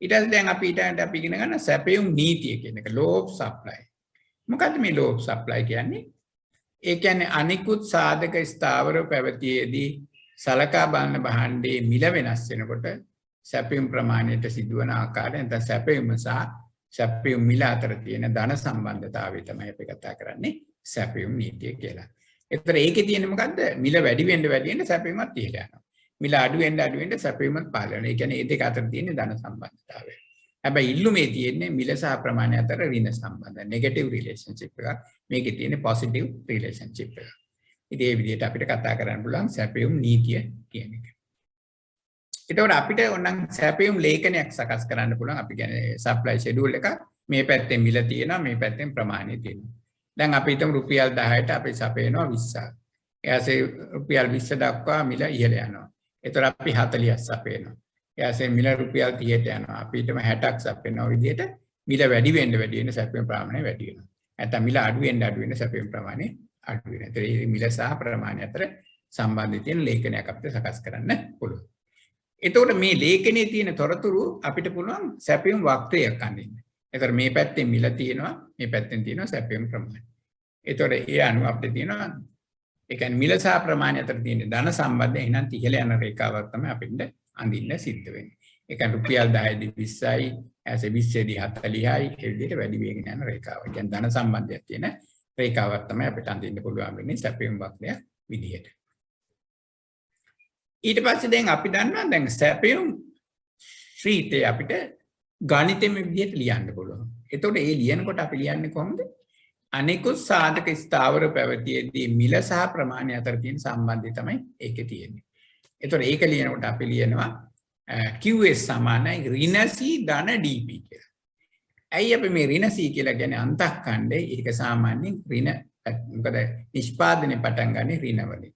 ඊට පස්සේ දැන් අපි ඊට අපි ඉගෙන ගන්න සැපයුම් නීතිය කියන එක law of supply. මොකද්ද මේ law of supply කියන්නේ? ඒ කියන්නේ අනිකුත් සාධක ස්ථාවරව පැවතියේදී සලකා බලන භාණ්ඩයේ මිල වෙනස් වෙනකොට සැපයුම් ප්‍රමාණයට සිදුවන ආකාරය නැත්නම් සැපයුම සහ සැපයුම් මිල අතර තියෙන ධන සම්බන්ධතාවය තමයි අපි කතා කරන්නේ සැපයුම් නීතිය කියලා. ඒතර ඒකේ තියෙන්නේ මොකද්ද? මිල වැඩි වෙන්න සැපයුමත් ඉහළ යනවා. මිල අඩු වෙන්න සැපයුමත් පහළ වෙනවා. ඒ කියන්නේ මේ දෙක අතර තියෙන ධන සම්බන්ධතාවය. හැබැයි ඉල්ලුමේ තියෙන්නේ මිල සහ ප්‍රමාණය අතර ඍණ සම්බන්ධය. නෙගටිව් රිලේෂන්ෂිප් එකක්. මේකේ තියෙන්නේ පොසිටිව් රිලේෂන්ෂිප් එකක්. ඉතින් මේ විදිහට අපිට කතා කරන්න පුළුවන් සැපයුම් නීතිය කියන එක. එතකොට අපිට ඕනනම් සැපයුම් ලේඛනයක් සකස් කරන්න පුළුවන්. අපි කියන්නේ සප්ලයි ෂෙඩියුල් එක. මේ පැත්තෙන් මිල තියෙනවා, මේ පැත්තෙන් ප්‍රමාණය තියෙනවා. දැන් අපි හිතමු රුපියල් 10ට අපි සපයනවා 20ක්. ඊයසේ රුපියල් 20 දක්වා මිල ඉහළ යනවා. එතකොට අපි 40ක් සපයනවා. ඊයසේ මිල රුපියල් 30ට යනවා. අපි හිතමු 60ක් සපයනවා. විදිහට මිල වැඩි වෙන්න සැපයුම් ප්‍රමාණය වැඩි වෙනවා. නැත්නම් මිල අඩු වෙන්න සැපයුම් ප්‍රමාණය අඩු වෙනවා. ඒතර මිල සහ ප්‍රමාණය අතර සම්බන්ධය තියෙන ලේඛනයක් අපිට සකස් කරන්න පුළුවන්. එතකොට මේ ලේඛනයේ තියෙන තොරතුරු අපිට පුළුවන් සැපයුම් වක්‍රයක් අඳින්න. ඒතර මේ පැත්තේ මිල තියෙනවා, මේ පැත්තෙන් තියෙනවා සැපයුම් ප්‍රමාණය. ඒතකොට ඒ අනුව අපිට තියෙනවා ඒ කියන්නේ මිල සහ ප්‍රමාණය අතර තියෙන ධන සම්බන්ධය එහෙනම් ඉහළ යන රේඛාවක් තමයි අපිට අඳින්න සිද්ධ වෙන්නේ. ඒ කියන්නේ රුපියල් 10 දී 20යි, ඇස 20 දී 40යි ඒ විදිහට වැඩි වෙගෙන යන රේඛාව. ඒ කියන්නේ ධන සම්බන්ධයක් තියෙන රේඛාවක් තමයි අපිට අඳින්න පුළුවන් වෙන්නේ සැපයුම් වක්‍රය විදිහට. ඊට පස්සේ දැන් අපි දන්නවා දැන් සැපයුම් ශ්‍රීතේ අපිට ගණිතෙම විදිහට ලියන්න පුළුවන්. එතකොට ඒ ලියනකොට අපි ලියන්නේ කොහොමද? අනිකුත් සාධක ස්ථාවර පැවතියේදී මිල සහ ප්‍රමාණය අතර තියෙන සම්බන්ධය තමයි ඒකේ තියෙන්නේ. එතකොට ඒක ලියනකොට අපි ලියනවා QS සමානයි ඍණ C ධන DP කියලා. ඇයි අපි මේ ඍණ C කියලා කියන්නේ අන්තක්ඛණ්ඩේ ඒක සාමාන්‍යයෙන් ඍණ මොකද නිෂ්පාදනය පටන් ගන්නේ ඍණ වලින්.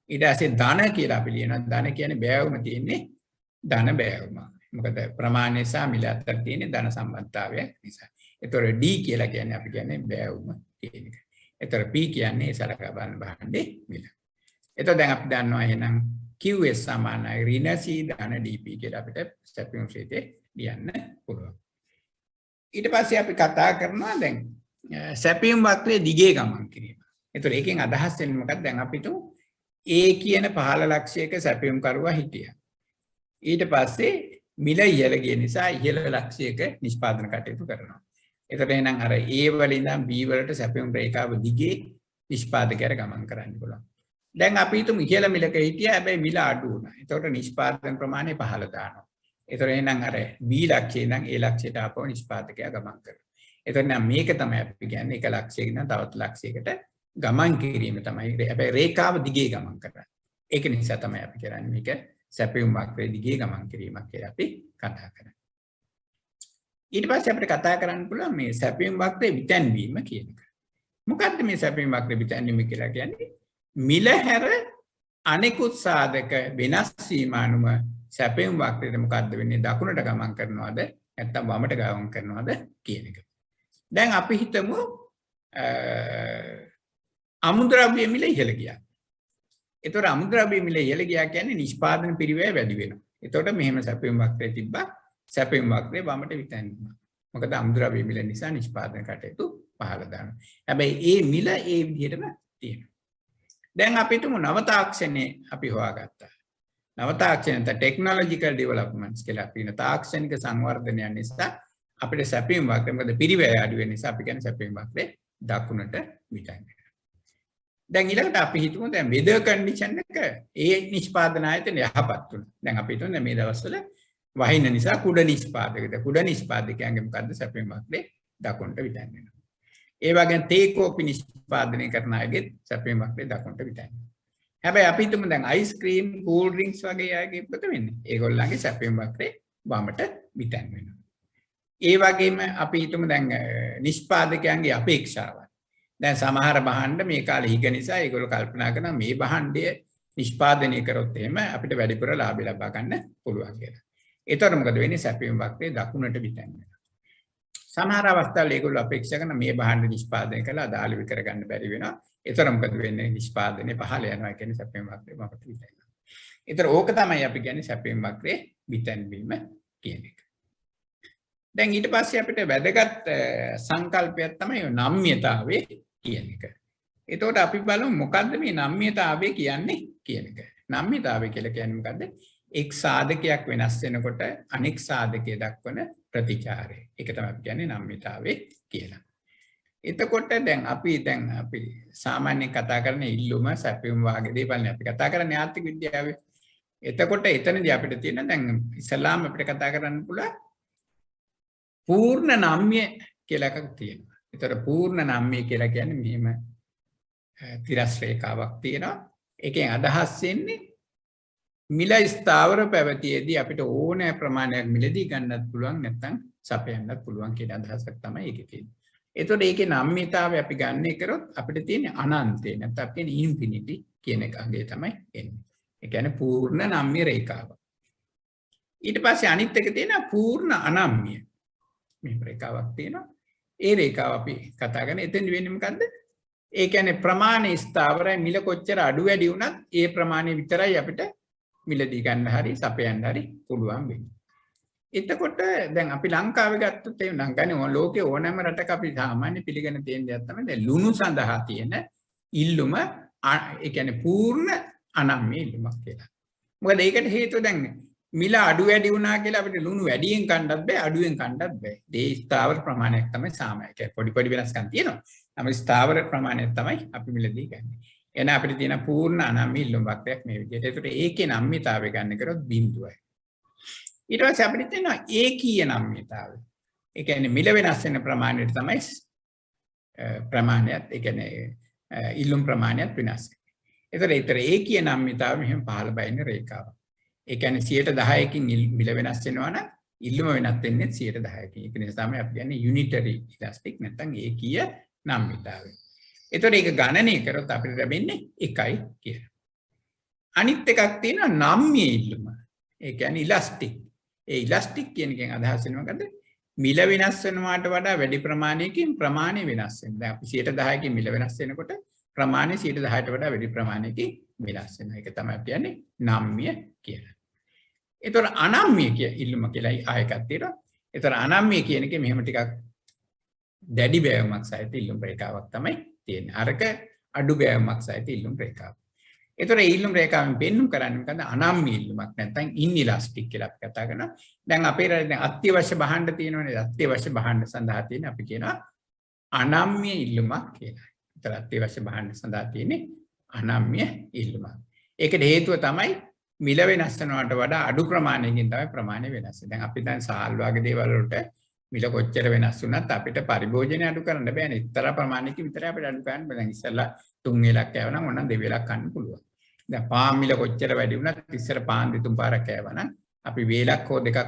ඊට පස්සේ ධන කියලා අපි ලියනවා. ධන කියන්නේ බෑවුම තියෙන්නේ ධන බෑවුම. මොකද ප්‍රමාණය සහ මිල අතර තියෙන ධන සම්බන්ධතාවය නිසා. ඒතකොට D කියලා කියන්නේ අපි කියන්නේ බෑවුම කියන එක. ඒතකොට P කියන්නේ සලකා බලන භාණ්ඩේ මිල. එතකොට දැන් අපි දන්නවා එහෙනම් QS සමානයි ඍණ C ධන DP කියලා අපිට සැපයුම් ශ්‍රීතේ ලියන්න පුළුවන්. ඊට පස්සේ අපි කතා කරනවා දැන් සැපයුම් වක්‍රයේ දිගේ ගමන් කිරීම. ඒතකොට ඒකෙන් අදහස් වෙන්නේ මොකක්ද? දැන් අපිට A කියන පහළ ලක්ෂයක සැපයුම් කරුවා හිටියා. ඊට පස්සේ මිල ඉහළ ගිය නිසා ඉහළ ලක්ෂයක නිෂ්පාදන කටයුතු කරනවා. එතකොට එහෙනම් අර A වල ඉඳන් B වලට සැපයුම් රේඛාව දිගේ නිෂ්පාදකයර ගමන් කරන්න පුළුවන්. දැන් අපි හිතමු ඉහළ මිලක හිටියා හැබැයි මිල අඩු වුණා. එතකොට නිෂ්පාදන ප්‍රමාණය පහළ දානවා. එතකොට එහෙනම් අර B ලක්ෂයේ ඉඳන් A ලක්ෂයට ආපහු නිෂ්පාදකයා ගමන් කරනවා. එතකොට නම් මේක තමයි අපි කියන්නේ එක ලක්ෂයකින් ඉඳන් තවත් ලක්ෂයකට ගමන් කිරීම තමයි. හැබැයි රේඛාව දිගේ ගමන් කරන්නේ. ඒක නිසා තමයි අපි කරන්නේ මේක සැපයුම් වක්‍රයේ දිගේ ගමන් කිරීමක් කියලා අපි කතා කරන්නේ. ඊට පස්සේ අපිට කතා කරන්න පුළුවන් මේ සැපයුම් වක්‍රයේ විතැන්වීම කියන එක. මොකක්ද මේ සැපයුම් වක්‍රයේ විතැන්වීම කියලා කියන්නේ? මිල හැර අනෙකුත් සාධක වෙනස් වීම අනුව සැපයුම් වක්‍රයට මොකද්ද වෙන්නේ? දකුණට ගමන් කරනවද නැත්නම් වමට ගමන් කරනවද කියන එක. දැන් අපි හිතමු අමුද්‍රව්‍ය මිල ඉහළ ගියා. ඒතකොට අමුද්‍රව්‍ය මිල ඉහළ ගියා කියන්නේ නිෂ්පාදන පිරිවැය වැඩි වෙනවා. ඒතකොට මෙහෙම සැපයුම් වක්‍රය තිබ්බා. සැපයුම් වක්‍රය වමට විතැන්වීම. මොකද අමුද්‍රව්‍ය මිල නිසා නිෂ්පාදන කටයුතු පහළ දානවා. හැබැයි ඒ මිල ඒ විදිහටම තියෙනවා. දැන් අපි හිතමු නව තාක්ෂණය අපි හොයාගත්තා. නව තාක්ෂණ ටෙක්නොලොජිකල් ඩෙවලොප්මන්ට්ස් කියලා අපි කියන තාක්ෂණික සංවර්ධනයන් නිසා අපිට සැපයුම් වක්‍රය මොකද පිරිවැය අඩු වෙන නිසා අපි කියන්නේ සැපයුම් වක්‍රය දකුණට විතැන්වෙනවා. දැන් ඊළඟට අපි හිතමු දැන් වෙදර් කන්ඩිෂන් එක ඒ නිෂ්පාදන ආයතන යහපත් වුණා. දැන් අපි හිතමු දැන් මේ දවස්වල වහින නිසා කුඩ නිෂ්පාදකයන්ගේ මොකද්ද සැපයුම් වක්‍රය දකුණට විතැන්වෙනවා. ඒ වගේම තේ කෝපි නිෂ්පාදනය කරන අයගේ සැපයුම් වක්‍රය දකුණට විතැන්වෙනවා. හැබැයි අපි හිතමු දැන් අයිස්ක්‍රීම්, කූල් ඩ්‍රින්ක්ස් වගේ අයගේ මොකද වෙන්නේ? ඒගොල්ලන්ගේ සැපයුම් වක්‍රය වමට විතැන්වෙනවා. ඒ වගේම අපි හිතමු දැන් නිෂ්පාදකයන්ගේ අපේක්ෂාවන්. දැන් සමහර භාණ්ඩ මේ කාලේ හිග නිසා ඒගොල්ලෝ කල්පනා කරනවා මේ භාණ්ඩය නිෂ්පාදනය කරොත් එහෙම අපිට වැඩිපුර ලාභය ලබා ගන්න පුළුවන් කියලා. ඒතර මොකද වෙන්නේ? සැපයුම් වක්‍රය දකුණට විතැන්වෙනවා. සමහර අවස්ථාවල ඒගොල්ලෝ අපේක්ෂා කරන මේ භාණ්ඩ නිෂ්පාදනය කළා අදාළ විකර ගන්න බැරි වෙනවා. ඒතර මොකද වෙන්නේ? නිෂ්පාදනය පහළ යනවා කියන්නේ සැපයුම් වක්‍රය වමට විතැන්වෙනවා. ඒතර ඕක තමයි අපි කියන්නේ සැපයුම් වක්‍රයේ විතැන්වීම කියන එක. දැන් ඊට පස්සේ අපිට වැදගත් සංකල්පයක් තමයි නම්‍යතාවය කියන එක. එතකොට අපි බලමු මොකද්ද මේ නම්‍යතාවය කියන්නේ කියන එක. නම්‍යතාවය කියලා කියන්නේ මොකද්ද? එක් සාධකයක් වෙනස් වෙනකොට අනෙක් සාධකයේ දක්වන ප්‍රතිචාරය. ඒක තමයි අපි කියන්නේ නම්‍යතාවය කියලා. එතකොට දැන් අපි සාමාන්‍යයෙන් කතා කරන ඉල්ලුම සැපයුම් වාගේ දේවල් නේ අපි කතා කරන්නේ ආර්ථික විද්‍යාවේ. එතකොට එතනදී අපිට තියෙන දැන් ඉස්ලාම අපිට කතා කරන්න පුළුවන් පූර්ණ නම්‍ය කියලා එකක් තියෙනවා. ඒතර පූර්ණ නම්‍ය කියලා කියන්නේ මෙහෙම තිරස් රේඛාවක් තියෙනවා. ඒකෙන් අදහස් වෙන්නේ මිල ස්ථාවර පැවතියේදී අපිට ඕනෑ ප්‍රමාණයක් මිලදී ගන්නත් පුළුවන් නැත්නම් සපයන්නත් පුළුවන් කියන අදහසක් තමයි ඒකේ තියෙන්නේ. ඒතකොට ඒකේ නම්‍යතාවය අපි ගන්න කරොත් අපිට තියෙන්නේ අනන්තය නැත්නම් අපි කියන්නේ ඉන්ෆිනිටි කියන එක අගේ තමයි එන්නේ. ඒ කියන්නේ පූර්ණ නම්‍ය රේඛාව. ඊට පස්සේ අනිත් එක තියෙනවා පූර්ණ අනම්‍ය. මේ රේඛාවක් තියෙනවා. ඒ රේඛාව අපි කතා කරන්නේ එතෙන්දි වෙන්නේ මොකද්ද? ඒ කියන්නේ ප්‍රමාණය ස්ථාවරයි මිල කොච්චර අඩු වැඩි වුණත් ඒ ප්‍රමාණය විතරයි අපිට මිලදී ගන්න හරි සපයන්න හරි පුළුවන් වෙන්නේ. එතකොට දැන් අපි ලංකාවේ ගත්තොත් ඒ ලංකාවේ ලෝකේ ඕනෑම රටක අපි සාමාන්‍ය පිළිගෙන තියෙන දෙයක් තමයි දැන් ලුණු සඳහා තියෙන ඉල්ලුම ඒ කියන්නේ පූර්ණ අනම්‍ය ඉල්ලුමක් කියලා. මොකද ඒකට හේතුව දැන් මිල අඩු වැඩි වුණා කියලා අපිට ලුණු වැඩියෙන් කන්නත් බෑ අඩුවෙන් කන්නත් බෑ. ඒ ස්ථාවර ප්‍රමාණයක් තමයි සාමාන්‍ය. පොඩි වෙනස්කම් තියෙනවා. නමුත් ස්ථාවර ප්‍රමාණයක් තමයි අපි මිලදී ගන්න. එන අපිට තියෙන පූර්ණ අනම්‍ය ඉල්ලුම් වක්‍රයක් මේ විදිහට. ඒකට ඒකේ නම්‍යතාවය ගන්න කරොත් බිඳුවයි. ඊට පස්සේ අපිට තියෙනවා ඒකීය නම්‍යතාවය. ඒ කියන්නේ මිල වෙනස් වෙන ප්‍රමාණයට තමයි ප්‍රමාණයත් ඒ කියන්නේ ඉල්ලුම් ප්‍රමාණයත් වෙනස් වෙන්නේ. ඒතර ඒකීය නම්‍යතාවය මෙහෙම පහළ බයින රේඛාවක්. ඒ කියන්නේ 10%කින් මිල වෙනස් වෙනවා නම් ඉල්ලුම වෙනස් වෙන්නේ 10%කින්. ඒක නිසා තමයි අපි කියන්නේ යුනිටරි ඉලාස්ටික් නැත්නම් ඒකීය නම්‍යතාවය. ඒතකොට ඒක ගණනය කරොත් අපිට ලැබෙන්නේ 1යි කියලා. අනිත් එකක් තියෙනවා නම්‍ය ඉල්ලුම. ඒ කියන්නේ ඉලාස්ටික්. ඒ ඉලාස්ටික් කියන එකෙන් අදහස් වෙන්නේ මොකද්ද? මිල වෙනස් වෙනවාට වඩා වැඩි ප්‍රමාණයකින් ප්‍රමාණය වෙනස් වෙනවා. දැන් අපි 10%කින් මිල වෙනස් වෙනකොට ප්‍රමාණය 10%ට වඩා වැඩි ප්‍රමාණයකින් වෙනස් වෙනවා. ඒක තමයි අපි කියන්නේ නම්‍ය කියලා. ඒතකොට අනම්‍ය ඉල්ලුම කියලා ආයකක් තියෙනවා. ඒතර අනම්‍ය කියන එකේ මෙහෙම ටිකක් දැඩි බෑවමක් සහිත ඉල්ලුම් රේඛාවක් තමයි තියෙන්නේ. අරක අඩු බෑවමක් සහිත ඉල්ලුම් රේඛාවක්. ඒතර ඒ ඉල්ලුම් රේඛාවෙන් පෙන්වු කරන්නේ මොකද? අනම්‍ය ඉල්ලුමක් නැත්නම් ඉන්ඉලාස්ටික් කියලා අපි කතා කරනවා. දැන් අපේ රටේ දැන් අත්‍යවශ්‍ය භාණ්ඩ තියෙනවනේ. අත්‍යවශ්‍ය භාණ්ඩ සඳහා තියෙන අපි කියනවා අනම්‍ය ඉල්ලුමක් කියලා. ඒතර අත්‍යවශ්‍ය භාණ්ඩ සඳහා තියෙන්නේ අනම්‍ය ඉල්ලුමක්. ඒකට හේතුව තමයි මිල වෙනස් වෙනවට වඩා අඩු ප්‍රමාණයකින් තමයි ප්‍රමාණය වෙනස් වෙන්නේ. දැන් අපි දැන් සාල් වගේ දේවල් වලට මිල කොච්චර වෙනස් වුණත් අපිට පරිභෝජනය අඩු කරන්න බෑනේ. එක්තරා ප්‍රමාණයකින් විතරයි අපිට අඩු කරන්න බෑ. දැන් ඉස්සෙල්ලා 3 වේලක් කෑවනම් ඕනනම් 2 වේලක් කන්න පුළුවන්. දැන් පාන් මිල කොච්චර වැඩි වුණත් ඉස්සර පාන් 2-3 පාරක් කෑවනම් අපි වේලක් හෝ දෙකක්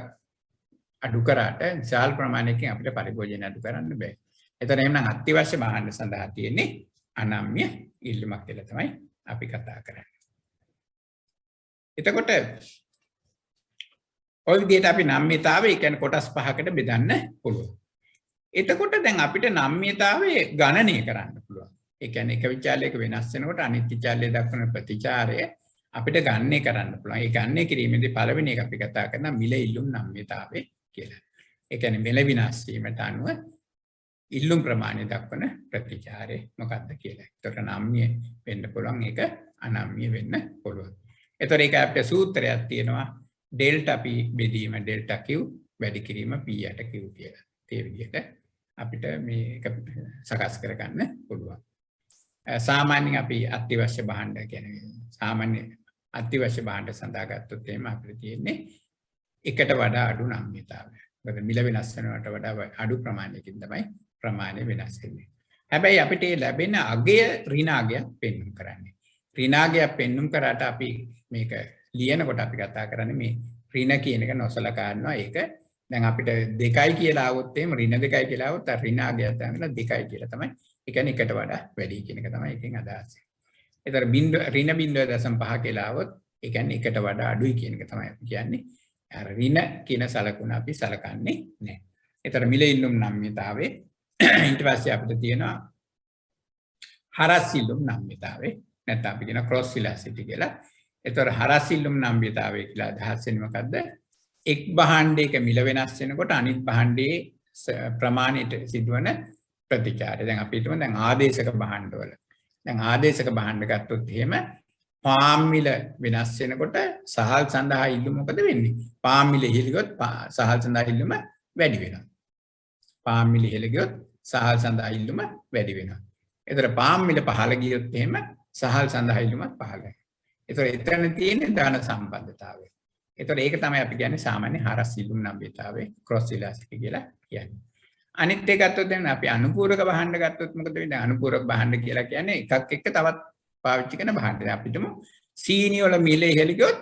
අඩු කරාට විශාල ප්‍රමාණයකින් අපිට පරිභෝජනය අඩු කරන්න බෑ. එතන එහෙනම් අත්‍යවශ්‍ය භාණ්ඩ සඳහා තියෙන්නේ අනම්‍ය ඉල්ලුමක් කියලා තමයි අපි කතා කරන්නේ. එතකොට ඔය විදිහට අපි නම්‍යතාවය කියන්නේ කොටස් පහකට බෙදන්න පුළුවන්. එතකොට දැන් අපිට නම්‍යතාවයේ ගණනය කරන්න පුළුවන්. ඒ කියන්නේ එක විචාලයක වෙනස් වෙනකොට අනිත් විචාලයේ දක්වන ප්‍රතිචාරය අපිට ගණනය කරන්න පුළුවන්. ඒ ගණනය කිරීමේදී පළවෙනි එක අපි කතා කරන මිල ඉල්ලුම් නම්‍යතාවය කියලා. ඒ කියන්නේ මිල විනාශ වීමට අනුව ඉල්ලුම් ප්‍රමාණය දක්වන ප්‍රතිචාරය මොකක්ද කියලා. එතකොට නම්‍ය වෙන්න පුළුවන්, ඒක අනම්‍ය වෙන්න පුළුවන්. එතකොට ඒක අපේ සූත්‍රයක් තියෙනවා ඩෙල්ටා P බෙදීම ඩෙල්ටා Q වැඩි කිරීම P යට Q කියලා. ඒ විදිහට අපිට මේක සකස් කරගන්න පුළුවන්. සාමාන්‍යයෙන් අපි අත්‍යවශ්‍ය භාණ්ඩ කියන්නේ සාමාන්‍ය අත්‍යවශ්‍ය භාණ්ඩ සඳහා ගත්තොත් එහෙම අපිට තියෙන්නේ එකට වඩා අඩු නම්‍යතාවය. මොකද මිල වෙනස් වෙනවට වඩා අඩු ප්‍රමාණයකින් තමයි ප්‍රමාණය වෙනස් වෙන්නේ. හැබැයි අපිට ලැබෙන අගය ඍණාගයක් පෙන්වන්න කරන්නේ. ඍණාගයක් පෙන්වන්න කරාට අපි මේක ලියනකොට අපි කතා කරන්නේ මේ ඍණ කියන එක නොසලකා ගන්නවා. ඒක දැන් අපිට 2යි කියලා આવොත් එහෙම ඍණ 2යි කියලා આવොත් අර ඍණාගය තමයි 2යි කියලා තමයි. ඒ කියන්නේ එකට වඩා වැඩි කියන එක තමයි එකෙන් අදහස්. ඒතර ඍණ 0.5 කියලා આવොත් ඒ කියන්නේ එකට වඩා අඩුයි කියන එක තමයි අපි කියන්නේ. අර ඍණ කියන සලකුණ අපි සලකන්නේ නැහැ. ඒතර මිල ඉල්ලුම් නම්‍යතාවේ ඊට පස්සේ අපිට තියෙනවා හරස් ඉල්ලුම් නම්‍යතාවේ නැත්නම් අපි කියන ක්‍රොස් වෙලාසිටි කියලා. ඒතර හරස් ඉල්ලුම් නම්‍යතාවේ කියලා අදහස් වෙන්නේ මොකද්ද? එක් භාණ්ඩයක මිල වෙනස් වෙනකොට අනිත් භාණ්ඩයේ ප්‍රමාණයට සිදුවන ප්‍රතිචාරය. දැන් අපි හිතමු දැන් ආදේශක භාණ්ඩවල. දැන් ආදේශක භාණ්ඩ ගත්තොත් එහෙම පාම් මිල වෙනස් වෙනකොට සහල් සඳහා ඉල්ලුම මොකද වෙන්නේ? පාම් මිල ඉහළ ගියොත් සහල් සඳහා ඉල්ලුම වැඩි වෙනවා. පාම් මිල ඉහළ ගියොත් සහල් සඳහා ඉල්ලුම වැඩි වෙනවා. ඒතර පාම් මිල පහළ ගියොත් එහෙම සහල් සඳහා ඉල්ලුමත් පහළ වෙනවා. ඒතර එතන තියෙන්නේ ධන සම්බන්ධතාවය. ඒතර ඒක තමයි අපි කියන්නේ සාමාන්‍ය හරස් ඉල්ලුම් නම්‍යතාවය ක්‍රොස් ඉලාස්ටික් කියලා කියන්නේ. අනිත් එක ගත්තොත් දැන් අපි අනුපූරක භාණ්ඩ ගත්තොත් මොකද වෙන්නේ? අනුපූරක භාණ්ඩ කියලා කියන්නේ එකක් එක්ක තවත් පාවිච්චි කරන භාණ්ඩ. අපිටම සීනි වල මිල ඉහළ ගියොත්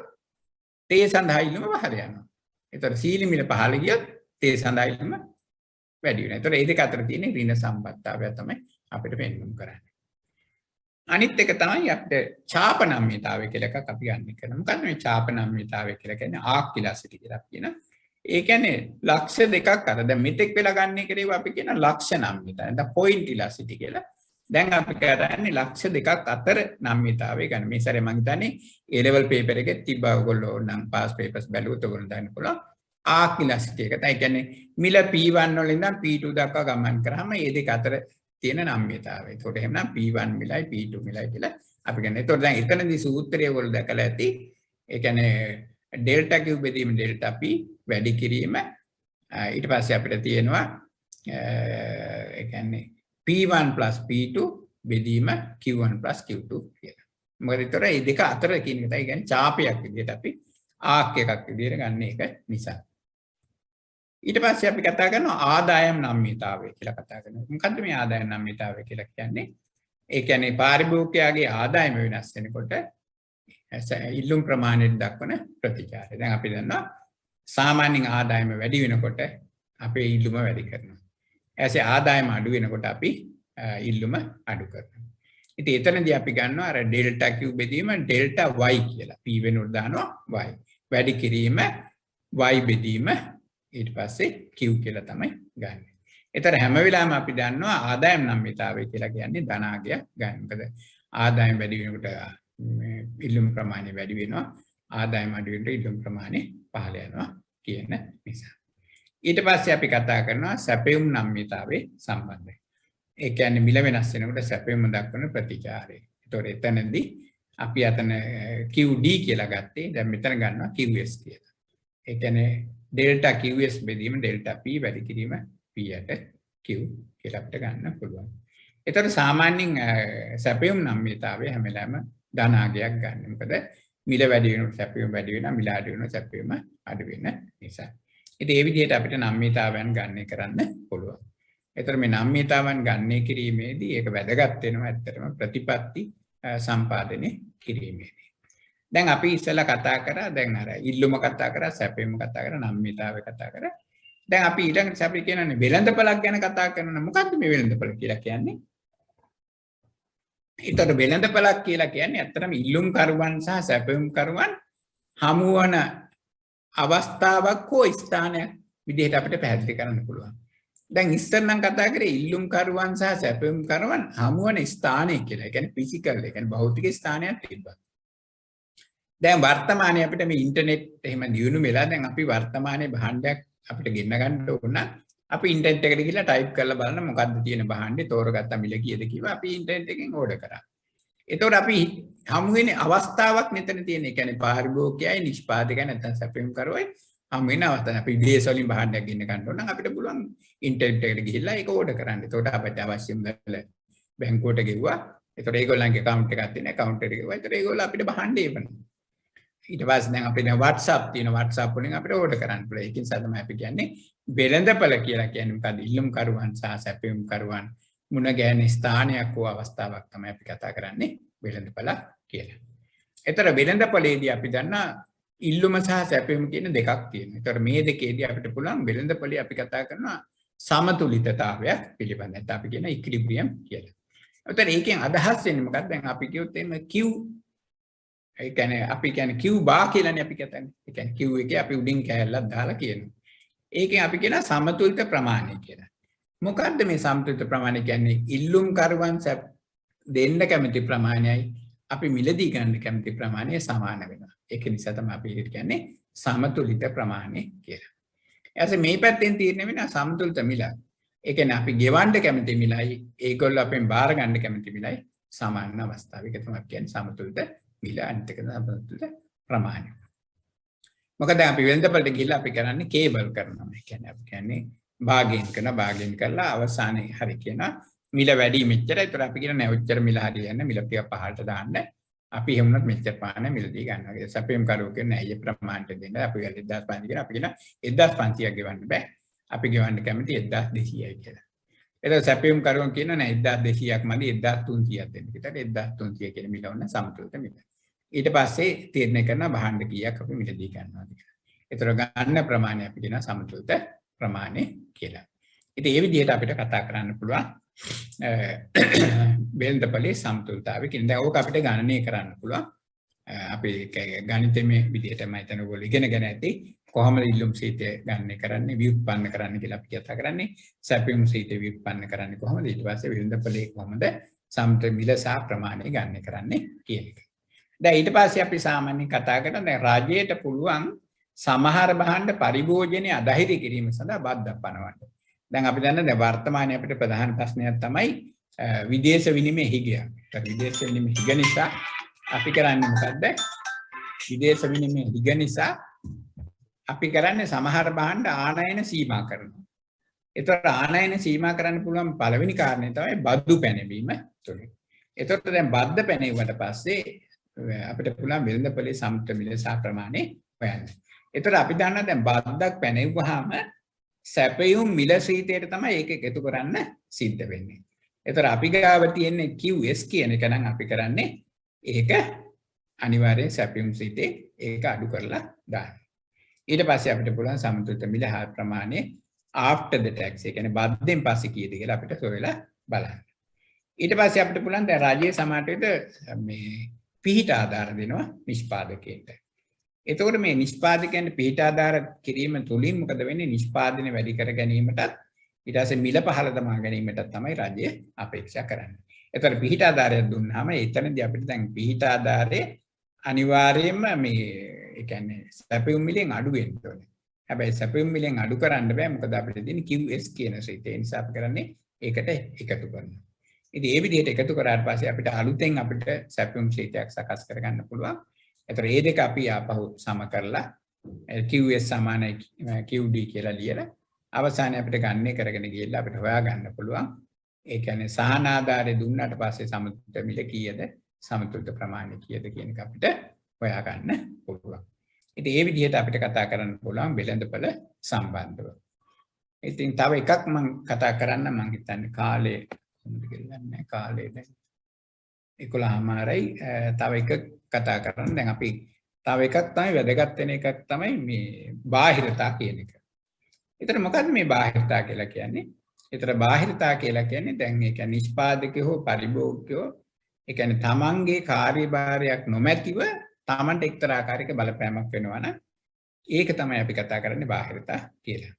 තේ සඳහා ඉල්ලුම පහළ යනවා. ඒතර සීනි මිල පහළ ගියොත් තේ සඳහා ඉල්ලුම වැඩි වෙනවා. ඒතර මේ දෙක අතර තියෙන ඍණ සම්බන්ධතාවය තමයි අපිට පෙන්වන්න කරන්නේ. අනිත් එක තමයි අපිට ඡාප නම්‍යතාවය කියලා එකක් අපි ගන්න කරනවා. මොකක්ද මේ ඡාප නම්‍යතාවය කියලා කියන්නේ ආක්කිලාසිටි කියලා කියන. ඒ කියන්නේ ලක්ෂ දෙකක් අර දැන් මෙතෙක් වෙලා ගන්න කරේව අපි කියන ලක්ෂ නම්‍යතාවය. දැන් පොයින්ට් ඉලාසිටි කියලා. දැන් අපි කරන්නේ ලක්ෂ දෙකක් අතර නම්‍යතාවය ගන්න. මේ සැරේ මම හිතන්නේ A level paper එකේ තිබ්බා ඔයගොල්ලෝ නම් pass papers බැලුවොත් ඔයගොල්ලෝ දාන්න පුළුවන්. ආක්කිලාසිටි එක. ඒ කියන්නේ මිල P1 වල ඉඳන් P2 දක්වා ගමන් කරාම මේ දෙක අතර තියෙන නම්‍යතාවය. ඒකට එහෙනම් P1 මිලයි P2 මිලයි කියලා අපි ගන්න. ඒතකොට දැන් එතනදී සූත්‍රය ඔයගොල්ලෝ දැකලා ඇති. ඒ කියන්නේ ඩෙල්ටා Q බෙදීම ඩෙල්ටා P වැඩි කිරීම ඊට පස්සේ අපිට තියෙනවා ඒ කියන්නේ P1 P2 බෙදීම Q1 Q2 කියලා. මොකද ඒතර මේ දෙක අතර කියන එක තමයි කියන්නේ ඡාපයක් විදිහට අපි ආක් එකක් විදිහට ගන්න එක නිසා. ඊට පස්සේ අපි කතා කරනවා ආදායම් නම්‍යතාවය කියලා කතා කරනවා. මොකද්ද මේ ආදායම් නම්‍යතාවය කියලා කියන්නේ? ඒ කියන්නේ පාරිභෝගිකයාගේ ආදායම වෙනස් වෙනකොට ඉල්ලුම් ප්‍රමාණයට දක්වන ප්‍රතිචාරය. දැන් අපි දන්නවා සාමාන්‍යයෙන් ආදායම වැඩි වෙනකොට අපේ ඉල්ලුම වැඩි කරනවා. ඊටසේ ආදායම අඩු වෙනකොට අපි ඉල්ලුම අඩු කරනවා. ඉතින් එතනදී අපි ගන්නවා අර ඩෙල්ටා Q බෙදීම ඩෙල්ටා Y කියලා. P වෙනුවට දානවා Y. වැඩි කිරීම Y බෙදීම ඊට පස්සේ Q කියලා තමයි ගන්න. ඒතර හැම වෙලාවෙම අපි දන්නවා ආදායම් නම්‍යතාවය කියලා කියන්නේ ධනාගයක් ගන්න. මොකද ආදායම් වැඩි වෙනකොට ඉල්ලුම් ප්‍රමාණය වැඩි වෙනවා. ආදායම් අඩු වෙනකොට ඉල්ලුම් ප්‍රමාණය පහළ යනවා කියන නිසා. ඊට පස්සේ අපි කතා කරනවා සැපයුම් නම්‍යතාවයේ සම්බන්ධය. ඒ කියන්නේ මිල වෙනස් වෙනකොට සැපයුම දක්වන ප්‍රතිචාරය. ඒතකොට එතනදී අපි අතන QD කියලා ගත්තේ. දැන් මෙතන ගන්නවා QS කියලා. ඒ කියන්නේ ඩෙල්ටා QS බෙදීම ඩෙල්ටා P වැඩි කිරීම P යට Q කියලා අපිට ගන්න පුළුවන්. ඒතර සාමාන්‍යයෙන් සැපයුම් නම්‍යතාවය හැම වෙලාවෙම ධනාගයක් ගන්න. මොකද මිල වැඩි වෙනකොට සැපයුම වැඩි වෙනවා, මිල අඩු වෙනකොට සැපයුම අඩු වෙන නිසා. ඉතින් මේ විදිහට අපිට නම්‍යතාවයන් ගන්න කරන්න පුළුවන්. ඒතර මේ නම්‍යතාවයන් ගන්න කිරීමේදී ඒක වැදගත් වෙනවා ඇත්තටම ප්‍රතිපත්ති සම්පාදනය කිරීමේදී. දැන් අපි ඉස්සෙල්ලා කතා කරා දැන් අර ඉල්ලුම කතා කරා සැපෙම කතා කරා නම්‍යතාවය කතා කරා. දැන් අපි ඊළඟට අපි කියනනේ වෙළඳපළක් ගැන කතා කරනවා. මොකක්ද මේ වෙළඳපළ කියලා කියන්නේ? ඒතර වෙළඳපළක් කියලා කියන්නේ ඇත්තටම ඉල්ලුම් කරුවන් සහ සැපෙම් කරුවන් හමුවන අවස්ථාවක් හෝ ස්ථානයක් විදිහට අපිට පැහැදිලි කරන්න පුළුවන්. දැන් ඉස්සර නම් කතා කරේ ඉල්ලුම් කරුවන් සහ සැපයුම් කරුවන් හමුවන ස්ථානය කියලා. ඒ කියන්නේ ෆිසිකල්, ඒ කියන්නේ භෞතික ස්ථානයක් තිබ්බා. දැන් වර්තමානයේ අපිට මේ ඉන්ටර්නෙට් එහෙම දියුණු වෙලා දැන් අපි වර්තමානයේ භාණ්ඩයක් අපිට ගෙන්න ගන්න ඕන. අපි ඉන්ටර්නෙට් එකට ගිහලා ටයිප් කරලා බලන්න මොකද්ද තියෙන භාණ්ඩේ තෝරගත්ත මිල කීයද කිව්වා අපි ඉන්ටර්නෙට් එකෙන් ඕඩර් කරා. එතකොට අපි හමු වෙන අවස්ථාවක් මෙතන තියෙන. ඒ කියන්නේ පාරිභෝගිකයයි නිෂ්පාදකයයි නැත්නම් සැපයුම් කරුවයි හමු වෙන අවස්ථාවක්. අපි විදේශ වලින් භාණ්ඩයක් ගෙන්න ගන්න ඕන නම් අපිට පුළුවන් ඉන්ටර්නෙට් එකට ගිහිල්ලා ඒක ඕඩර් කරන්න. එතකොට අපිට අවශ්‍ය වල බැංකුවට ගෙව්වා. එතකොට ඒගොල්ලන්ගේ account එකක් තියෙන account එකට ගෙව්වා. එතකොට ඒගොල්ලෝ අපිට භාණ්ඩේ එවනවා. ඊට පස්සේ දැන් අපිට WhatsApp තියෙන WhatsApp වලින් අපිට ඕඩර් කරන්න පුළුවන්. ඒකෙන් තමයි අපි කියන්නේ වෙළඳපළ කියලා කියන්නේ මොකද? ඉල්ලුම් කරුවන් සහ සැපයුම් කරුවන් මුණ ගැහෙන ස්ථානයක් හෝ අවස්ථාවක් තමයි අපි කතා කරන්නේ වෙළඳපළ කියලා. ඒතර වෙළඳපළේදී අපි දන්නා ඉල්ලුම සහ සැපයුම කියන දෙකක් තියෙනවා. ඒතර මේ දෙකේදී අපිට පුළුවන් වෙළඳපළේ අපි කතා කරනවා සමතුලිතතාවයක් පිළිබඳ. නැත්නම් අපි කියන ඉක්විලිබ්‍රියම් කියලා. ඒතර ඒකෙන් අදහස් වෙන්නේ මොකක්ද? දැන් අපි කියොත් එන්න Q ඒ කියන්නේ අපි කියන්නේ Q බා කියලානේ අපි කියන්නේ. ඒ කියන්නේ Q එකේ අපි උඩින් කෑල්ලක් දාලා කියනවා. ඒකෙන් අපි කියන සමතුලිත ප්‍රමාණය කියලා. මොකද්ද මේ සමතුලිත ප්‍රමාණය කියන්නේ? ඉල්ලුම් කරුවන් දෙන්න කැමති ප්‍රමාණයයි අපි මිලදී ගන්න කැමති ප්‍රමාණය සමාන වෙනවා. ඒක නිසා තමයි අපි ඒකට කියන්නේ සමතුලිත ප්‍රමාණය කියලා. ඊට මේ පැත්තෙන් තියෙන වෙන සමතුලිත මිල. ඒ කියන්නේ අපි ගෙවන්න කැමති මිලයි ඒගොල්ලෝ අපෙන් බාර ගන්න කැමති මිලයි සමාන අවස්ථාව. ඒක තමයි කියන්නේ සමතුලිත මිල. අනිත් එක තමයි සමතුලිත ප්‍රමාණය. මොකද අපි වෙළඳපළට ගිහිල්ලා අපි කරන්නේ කේබල් කරනවා. ඒ කියන්නේ අපි කියන්නේ භාගයෙන් කරලා අවසානයේ හරි කියන මිල වැඩි මෙච්චරයි. ඒතර අපි කියන නෑ ඔච්චර මිල හරියන්නේ මිල ටික පහළට දාන්න. අපි එහෙමනොත් මෙච්චර පාන මිල දී ගන්නවා. ඒ සැපයුම් කරුවෝ කියන්නේ නෑ ඊ ප්‍රමාණයට දෙන්න. අපි 1500 කියන අපි කියන 1500ක් ගෙවන්න බෑ. අපි ගෙවන්න කැමති 1200යි කියලා. ඒක සැපයුම් කරුවෝ කියන නෑ 1200ක් මදි 1300ක් දෙන්න. ඒකට 1300 කියන මිල වුණ සමතුලිත මිල. ඊට පස්සේ තීරණය කරන භාණ්ඩ කීයක් අපි මිලදී ගන්නවාද කියලා. ඒතර ගන්න ප්‍රමාණය අපි කියන සමතුලිත ප්‍රමාණය කියලා. ඉතින් මේ විදිහට අපිට කතා කරන්න පුළුවන් වෙළඳපළේ සමතුලිතතාවය කියන. දැන් ඕක අපිට ගණනය කරන්න පුළුවන්. අපි ගණිතමය විදිහට මම හිතන ඕගොල්ලෝ ඉගෙනගෙන ඇති කොහොමද ඉල්ලුම් සීතය ගණනය කරන්නේ, ව්‍යුත්පන්න කරන්න කියලා අපි කතා කරන්නේ. සැපයුම් සීතය ව්‍යුත්පන්න කරන්නේ කොහොමද? ඊට පස්සේ වෙළඳපළේ කොහොමද සමතුලිත මිල සහ ප්‍රමාණය ගණනය කරන්නේ කියන එක. දැන් ඊට පස්සේ අපි සාමාන්‍යයෙන් කතා කරන දැන් රජයට පුළුවන් සමහර භාණ්ඩ පරිභෝජනයේ අධෛර්ය කිරීම සඳහා බද්දක් පනවන්න. දැන් අපි දන්න දැන් වර්තමානයේ අපිට ප්‍රධාන ප්‍රශ්නයක් තමයි විදේශ විනිමය හිගය. විදේශ විනිමය හිග නිසා අපි කරන්නේ මොකද්ද? විදේශ විනිමය හිග නිසා අපි කරන්නේ සමහර භාණ්ඩ ආනයන සීමා කරනවා. ඒතර ආනයන සීමා කරන්න පුළුවන් පළවෙනි කාරණේ තමයි බද්දු පැනවීම තුළින්. ඒතර දැන් බද්ද පැනෙවුවට පස්සේ අපිට පුළුවන් වෙළඳපොලේ සමතුලිත මිල සහ ප්‍රමාණය හොයන්න. ඒතර අපි දන්නා දැන් බද්දක් පැනෙවුවාම සැපයුම් මිල සීතයට තමයි ඒක එකතු කරන්න සිද්ධ වෙන්නේ. ඒතර අපි ගාව තියෙන්නේ QS කියන එක නම් අපි කරන්නේ ඒක අනිවාර්යෙන් සැපයුම් සීතේ ඒක අඩු කරලා දාන්න. ඊට පස්සේ අපිට පුළුවන් සමතුලිත මිල හා ප්‍රමාණය after the tax ඒ කියන්නේ බද්දෙන් පස්සේ කීයද කියලා අපිට සොයලා බලන්න. ඊට පස්සේ අපිට පුළුවන් දැන් රාජ්‍ය සමාජයට මේ පිහිට ආධාර දෙනවා නිෂ්පාදකයන්ට. එතකොට මේ නිෂ්පාදකයන්ට පිහිට ආධාර කිරීම තුළින් මොකද වෙන්නේ? නිෂ්පාදනය වැඩි කර ගැනීමටත් ඊට පස්සේ මිල පහළ දමා ගැනීමටත් තමයි රජය අපේක්ෂා කරන්නේ. එතකොට පිහිට ආධාරයක් දුන්නාම එතනදී අපිට දැන් පිහිට ආධාරයේ අනිවාර්යයෙන්ම මේ ඒ කියන්නේ සැපයුම් මිලෙන් අඩු වෙන්න ඕනේ. හැබැයි සැපයුම් මිලෙන් අඩු කරන්න බෑ. මොකද අපිට තියෙන QS කියන ශ්‍රීතේ නිසා අපි කරන්නේ ඒකට එකතු කරනවා. ඉතින් මේ විදිහට එකතු කරාට පස්සේ අපිට අලුතෙන් අපිට සැපයුම් ශ්‍රීතයක් සකස් කරගන්න පුළුවන්. ඒතර මේ දෙක අපි ආපහු සම කරලා QS සමානයි QD කියලා ලියලා අවසානයේ අපිට ගණනය කරගෙන ගිහිල්ලා අපිට හොයා ගන්න පුළුවන්. ඒ කියන්නේ සහන ආධාරය දුන්නාට පස්සේ සමතුලිත මිල කීයද? සමතුලිත ප්‍රමාණය කීයද කියන එක අපිට හොයා ගන්න පුළුවන්. ඉතින් මේ විදිහට අපිට කතා කරන්න පුළුවන් වෙළඳපළ සම්බන්ධව. ඉතින් තව එකක් මම කතා කරන්න මම හිතන්නේ කාලේ කොහොමද කියලා නැහැ කාලේ දැන් 11:00යි තව එක කතා කරන්න. දැන් අපි තව එකක් තමයි වැදගත් වෙන එකක් තමයි මේ බාහිරතා කියන එක. ඒතර මොකක්ද මේ බාහිරතා කියලා කියන්නේ? ඒතර බාහිරතා කියලා කියන්නේ දැන් ඒ කියන්නේ නිෂ්පාදකයෝ පරිභෝගකයෝ ඒ කියන්නේ තමන්ගේ කාර්යභාරයක් නොමැතිව තමන්ට එක්තරා ආකාරයක බලපෑමක් වෙනවා නම් ඒක තමයි අපි කතා කරන්නේ බාහිරතා කියලා.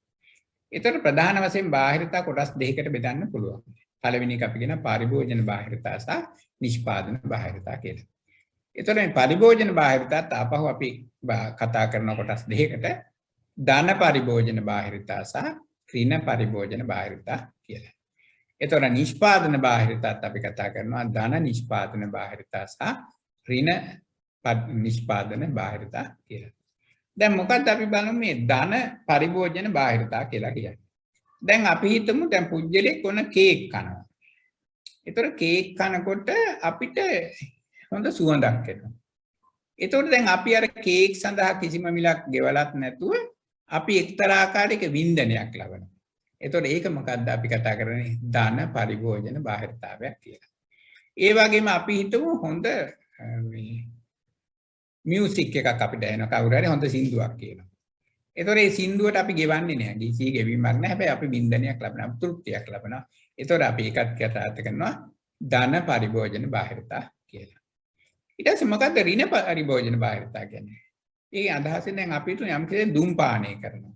ඒතර ප්‍රධාන වශයෙන් බාහිරතා කොටස් දෙකකට බෙදන්න පුළුවන්. පළවෙනි එක අපි කියන පරිභෝජන බාහිරතා සහ නිෂ්පාදන බාහිරතා කියලා. ඒතර මේ පරිභෝජන බාහිරතාත් ආපහු අපි කතා කරන කොටස් දෙකකට ධන පරිභෝජන බාහිරතා සහ ඍණ පරිභෝජන බාහිරතා කියලා. ඒතර නිෂ්පාදන බාහිරතාත් අපි කතා කරනවා ධන නිෂ්පාදන බාහිරතා සහ ඍණ නිෂ්පාදන බාහිරතා කියලා. දැන් මොකක්ද අපි බලමු මේ ධන පරිභෝජන බාහිරතා කියලා කියන්නේ. දැන් අපි හිතමු දැන් පුජ්‍යලෙක් ඔන්න කේක් කනවා. ඒතර කේක් කනකොට අපිට හොඳ සුවඳක් එනවා. ඒතකොට දැන් අපි අර කේක් සඳහා කිසිම මිලක් ගෙවලත් නැතුව අපි එක්තරා ආකාරයක වින්දනයක් ලබනවා. ඒතකොට ඒක මොකක්ද අපි කතා කරන්නේ ධන පරිභෝජන බාහිරතාවයක් කියලා. ඒ වගේම අපි හිතමු හොඳ මේ මියුසික් එකක් අපිට එන කවුරු හරි හොඳ සින්දුවක් කියනවා. ඒතකොට මේ සින්දුවට අපි ගෙවන්නේ නැහැ. DC ගෙවීමක් නැහැ. හැබැයි අපි වින්දනයක් ලබනවා, තෘප්තියක් ලබනවා. ඒතකොට අපි ඒකත් කතා කරනවා ධන පරිභෝජන බාහිරතා කියලා. ඊට පස්සේ මොකද්ද ඍණ පරිභෝජන බාහිරතා කියන්නේ? ඒ අදහසෙන් දැන් අපිට යම් කිසි දුම් පානය කරනවා.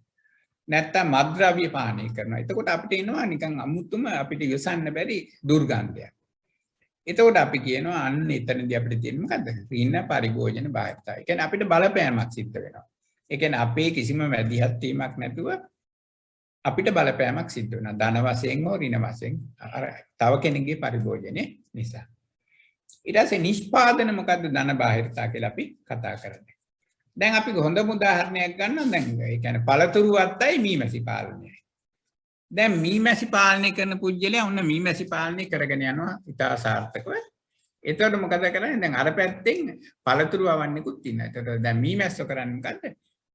නැත්තම් මත්ද්‍රව්‍ය පානය කරනවා. එතකොට අපිට එනවා නිකන් අමුතුම අපිට ඉවසන්න බැරි දුර්ගන්ධයක්. එතකොට අපි කියනවා අන්න එතනදී අපිට තියෙන්නේ මොකද්ද? ඍණ පරිභෝජන බාහිරතා. ඒ කියන්නේ අපිට බලපෑමක් සිද්ධ වෙනවා. ඒ කියන්නේ අපේ කිසිම මැදිහත් වීමක් නැතුව අපිට බලපෑමක් සිද්ධ වෙනවා. ධන වශයෙන් හෝ ඍණ වශයෙන් අර තව කෙනෙකුගේ පරිභෝජනය නිසා. ඊට පස්සේ නිෂ්පාදන මොකද්ද ධන බාහිරතා කියලා අපි කතා කරන්නේ. දැන් අපි හොඳම උදාහරණයක් ගන්නවා. දැන් ඒ කියන්නේ පළතුරු වත්තයි මීමැසි පාලනයයි. දැන් මීමැසි පාලනය කරන පුජ්‍යලයා ඔන්න මීමැසි පාලනය කරගෙන යනවා ඉතා සාර්ථකව. එතකොට මොකද කරන්නේ? දැන් අර පැත්තෙන් පළතුරු අවන්නෙකුත් ඉන්නවා. එතකොට දැන් මීමැස්සෝ කරන්නේ මොකද්ද?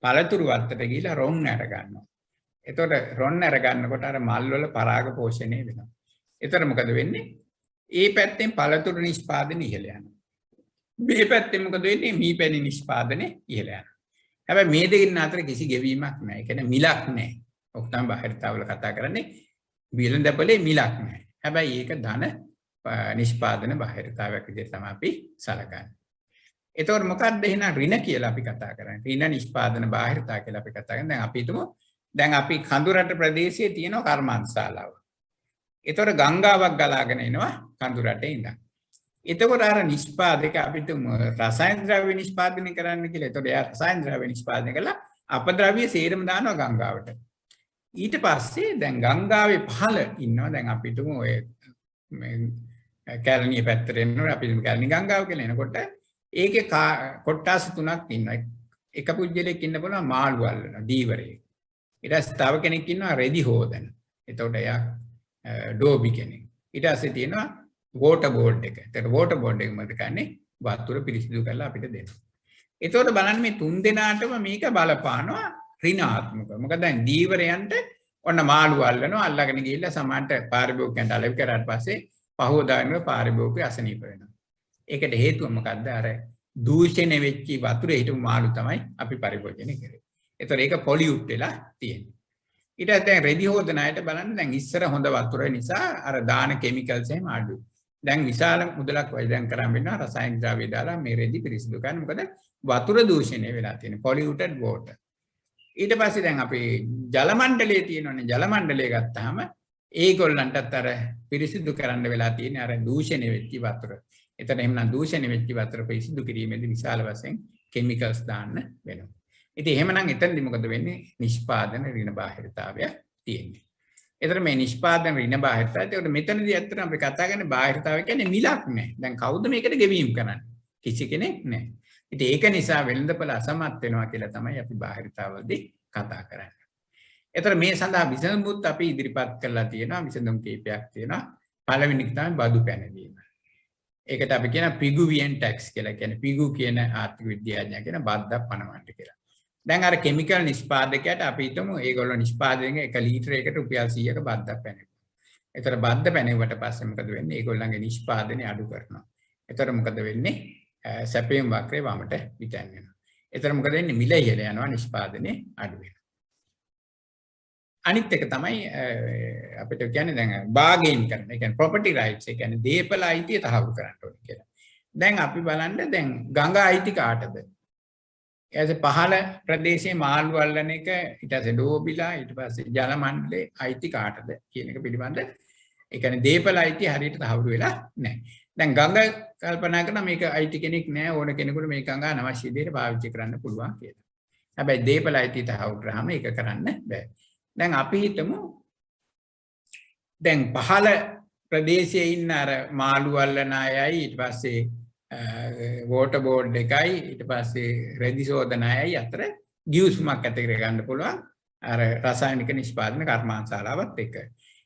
පළතුරු වත්තට ගිහිලා රොන් අර ගන්නවා. එතකොට රොන් අර ගන්නකොට අර මල් වල පරාග පෝෂණය වෙනවා. එතකොට මොකද වෙන්නේ? ඒ පැත්තෙන් පළතුරු නිෂ්පාදනය ඉහළ යනවා. මේ පැත්තෙන් මොකද වෙන්නේ? මීපැණි නිෂ්පාදනය ඉහළ යනවා. හැබැයි මේ දෙකින් අතර කිසි ගෙවීමක් නැහැ. ඒ කියන්නේ මිලක් නැහැ. ඔක් තමයි බාහිරතාවල කතා කරන්නේ. විලඳපලේ මිලක් නැහැ. හැබැයි ඒක ධන නිෂ්පාදන බාහිරතාවයක් විදිහට තමයි අපි සලකන්නේ. එතකොට මොකක්ද එහෙනම් ඍණ කියලා අපි කතා කරන්නේ? ඍණ නිෂ්පාදන බාහිරතා කියලා අපි කතා කරන්නේ. දැන් අපි හිතමු දැන් අපි කඳුරට ප්‍රදේශයේ තියෙන කර්මාන්තශාලාව. එතකොට ගංගාවක් ගලාගෙන එනවා කඳුරට ඉඳන්. එතකොට අර නිෂ්පාදක අපිට රසායන ද්‍රව්‍ය නිෂ්පාදනය කරන්න කියලා. එතකොට එයා රසායන ද්‍රව්‍ය නිෂ්පාදනය කළා අපද්‍රව්‍ය සේරම දානවා ගංගාවට. ඊට පස්සේ දැන් ගංගාවේ පහළ ඉන්නවා. දැන් අපි හිතමු ඔය කැලණිය පැත්තට එනවා. අපි හිතමු කැලණි ගංගාව කියලා එනකොට ඒකේ කොට්ටාස තුනක් ඉන්නවා. එක පුජ්‍යලෙක් ඉන්න පුළුවන් මාළු අල්ලන දීවරේ. ඊට පස්සේ තව කෙනෙක් ඉන්නවා රෙදි හොදන. එතකොට එයා ඩෝබි කෙනෙක්. ඊට පස්සේ තියෙනවා වෝටර් බෝඩ් එක. එතකොට වෝටර් බෝඩ් එක මොකද කරන්නේ? වතුර පිරිසිදු කරලා අපිට දෙනවා. එතකොට බලන්න මේ තුන් දෙනාටම මේක බලපානවා ඍණාත්මක. මොකද දැන් දීවරයන්ට ඔන්න මාළු අල්ලනවා. අල්ලගෙන ගිහිල්ලා සමහරට පාරිභෝගිකයන්ට අලෙවි කරාට පස්සේ පහෝදානව පාරිභෝගිකයෝ අසනීප වෙනවා. ඒකට හේතුව මොකද්ද? අර දූෂණය වෙච්ච වතුරේ හිටපු මාළු තමයි අපි පරිභෝජනය කරේ. ඒතර ඒක පොලියුට් වෙලා තියෙන්නේ. ඊට පස්සේ දැන් රෙදි හොදන අයට බලන්න දැන් ඉස්සර හොඳ වතුර නිසා අර දාන කිමිකල්ස් එහෙම අඩුයි. දැන් විශාල මුදලක් වයිදම් කරන් වෙනවා රසායනික ද්‍රව්‍ය දාලා මේ රෙදි පිරිසිදු කරන්න. මොකද වතුර දූෂණය වෙලා තියෙන්නේ. පොලියුටඩ් වෝටර්. ඊට පස්සේ දැන් අපි ජල මණ්ඩලයේ තියෙනවනේ. ජල මණ්ඩලය ගත්තාම ඒගොල්ලන්ටත් අර පිරිසිදු කරන්න වෙලා තියෙන්නේ අර දූෂණය වෙච්ච වතුර. එතන එහෙමනම් දූෂණය වෙච්ච වතුර පිරිසිදු කිරීමේදී විශාල වශයෙන් කිමිකල්ස් දාන්න වෙනවා. ඉතින් එහෙමනම් එතනදී මොකද වෙන්නේ? නිෂ්පාදන ඍණ බාහිරතාවය තියෙන්නේ. එතන මේ නිෂ්පාදන ඍණ බාහිරතාවය. ඒකට මෙතනදී ඇත්තටම අපි කතා කරන්නේ බාහිරතාවය කියන්නේ මිලක් නැහැ. දැන් කවුද මේකට ගෙවීම් කරන්නේ? කිසි කෙනෙක් නැහැ. ඉතින් ඒක නිසා වෙළඳපළ අසමත් වෙනවා කියලා තමයි අපි බාහිරතාවවලදී කතා කරන්නේ. එතන මේ සඳහා විසඳුමුත් අපි ඉදිරිපත් කරලා තියෙනවා. විසඳුම් කීපයක් තියෙනවා. පළවෙනි එක තමයි බදු පැනවීම. ඒකට අපි කියන පිගුවියන් ටැක්ස් කියලා. කියන්නේ පිගු කියන ආර්ථික විද්‍යාඥයා කියන බද්දක් පනවන්න කියලා. දැන් අර කිමිකල් නිෂ්පාදකයාට අපි හිතමු ඒගොල්ලෝ නිෂ්පාදනයෙන් 1 ලීටරයකට රුපියල් 100ක බද්දක් පැනෙනවා. ඒතර බද්ද පැනෙව්වට පස්සේ මොකද වෙන්නේ? ඒගොල්ලන්ගේ නිෂ්පාදනය අඩු කරනවා. ඒතර මොකද වෙන්නේ? සැපයුම් වක්‍රේ වමට පිටන් වෙනවා. ඒතර මොකද වෙන්නේ? මිල ඉහළ යනවා, නිෂ්පාදනය අඩු වෙනවා. අනිත් එක තමයි අපිට කියන්නේ දැන් බාගේන් කරන. ඒ කියන්නේ ප්‍රොපර්ටි රයිට්ස්. ඒ කියන්නේ දීපල අයිතිය තහවුරු කරන්න ඕනේ කියලා. දැන් අපි බලන්න දැන් ගඟ අයිති කාටද? ඊට පහළ ප්‍රදේශයේ මාළු අල්ලන එක ඊට පස්සේ ඩෝබිලා ඊට පස්සේ ජල මණ්ඩලයේ අයිති කාටද කියන එක පිළිබඳ ඒ කියන්නේ දීපල අයිති හරියට තහවුරු වෙලා නැහැ. දැන් ගඟ කල්පනා කරන මේක අයිති කෙනෙක් නැහැ ඕන කෙනෙකුට මේ ගඟ අනවශ්‍ය විදිහට පාවිච්චි කරන්න පුළුවන් කියලා. හැබැයි දීපල අයිති තහවුරු කරාම ඒක කරන්න බෑ. දැන් අපි හිතමු දැන් පහළ ප්‍රදේශයේ ඉන්න අර මාළු අල්ලන අයයි ඊට පස්සේ වෝටර් බෝඩ් එකයි ඊට පස්සේ රෙදි සෝදන අයයි අතර ගිවිසුමක් ඇති කර ගන්න පුළුවන් අර රසායනික නිෂ්පාදන කර්මාන්තශාලාවත් එක්ක.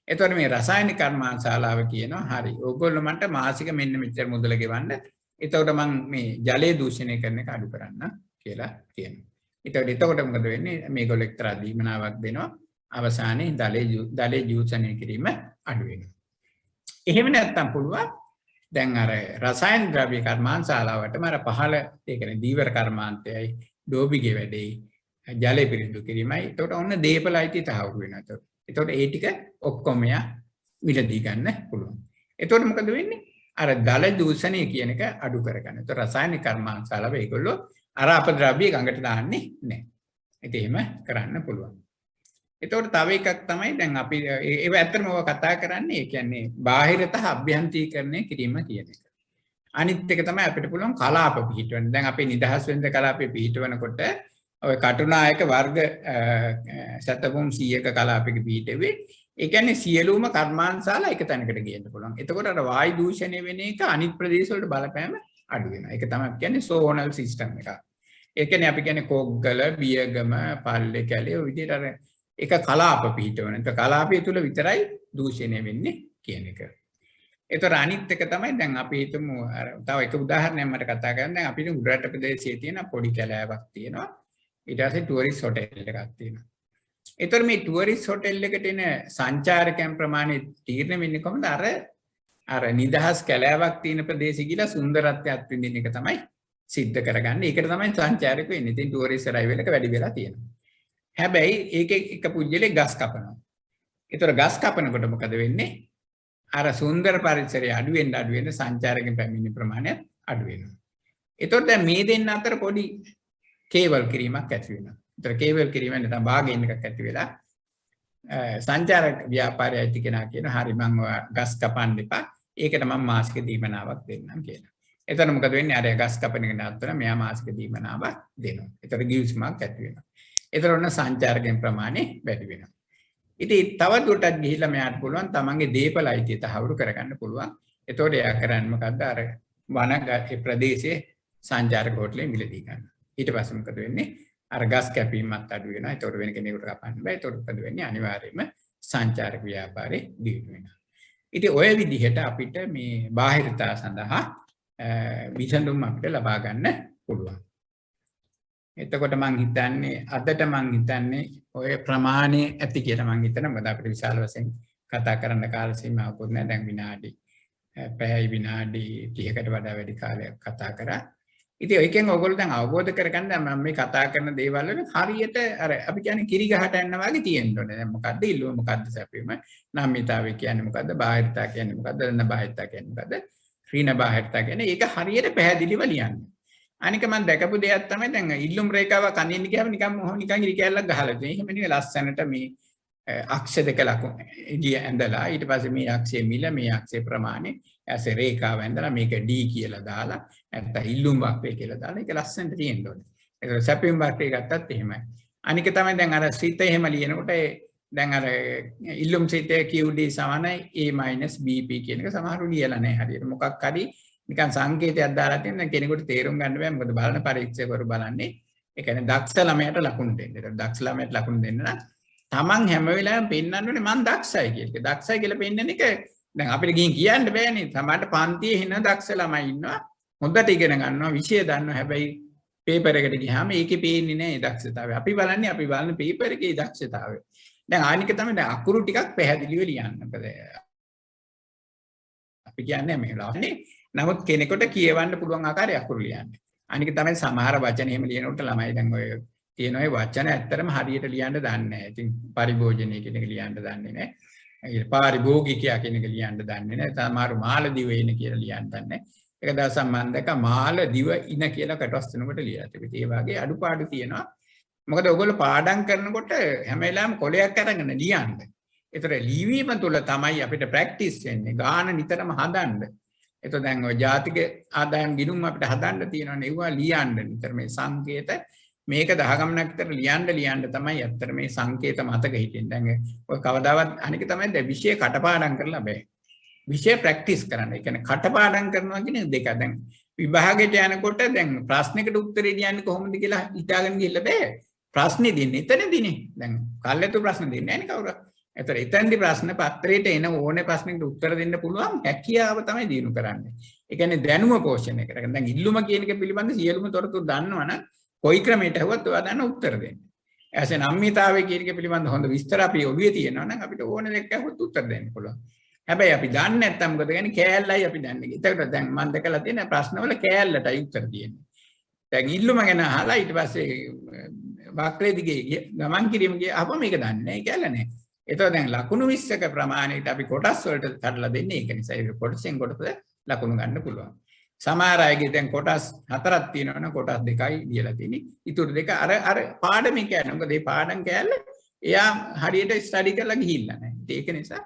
එතකොට මේ රසායනික කර්මාන්තශාලාව කියනවා හරි ඕගොල්ලෝ මන්ට මාසික මෙන්න මෙච්චර මුදල ගෙවන්න. එතකොට මම මේ ජලය දූෂණය කරන එක අඩු කරන්න කියලා කියනවා. එතකොට මොකද වෙන්නේ? මේගොල්ලෝ එක්තරා දීමනාවක් දෙනවා. අවසානයේ දලේ දූෂණය කිරීම අඩු වෙනවා. එහෙම නැත්තම් පුළුවන් දැන් අර රසායන ද්‍රව්‍ය කර්මාන්තශාලාවටම අර පහළ ඒ කියන්නේ දීවර කර්මාන්තයයි ඩෝබිගේ වැඩේ ජලය පිරිසිදු කිරීමයි. එතකොට ඔන්න දීපල අයිති තහවුරු වෙනවා. එතකොට ඒ ටික ඔක්කොම මිලදී ගන්න පුළුවන්. එතකොට මොකද වෙන්නේ? අර දල දූෂණය කියන එක අඩු කරගන්න. එතකොට රසායනික කර්මාන්තශාලාව ඒගොල්ලෝ අර අපද්‍රව්‍ය ගඟට දාන්නේ නැහැ. ඉතින් එහෙම කරන්න පුළුවන්. එතකොට තව එකක් තමයි දැන් අපි ඒව ඇත්තටම ඔය කතා කරන්නේ ඒ කියන්නේ බාහිරතහ අභ්‍යන්තරීකරණය කිරීම කියන එක. අනිත් එක තමයි අපිට පුළුවන් කලාප පිහිටවන්න. දැන් අපි නිදහස් වෙන්න කලාපේ පිහිටවනකොට ඔය කටුනායක වර්ග සතපොම් 100ක කලාපයක පිහිටෙවේ. ඒ කියන්නේ සියලුම කර්මාන්තශාලා එක තැනකට ගේන්න පුළුවන්. එතකොට අර වායු දූෂණය වෙන එක අනිත් ප්‍රදේශ වලට බලපෑම අඩු වෙනවා. ඒක තමයි කියන්නේ සෝනල් සිස්ටම් එක. ඒ කියන්නේ අපි කියන්නේ කොග්ගල, බියගම, පල්ලේ කැලේ ඔය විදිහට අර එක කලාප පිහිටවන. ඒක කලාපය තුල විතරයි දූෂණය වෙන්නේ කියන එක. ඒතර අනිත් එක තමයි දැන් අපි හිතමු අර තව එක උදාහරණයක් මට කතා කරන්න. දැන් අපිට උඩරට ප්‍රදේශයේ තියෙන පොඩි කැලෑවක් තියෙනවා. ඊට පස්සේ ටුවරිස්ට් හොටෙල් එකක් තියෙනවා. ඒතර මේ ටුවරිස්ට් හොටෙල් එකට එන සංචාරකයන් ප්‍රමාණය තීරණය වෙන්නේ කොහොමද? අර නිදහස් කැලෑවක් තියෙන ප්‍රදේශෙ ගිහලා සුන්දරත්වයක් අත්විඳින්න එක තමයි සිද්ධ කරගන්නේ. ඒකට තමයි සංචාරකයෝ එන්නේ. ඉතින් ටුවරිස්ට් අරයිවල් එක වැඩි වෙලා තියෙනවා. හැබැයි ඒකේ එක පුජ්‍යලේ ගස් කපනවා. ඒතර ගස් කපනකොට මොකද වෙන්නේ? අර සුන්දර පරිසරය අඩු වෙන සංචාරකයන් පැමිණෙන ප්‍රමාණය අඩු වෙනවා. ඒතකොට දැන් මේ දෙන්න අතර පොඩි කේවල් කිරීමක් ඇති වෙනවා. ඒතර කේවල් කිරීම නැත්නම් බාගේන් එකක් ඇති වෙලා සංචාරක ව්‍යාපාරය ඇති කෙනා කියන හරි මම ගස් කපන්න එපා. ඒකට මම මාසික දීමනාවක් දෙන්නම් කියලා. එතන මොකද වෙන්නේ? අර ගස් කපන එක නවත්තන මෙයා මාසික දීමනාවක් දෙනවා. ඒතර ගිවිසුමක් ඇති වෙනවා. ඒතර ඔන්න සංචාරකයන් ප්‍රමාණය වැඩි වෙනවා. ඉතින් තව දුරටත් ගිහිල්ලා මෙයාට පුළුවන් තමන්ගේ දීපල අයිතිය තහවුරු කරගන්න පුළුවන්. එතකොට එයා කරන්නේ මොකද්ද? අර වන ප්‍රදේශයේ සංචාරක හොටලේ මිලදී ගන්න. ඊට පස්සේ මොකද වෙන්නේ? අර ගස් කැපීමත් අඩු වෙනවා. ඒතකොට වෙන කෙනෙකුට කපන්න බෑ. ඒතකොට මොකද වෙන්නේ? අනිවාර්යයෙන්ම සංචාරක ව්‍යාපාරේ දියුණු වෙනවා. ඉතින් ඔය විදිහට අපිට මේ බාහිරතා සඳහා විසඳුම් අපිට ලබා ගන්න පුළුවන්. එතකොට මං හිතන්නේ අදට මං හිතන්නේ ඔය ප්‍රමාණය ඇති කියලා මං හිතනවා. මොකද අපිට විශාල වශයෙන් කතා කරන්න කාල සීමාවකුත් නැහැ. දැන් පැය විනාඩි 30කට වඩා වැඩි කාලයක් කතා කරා. ඉතින් ඒකෙන් ඔයගොල්ලෝ දැන් අවබෝධ කරගන්න මම මේ කතා කරන දේවල් වල හරියට අර අපි කියන්නේ කිරි ගහට යන්න වගේ තියෙන්න ඕනේ. දැන් මොකද්ද ඉල්ලුව මොකද්ද සැපීම? නාමිතාවය කියන්නේ මොකද්ද? බාහිරතා කියන්නේ මොකද්ද? රණ බාහිරතා කියන්නේ මොකද්ද? රීන බාහිරතා කියන්නේ ඒක හරියට පැහැදිලිව ලියන්න. අනික මම දැකපු දෙයක් තමයි දැන් ඉල්ලුම් රේඛාවක් අනින්න ගියාම නිකන් ඉරි කැල්ලක් ගහලා තියෙනවා. එහෙම නෙවෙයි ලස්සනට මේ අක්ෂ දෙක ලකුණු එළිය ඇඳලා ඊට පස්සේ මේ අක්ෂයේ මිල මේ අක්ෂයේ ප්‍රමාණය ඇසේ රේඛාව ඇඳලා මේක D කියලා දාලා නැත්නම් ඉල්ලුම් වක්‍රය කියලා දාලා ඒක ලස්සනට තියෙන්න ඕනේ. ඒක සැපීම් වක්‍රය ගත්තත් එහෙමයි. අනික තමයි දැන් අර සිත එහෙම ලියනකොට දැන් අර ඉල්ලුම් සිතේ QD = A - BP කියන එක සමහරු ලියලා නැහැ හරියට. මොකක් හරි නිකන් සංකේතයක් දාලා තියෙන කෙනෙකුට තේරුම් ගන්න බෑ. මොකද බලන පරීක්ෂකවරු බලන්නේ ඒ කියන්නේ දක්ෂ ළමයට ලකුණු දෙන්න. ඒක දක්ෂ ළමයට ලකුණු දෙන්න නම් තමන් හැම වෙලාවෙම පෙන්වන්න ඕනේ මං දක්ෂයි කියලා. දක්ෂයි කියලා පෙන්වන එක දැන් අපිට ගිහින් කියන්න බෑනේ. සමහරට පන්තියේ හින දක්ෂ ළමයි ඉන්නවා. හොඳට ඉගෙන ගන්නවා, විෂය දන්නවා. හැබැයි පේපර් එකට ගියාම ඒකේ පේන්නේ නැහැ දක්ෂතාවය. අපි බලන පේපර් එකේ දක්ෂතාවය. දැන් ආනික තමයි දැන් අකුරු ටිකක් පැහැදිලිව ලියන්න. මොකද අපි කියන්නේ මේ ලාන්නේ. නමුත් කෙනෙකුට කියවන්න පුළුවන් ආකාරයේ අකුරු ලියන්න. අනික තමයි සමහර වචන එහෙම ලියනකොට ළමයි දැන් ඔය තියෙන ඔය වචන ඇත්තටම හරියට ලියන්න දන්නේ නැහැ. ඉතින් පරිභෝජනය කියන එක ලියන්න දන්නේ නැහැ. පාරිභෝගිකයා කියන එක ලියන්න දන්නේ නැහැ. සමහර මාළදිව එන කියලා ලියන්න දන්නේ නැහැ. එක දවසක් මම දැක්කා මාළ දිව ඉන කියලා කටවස් වෙනකොට ලියලා තිබෙනවා. ඒ වගේ අඩුපාඩු තියෙනවා. මොකද ඔයගොල්ලෝ පාඩම් කරනකොට හැම වෙලාවෙම කොලයක් අරගෙන ලියන්න. ඒතර ලිවීම තුළ තමයි අපිට ප්‍රැක්ටිස් වෙන්නේ. ගාන නිතරම හදන්න. ඒතකොට දැන් ඔය ජාතික ආදායම් ගිණුම් අපිට හදන්න තියෙනවනේ. ඒවා ලියන්න නිතර මේ සංකේත මේක 10 ගමනක් විතර ලියන්න තමයි ඇත්තට මේ සංකේත මතක හිටින්නේ. දැන් ඔය කවදාවත් අනික තමයි දැන් විෂය කටපාඩම් කරලා බෑ. විෂය ප්‍රැක්ටිස් කරන්න. ඒ කියන්නේ කටපාඩම් කරනවා කියන්නේ දෙක. දැන් විභාගයට යනකොට දැන් ප්‍රශ්නයකට උත්තරේ ලියන්නේ කොහොමද කියලා හිතාගෙන ගිහිල්ලා බෑ. ප්‍රශ්නේ දෙන්නේ එතනදීනේ. දැන් කල්ැතු ප්‍රශ්න දෙන්නේ නැහැ නේ කවුරුත්. ඒතර එතනදී ප්‍රශ්න පත්‍රයට එන ඕනේ ප්‍රශ්නයකට උත්තර දෙන්න පුළුවන් හැකියාව තමයි දිනු කරන්නේ. ඒ කියන්නේ දැනුම පෝෂණය කරගන්න. දැන් ඉල්ලුම කියන එක පිළිබඳ සියලුම තොරතුරු දන්නවනම් කොයි ක්‍රමයකට හුවත් ඔයා දන්න උත්තර දෙන්න. ඇසේ නම්මිතාවේ කියන එක පිළිබඳ හොඳ විස්තර අපි ඔළුවේ තියෙනවා නම් අපිට ඕන දෙයක් අහුවත් උත්තර දෙන්න පුළුවන්. හැබැයි අපි දන්නේ නැත්නම් මොකද කියන්නේ කෑල්ලයි අපි දන්නේ. ඒකට දැන් මම දැකලා තියෙන ප්‍රශ්නවල කෑල්ලටයි උත්තර තියෙන්නේ. දැන් ඉල්ලුම ගැන අහලා ඊට පස්සේ වක්‍රේ දිගේ ගමන් කිරීම අහපම මේක දන්නේ නැහැ කෑල්ල නැහැ. ඒතකොට දැන් ලකුණු 20ක ප්‍රමාණයට අපි කොටස් වලට කඩලා දෙන්නේ ඒක නිසා ඒක කොටසෙන් කොටස ලකුණු ගන්න පුළුවන්. සමහර අයගේ දැන් කොටස් 4ක් තියෙනවනම් කොටස් 2යි දීලා තියෙන්නේ. ඊටු දෙක අර පාඩමේ කියන්නේ. මොකද මේ පාඩම් කෑල්ල එයා හරියට ස්ටඩි කරලා ගිහිල්ලා නැහැ. ඒක නිසා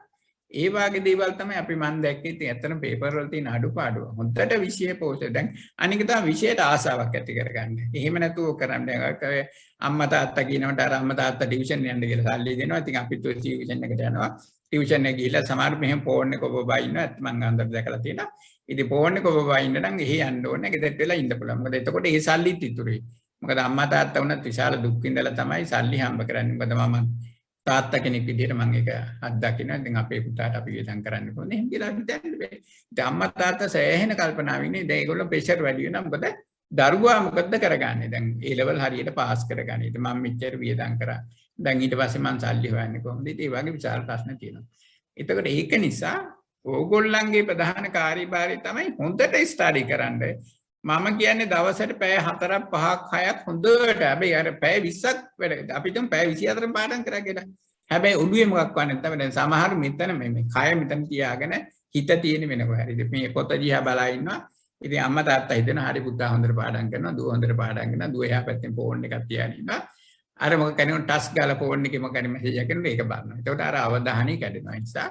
ඒ වගේ දේවල් තමයි අපි මන් දැක්කේ. ඉතින් ඇත්තටම පේපර් වල තියෙන අඩුපාඩු. හොඳට විෂය පෝෂණය. දැන් අනික තමයි විෂයට ආසාවක් ඇති කරගන්න. එහෙම නැතුව කරන්නේ. අම්මා තාත්තා කියනකොට අර අම්මා තාත්තා ටියුෂන් යන්න කියලා සල්ලි දෙනවා. ඉතින් අපිත් ඔය ටියුෂන් එකට යනවා. ටියුෂන් එක ගිහිල්ලා සමහර මෙහෙම ෆෝන් එක ඔබ ඉන්නවා. මම අnder දැකලා තියෙනවා. ඉතින් ෆෝන් එක ඔබ ඉන්න නම් එහි යන්න ඕනේ. ගෙදරට වෙලා ඉන්න පුළුවන්. මොකද එතකොට ඒ සල්ලිත් ඉතුරුයි. මොකද අම්මා තාත්තා වුණත් විශාල දුක් විඳලා තමයි සල්ලි හම්බ කරන්නේ. මොකද මම තාත්තා කෙනෙක් විදිහට මම ඒක අත්දකිනවා. ඉතින් අපේ පුතාට අපි වියදම් කරන්න ඕනේ. එහෙම කියලා හිතන්න බෑ. ඉතින් අම්මා තාත්තා සෑහෙන කල්පනා වෙන්නේ. දැන් ඒගොල්ලෝ ප්‍රෙෂර් වැඩි වෙනවා. මොකද දරුවා මොකද්ද කරගන්නේ? දැන් ඒ ලෙවල් හරියට පාස් කරගන්න. ඉතින් මම මෙච්චර වියදම් කරා. දැන් ඊට පස්සේ මම සල්ලි හොයන්නේ කොහොමද? ඉතින් ඒ වගේ විශාල ප්‍රශ්න තියෙනවා. එතකොට ඒක නිසා ඕගොල්ලන්ගේ ප්‍රධාන කාර්යභාරය තමයි හොඳට ස්ටඩි කරන්න. මම කියන්නේ දවසට පැය 4ක් 5ක් 6ක් හොඳට. හැබැයි අර පැය 20ක් වැඩ. අපි තුන් පැය 24ක් පාඩම් කරා කියලා. හැබැයි ඔළුවේ මොකක් වන්නේ නැත්නම් දැන් සමහර මෙතන මේ කය මෙතන තියාගෙන හිත තියෙන වෙනකො හරි. ඉතින් මේ පොත දිහා බලා ඉන්නවා. ඉතින් අම්මා තාත්තා හිතන හරි පුතා හොඳට පාඩම් කරනවා. දුව හොඳට පාඩම් කරනවා. දුව එහා පැත්තෙන් ෆෝන් එකක් තියාගෙන ඉන්නවා. අර මොකක් කරන්නේ ටස් ගාලා ෆෝන් එකේ මොකක් හරි මෙසේජ් එකක් කරනවා. ඒක බලනවා. එතකොට අර අවධානය කැඩෙනවා. ඒ නිසා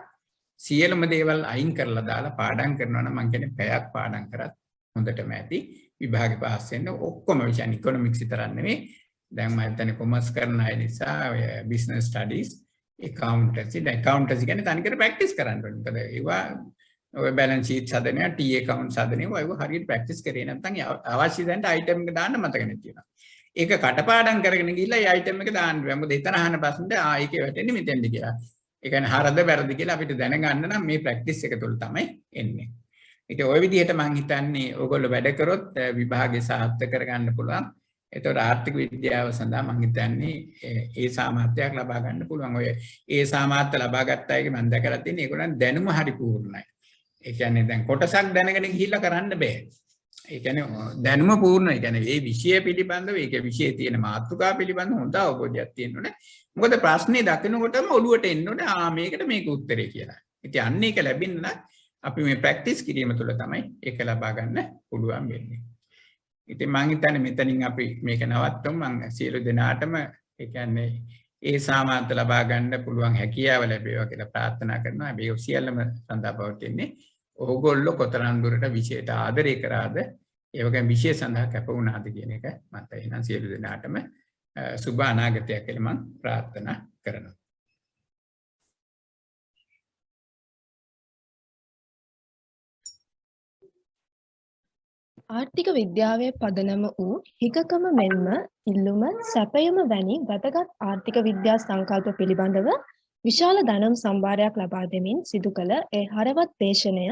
සියලුම දේවල් අයින් කරලා දාලා පාඩම් කරනවා නම් මම කියන්නේ පැයක් පාඩම් කරත් හොඳටම ඇති. විභාගේ පාස් වෙන්න ඔක්කොම විෂය ඉකොනොමික්ස් විතරක් නෙමෙයි. දැන් මම හිතන්නේ කොමර්ස් කරන අය නිසා බිස්නස් ස්ටඩීස් accountancy accountancy කියන්නේ තනිකර ප්‍රැක්ටිස් කරන්න ඕනේ. මොකද ඒවා ඔය බැලන්ස් ෂීට් හදනවා, T account හදනවා, ඒවා හරියට ප්‍රැක්ටිස් කරේ නැත්නම් අවශ්‍ය දැනට අයිටම් එක දාන්න මතක නැති වෙනවා. ඒක කටපාඩම් කරගෙන ගිහිල්ලා ඒ අයිටම් එක දාන්න බෑ. මොකද එතන අහන ප්‍රශ්නෙට ඒකේ වැටෙන්නේ මෙතෙන්ද කියලා. ඒ කියන්නේ හරද වැරදි කියලා අපිට දැනගන්න නම් මේ ප්‍රැක්ටිස් එක තුළ තමයි එන්නේ. ඉතින් ওই විදිහට මම හිතන්නේ ඕගොල්ලෝ වැඩ කරොත් විභාගේ සාර්ථක කරගන්න පුළුවන්. ඒතකොට ආර්ථික විද්‍යාව සඳහා මම හිතන්නේ ඒ සාමර්ථ්‍යයක් ලබා ගන්න පුළුවන්. ඔය ඒ සාමර්ථ්‍ය ලබා ගත්ත අයගේ මම දැකලා තියෙන්නේ ඒගොල්ලන් දැනුම හරි පූර්ණයි. ඒ කියන්නේ දැන් කොටසක් දැනගෙන ගිහිල්ලා කරන්න බෑ. ඒ කියන්නේ දැනුම පූර්ණයි. ඒ කියන්නේ මේ විෂය පිළිබඳව ඒකේ විෂයේ තියෙන මාතෘකා පිළිබඳව හොඳ අවබෝධයක් තියෙන්න ඕනේ. මොකද ප්‍රශ්නේ දකිනකොටම ඔළුවට එන්න ඕනේ මේකට මේක උත්තරේ කියලා. ඉතින් අන්න ඒක ලැබෙන්න අපි මේ ප්‍රැක්ටිස් කිරීම තුළ තමයි ඒක ලබා ගන්න පුළුවන් වෙන්නේ. ඉතින් මම හිතන්නේ මෙතනින් අපි මේක නවත්තමු. මම සියලු දෙනාටම ඒ කියන්නේ ඒ සාමර්ථ්‍ය ලබා ගන්න පුළුවන් හැකියාව ලැබේවා කියලා ප්‍රාර්ථනා කරනවා. මේ සියල්ලම සඳහා පවතින්නේ ඕගොල්ලෝ කොතරම් දුරට විෂයට ආදරය කරාද, ඒ වගේම විෂය සඳහා කැප වුණාද කියන එක මත එහෙනම් සියලු දෙනාටම සුබ අනාගතයක් කියලා මම ප්‍රාර්ථනා කරනවා. ආර්ථික විද්‍යාවේ පදනම වූ හිගකම මෙන්ම ඉල්ලුම සැපයීම වැනි වැදගත් ආර්ථික විද්‍යා සංකල්ප පිළිබඳව විශාල දැනුම් සම්භාරයක් ලබා දෙමින් සිදු කළ ඒ හරවත් දේශනය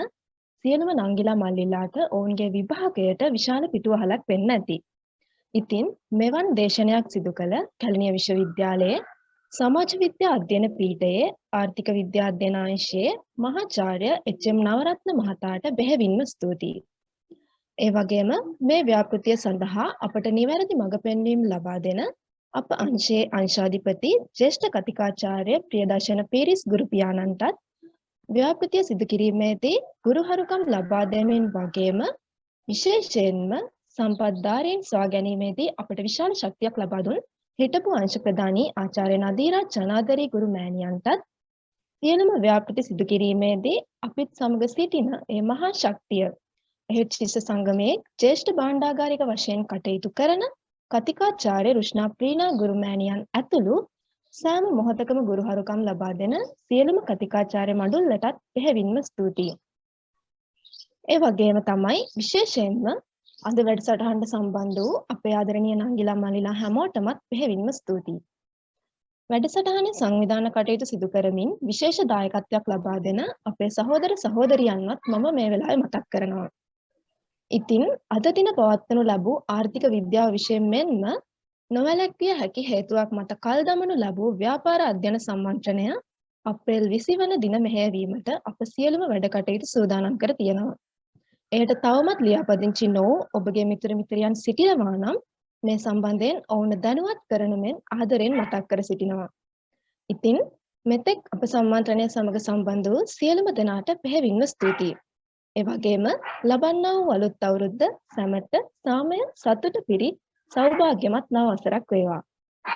සියලුම නංගිලා මල්ලිලාට ඔවුන්ගේ විභාගයට විශාල පිටුවහලක් වෙන්න ඇති. ඉතින් මෙවන් දේශනයක් සිදු කළ කැලණිය විශ්වවිද්‍යාලයේ සමාජ විද්‍යා අධ්‍යයන පීඨයේ ආර්ථික විද්‍යා අධ්‍යයන අංශයේ මහාචාර්ය එච්.එම්. නවරත්න මහතාට බෙහෙවින්ම ස්තුතියි. ඒ වගේම මේ ව්‍යාපෘතිය සඳහා අපට නිවැරදි මඟ පෙන්වීම ලබා දෙන අප අංශයේ අංශාධිපති ජ්‍යෙෂ්ඨ කතිකාචාර්ය ප්‍රියදර්ශන පීරිස් ගුරු පියාණන්ටත් ව්‍යාපෘතිය සිදු කිරීමේදී ගුරුහරුකම් ලබා දෙමින් වගේම විශේෂයෙන්ම සම්පත්ධාරීන් සොයා ගැනීමේදී අපට විශාල ශක්තියක් ලබා දුන් හිටපු අංශ ප්‍රධානී ආචාර්ය නදීරා ජනාධරී ගුරු මෑණියන්ටත් සියලුම ව්‍යාපෘති සිදු කිරීමේදී අපිත් සමග සිටින ඒ මහා ශක්තිය එහෙත් ශිෂ්‍ය සංගමයේ ජ්‍යෙෂ්ඨ භාණ්ඩාගාරික වශයෙන් කටයුතු කරන කතිකාචාර්ය රුෂ්ණා ප්‍රීණා ගුරු මෑණියන් ඇතුළු සෑම මොහොතකම ගුරුහරුකම් ලබා දෙන සියලුම කතිකාචාර්ය මඩුල්ලටත් බෙහෙවින්ම ස්තුතියි. ඒ වගේම තමයි විශේෂයෙන්ම අද වැඩසටහනට සම්බන්ධ වූ අපේ ආදරණීය නංගිලා මල්ලිලා හැමෝටමත් බෙහෙවින්ම ස්තුතියි. වැඩසටහනේ සංවිධාන කටයුතු සිදු කරමින් විශේෂ දායකත්වයක් ලබා දෙන අපේ සහෝදර සහෝදරියන්වත් මම මේ වෙලාවේ මතක් කරනවා. ඉතින් අද දින පවත්වනු ලැබූ ආර්ථික විද්‍යාව විෂයෙන් මෙන්ම නොවැළැක්විය හැකි හේතුවක් මත කල් දමනු ලැබූ ව්‍යාපාර අධ්‍යයන සම්මන්ත්‍රණය අප්‍රේල් 20 වන දින මෙහෙයවීමට අප සියලුම වැඩ කටයුතු සූදානම් කර තියෙනවා. එයට තවමත් ලියාපදිංචි නොවූ ඔබගේ මිතුරු මිත්‍රයන් සිටිනවා නම් මේ සම්බන්ධයෙන් ඔවුන් දැනුවත් කරන මෙන් ආදරෙන් මතක් කර සිටිනවා. ඉතින් මෙතෙක් අප සම්මන්ත්‍රණය සමග සම්බන්ධ වූ සියලුම දෙනාට බෙහෙවින්ම ස්තුතියි. ඒ වගේම ලබන්නා වූ අලුත් අවුරුද්ද සැමට සාමය සතුට පිරි සෞභාග්‍යමත් නව වසරක් වේවා.